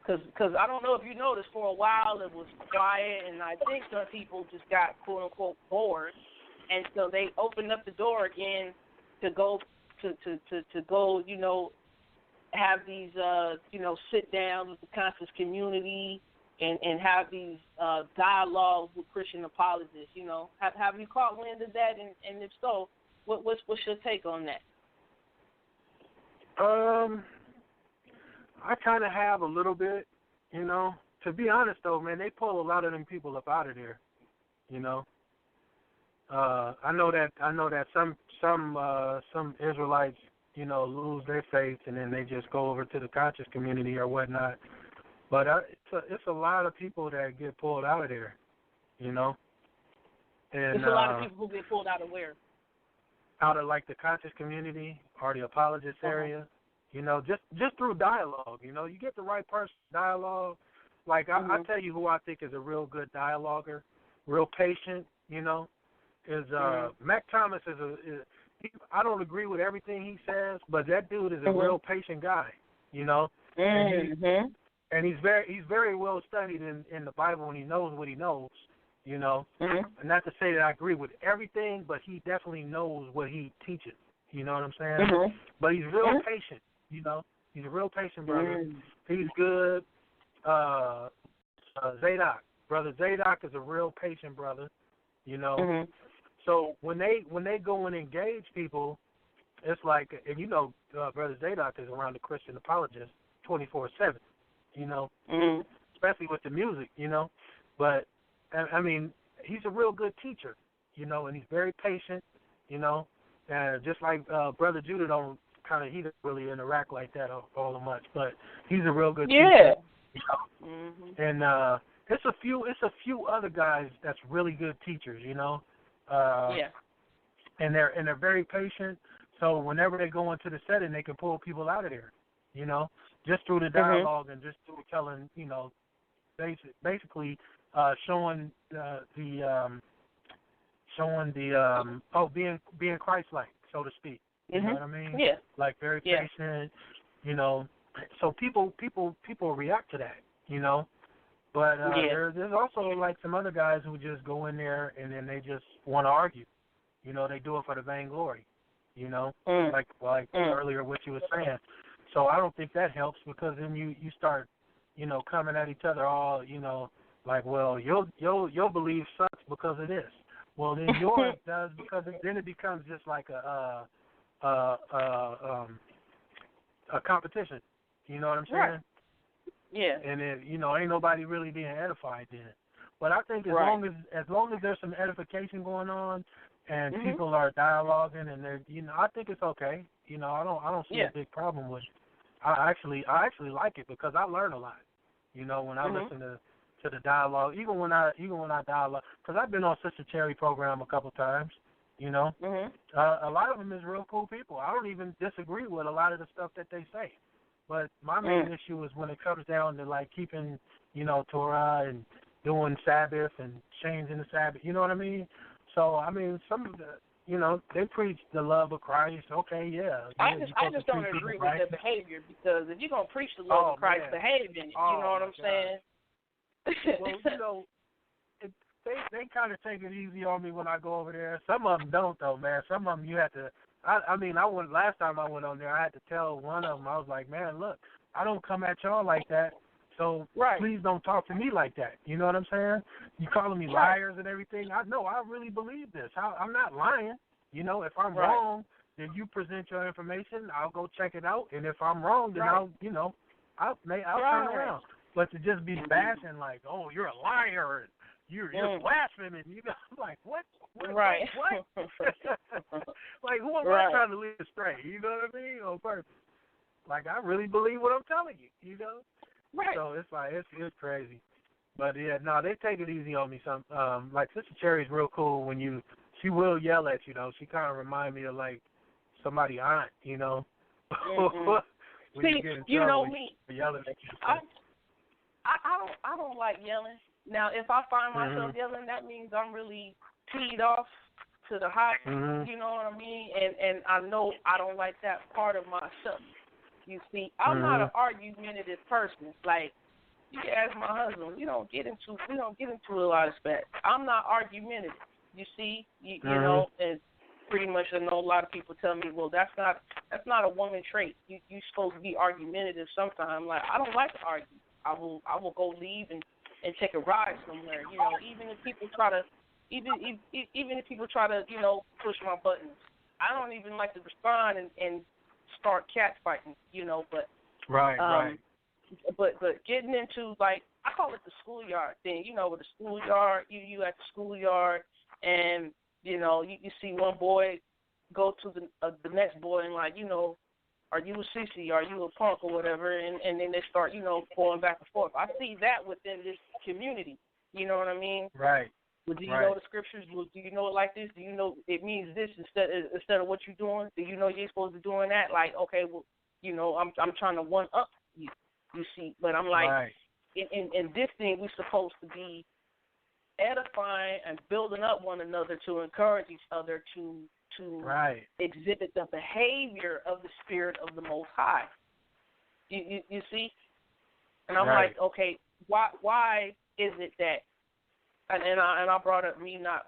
because I don't know if you noticed, for a while it was quiet, and I think some people just got quote unquote bored, and so they opened up the door again to go. To go, you know, have these, you know, sit down with the conscious community and have these dialogues with Christian apologists. You know, have you caught wind of that? And if so, what's your take on that? I kind of have a little bit, you know. To be honest, though, man, they pull a lot of them people up out of there, you know. I know that some Israelites, you know, lose their faith and then they just go over to the conscious community or whatnot. But it's a lot of people that get pulled out of there, you know. And it's a lot of people who get pulled out of where? Out of like the conscious community or the apologist area, you know, just through dialogue. You know, you get the right person, dialogue. Like I tell you who I think is a real good dialoguer, real patient, you know. Is Mac Thomas I don't agree with everything he says, but that dude is a real patient guy, you know. And he's very well studied in the Bible, and he knows what he knows, you know. And not to say that I agree with everything, but he definitely knows what he teaches. You know what I'm saying? But he's real patient, you know. He's a real patient brother. He's good. Zadok, brother Zadok is a real patient brother, you know. So when they go and engage people, it's like, and you know, Brother Zadok is around the Christian apologist 24/7, you know, especially with the music, you know. But I mean, he's a real good teacher, you know, and he's very patient, you know, and just like Brother Judah he doesn't really interact like that all that much, but he's a real good teacher, you know. And it's a few other guys that's really good teachers, you know. And they're very patient. So whenever they go into the setting, they can pull people out of there, you know, just through the dialogue and just through telling, you know, basically showing being Christ-like, so to speak. You know what I mean? Yeah. Like very patient, you know. So people react to that, you know. But there's also like some other guys who just go in there and then they just want to argue. You know, they do it for the vainglory, you know, like earlier what you were saying. So I don't think that helps because then you start, you know, coming at each other all, you know, like, well, your belief sucks because of this. Well, then yours does because then it becomes just like a competition. You know what I'm saying? Right. Yeah. And then, you know, ain't nobody really being edified then. But I think as long as there's some edification going on, and people are dialoguing, and they're, I think it's okay. I don't see a big problem with it. I actually like it because I learn a lot. When I listen to the dialogue, even when I dialogue, because I've been on Sister Cherry program a couple times. A lot of them is real cool people. I don't even disagree with a lot of the stuff that they say. But my main issue is when it comes down to like keeping, Torah and doing Sabbath and changing the Sabbath. You know what I mean? So I mean, some of the, they preach the love of Christ. Okay, yeah. I just don't agree with the behavior, because if you're gonna preach the love of Christ, behave in it. You know what I'm saying? Well, they kind of take it easy on me when I go over there. Some of them don't, though, man. Some of them you have to. I mean, last time I went on there, I had to tell one of them. I was like, man, look, I don't come at y'all like that. So please don't talk to me like that. You know what I'm saying? You calling me liars and everything. I really believe this. I'm not lying. If I'm wrong, then you present your information. I'll go check it out. And if I'm wrong, then I'll turn around. But to just be bashing like, oh, you're a liar, and you're blaspheming. I'm like, what? What? Like, who am I trying to lead astray? You know what I mean? On purpose. Like, I really believe what I'm telling you. Right. So it's like it's crazy, but yeah, no, they take it easy on me. Some like Sister Cherry's real cool when she will yell at you though. She kind of remind me of like somebody aunt, when See, you know me. Yelling at you. I don't like yelling. Now, if I find myself yelling, that means I'm really teed off to the high. You know what I mean? And I know I don't like that part of myself. You see, I'm not an argumentative person. Like, you can ask my husband. We don't get into a lot of spats. I'm not argumentative. You see, you know, and pretty much I know a lot of people tell me, well, that's not a woman trait. You're supposed to be argumentative sometimes. Like, I don't like to argue. I will go leave and take a ride somewhere. Even if people try to push my buttons, I don't even like to respond and start cat fighting, but right. But getting into, like, I call it the schoolyard thing, with the schoolyard, you at the schoolyard, and you see one boy go to the next boy and, like, are you a sissy, are you a punk or whatever, and then they start going back and forth. I see that within this community. You know what I mean? Right. Well, do you know the scriptures? Well, do you know it like this? Do you know it means this instead of what you're doing? Do you know you're supposed to be doing that? Like, okay, well, I'm trying to one up you. You see, but I'm like, in this thing, we're supposed to be edifying and building up one another to encourage each other to exhibit the behavior of the Spirit of the Most High. You see, and I'm like, okay, why is it that? And I brought up me not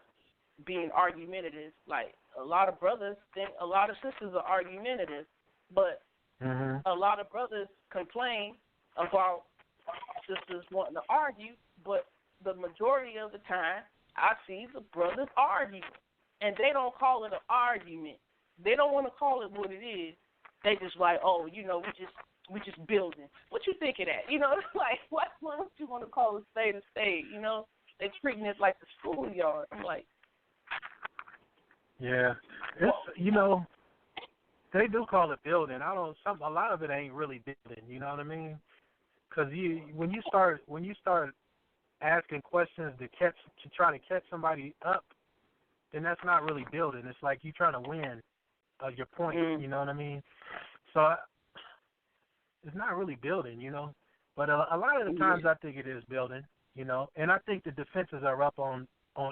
being argumentative. Like, a lot of brothers think a lot of sisters are argumentative, but a lot of brothers complain about sisters wanting to argue, but the majority of the time I see the brothers argue, and they don't call it an argument. They don't want to call it what it is. They just like, oh, we just building. What you think of that? Like, what you want to call a spade a spade? They're treating it like the schoolyard. I'm like, yeah, it's they do call it building. A lot of it ain't really building. You know what I mean? Because when you start asking questions to try to catch somebody up, then that's not really building. It's like you trying to win your point. You know what I mean? So it's not really building. But a lot of the times I think it is building. And I think the defenses are up on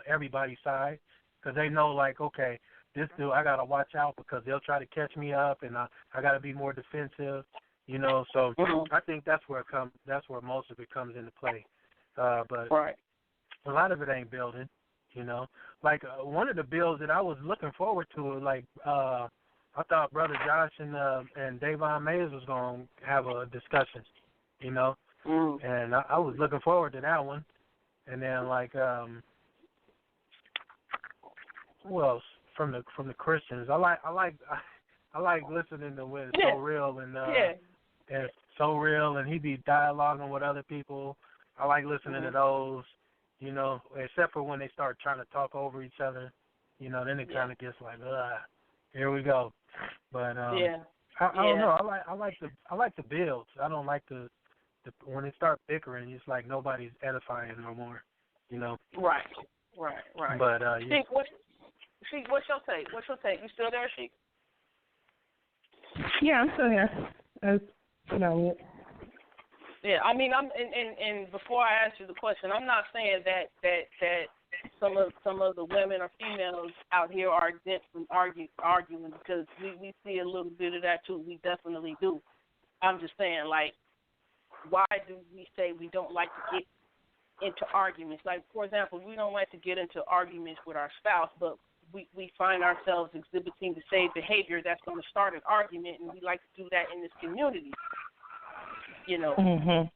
everybody's side because they know, like, okay, this dude, I got to watch out because they'll try to catch me up, and I got to be more defensive, So I think that's where most of it comes into play. But a lot of it ain't building, Like, one of the builds that I was looking forward to, like, I thought Brother Josh and Davon Mays was going to have a discussion, And I was looking forward to that one. And then, like, who else from the Christians? I like listening to when So Real and So Real, and he be dialoguing with other people. I like listening to those. you know, except for when they start trying to talk over each other, you know, then it kind of gets like, here we go. But I don't know. I like the builds. I don't like the when they start bickering. It's like nobody's edifying no more, you know. Right. But Sheik, what's your take? You still there, Sheik? Yeah, I'm still here. Yeah, I mean, and before I answer the question, I'm not saying that some of the women or females out here are exempt from arguing, because we see a little bit of that too. We definitely do. I'm just saying, like, why do we say we don't like to get into arguments? Like, for example, we don't like to get into arguments with our spouse, but we find ourselves exhibiting the same behavior that's going to start an argument, and we like to do that in this community. You know. Mhm.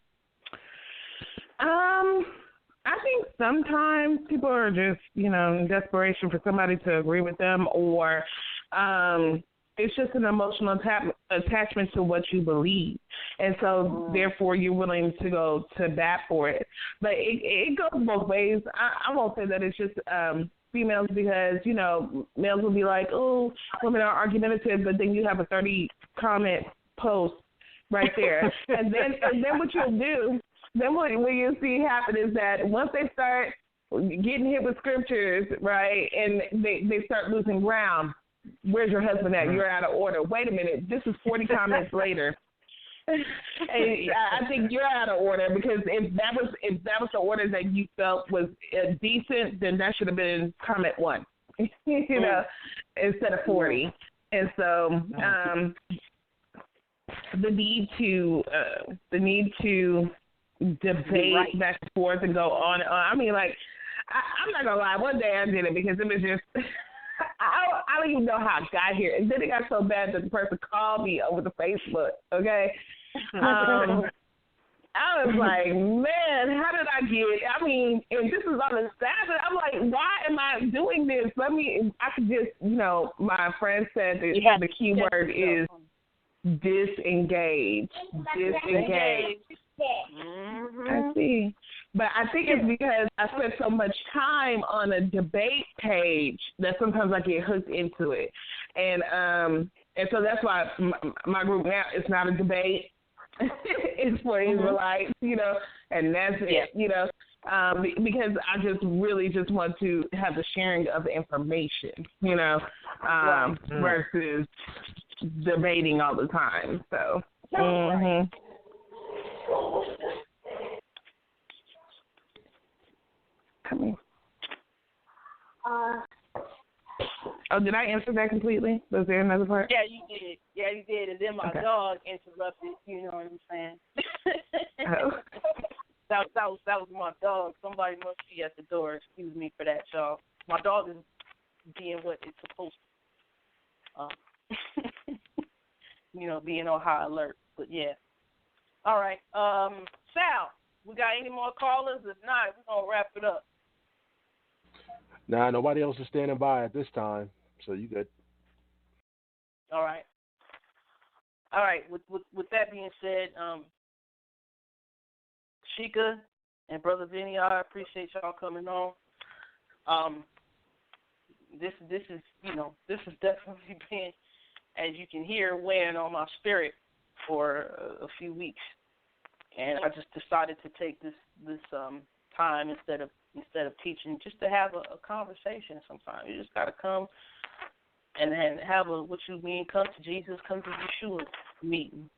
I think sometimes people are just, you know, in desperation for somebody to agree with them, or it's just an emotional attachment to what you believe, and so therefore you're willing to go to bat for it. But it goes both ways. I won't say that it's just females, because, you know, males will be like, oh, women are argumentative, but then you have a 30-comment post right there. and then what you'll do, then what you'll see happen is that once they start getting hit with scriptures, right, and they start losing ground, where's your husband at? You're out of order. Wait a minute, this is 40 comments later. And I think you're out of order, because if that was the order that you felt was decent, then that should have been comment 1, you know, instead of 40. And so the need to debate back and forth and go on and on. I mean, like, I'm not gonna lie. One day I did it because it was just I don't even know how it got here. And then it got so bad that the person called me over the Facebook. Okay. I was like, man, how did I get? I mean, and this is on the Sabbath. I'm like, why am I doing this? I could just, you know, my friend said that the key word is disengage. Disengage. I see. But I think it's because I spent so much time on a debate page that sometimes I get hooked into it. And so that's why my group now is not a debate. It's for Israelites, you know, and that's it, you know, because I just really just want to have the sharing of the information, you know, versus debating all the time. So, Come here. Oh, did I answer that completely? Was there another part? Yeah, you did. Yeah, you did. And then my dog interrupted. You know what I'm saying? Oh. That was my dog. Somebody must be at the door. Excuse me for that, y'all. My dog is being what it's supposed to. You know, being on high alert. But yeah. All right. Sal, we got any more callers? If not, we're gonna wrap it up. Nah, nobody else is standing by at this time, so you good. All right. All right. With that being said, Sheikah and Brother Vinny, I appreciate y'all coming on. This is, you know, this has definitely been, as you can hear, weighing on my spirit for a few weeks, and I just decided to take this time instead of teaching, just to have a conversation. Sometimes you just gotta come and then have what you mean, come to Jesus, come to Yeshua meeting,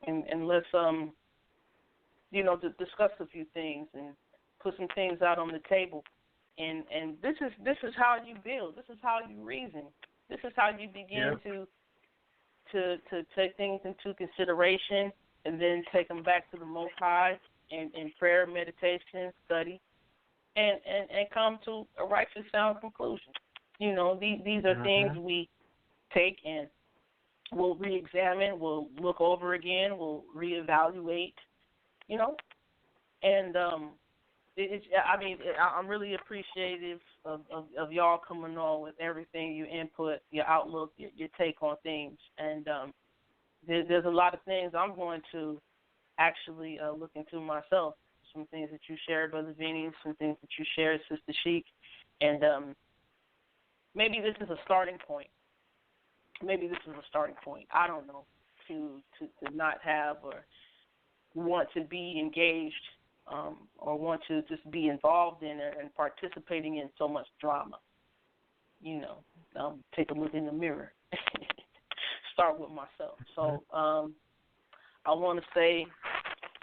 and let's you know, to discuss a few things and put some things out on the table. And this is how you build. This is how you reason. This is how you begin to take things into consideration and then take them back to the Most High and prayer, meditation, study, and come to a righteous, sound conclusion. You know, these are things we take and we'll re-examine, we'll look over again, we'll reevaluate, you know, and I'm really appreciative of y'all coming on with everything, your input, your outlook, your take on things. And there's a lot of things I'm going to actually look into myself, some things that you shared, Brother Vinny, some things that you shared, Sister Sheik. And maybe this is a starting point. I don't know, to not have or want to be engaged or want to just be involved in it and participating in so much drama. Take a look in the mirror. Start with myself. So I want to say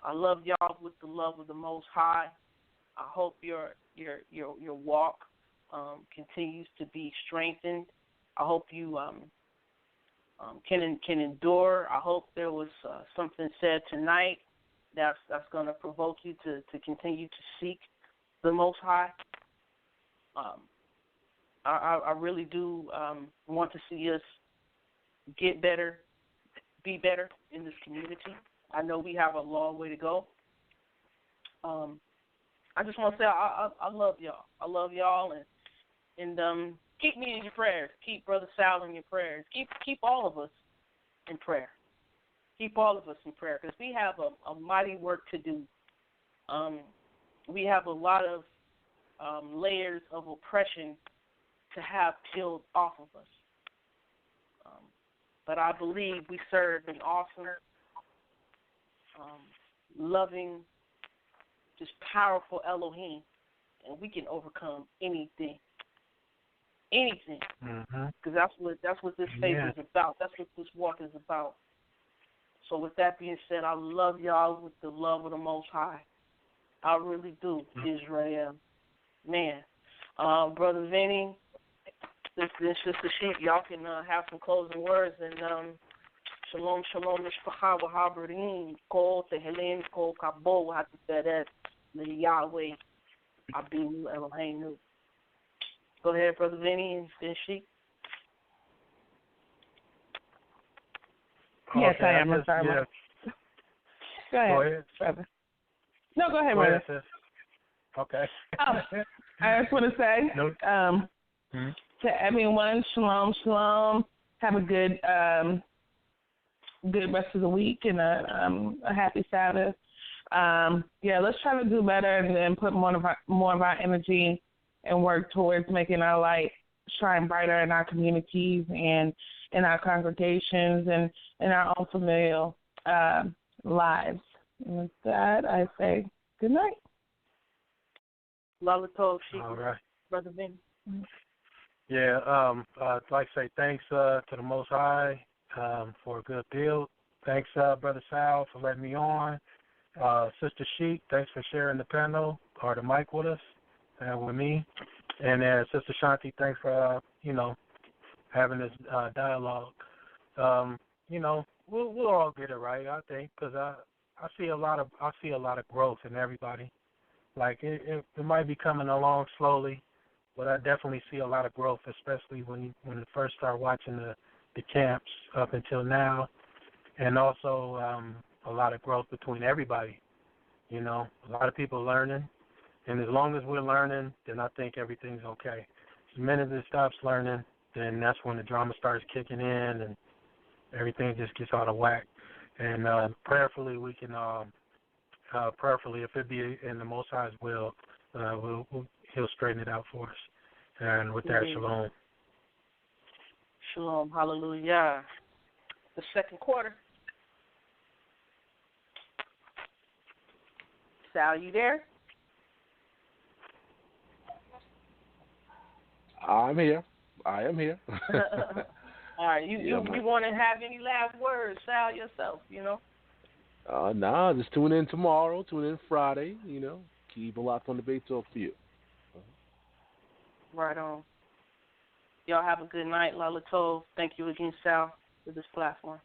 I love y'all with the love of the Most High. I hope your walk continues to be strengthened. I hope you can endure. I hope there was something said tonight that's going to provoke you to continue to seek the Most High. I really do want to see us get better, be better in this community. I know we have a long way to go. I just want to say I love y'all. I love y'all, and keep me in your prayers. Keep Brother Sal in your prayers. Keep all of us in prayer. Keep all of us in prayer because we have a mighty work to do. We have a lot of layers of oppression to have peeled off of us. But I believe we serve an awesome, loving, just powerful Elohim, and we can overcome anything. Because that's what this faith is about. That's what this walk is about. So with that being said, I love y'all with the love of the Most High. I really do, Israel. Man, Brother Vinny, Sister Sheik, y'all can have some closing words, and shalom, mishpacha, v'habarim, kol tehelim, kol kabo, v'hatiteres, Yahweh, Abinu Eloheinu. Go ahead, Brother Vinny and Sheik. Yes, okay, I am. I'm sorry. Yeah. Go ahead, brother. No, go ahead, brother. Sis. Okay. I just want to say to everyone, shalom, shalom. Have a good rest of the week and a happy Sabbath. Let's try to do better and put more of our energy and work towards making our light shine brighter in our communities and in our congregations and in our own familial lives. And with that, I say good night. Lala Tov, Sheik. All right. Brother Vinny. Yeah, I'd like to say thanks to the Most High for a good build. Thanks, Brother Sal, for letting me on. Sister Sheik, thanks for sharing the panel or the mic with us and with me. And Sister SHAN-T, thanks for, having this dialogue. We'll all get it right, I think, because I see a lot of growth in everybody. Like it might be coming along slowly, but I definitely see a lot of growth, especially when I first start watching the camps up until now, and also a lot of growth between everybody. A lot of people learning, and as long as we're learning, then I think everything's okay. The minute it stops learning, then that's when the drama starts kicking in, and everything just gets out of whack. And prayerfully, we can, if it be in the Most High's will, He'll straighten it out for us. And with that, shalom. Shalom, hallelujah. The second quarter. Sal, you there? I'm here. I am here. All right, you want to have any last words, Sal, yourself, Nah, just tune in tomorrow, tune in Friday, keep a lock on the Debate Talk for you. Right on. Y'all have a good night. Lala Tov. Thank you again, Sal, for this platform.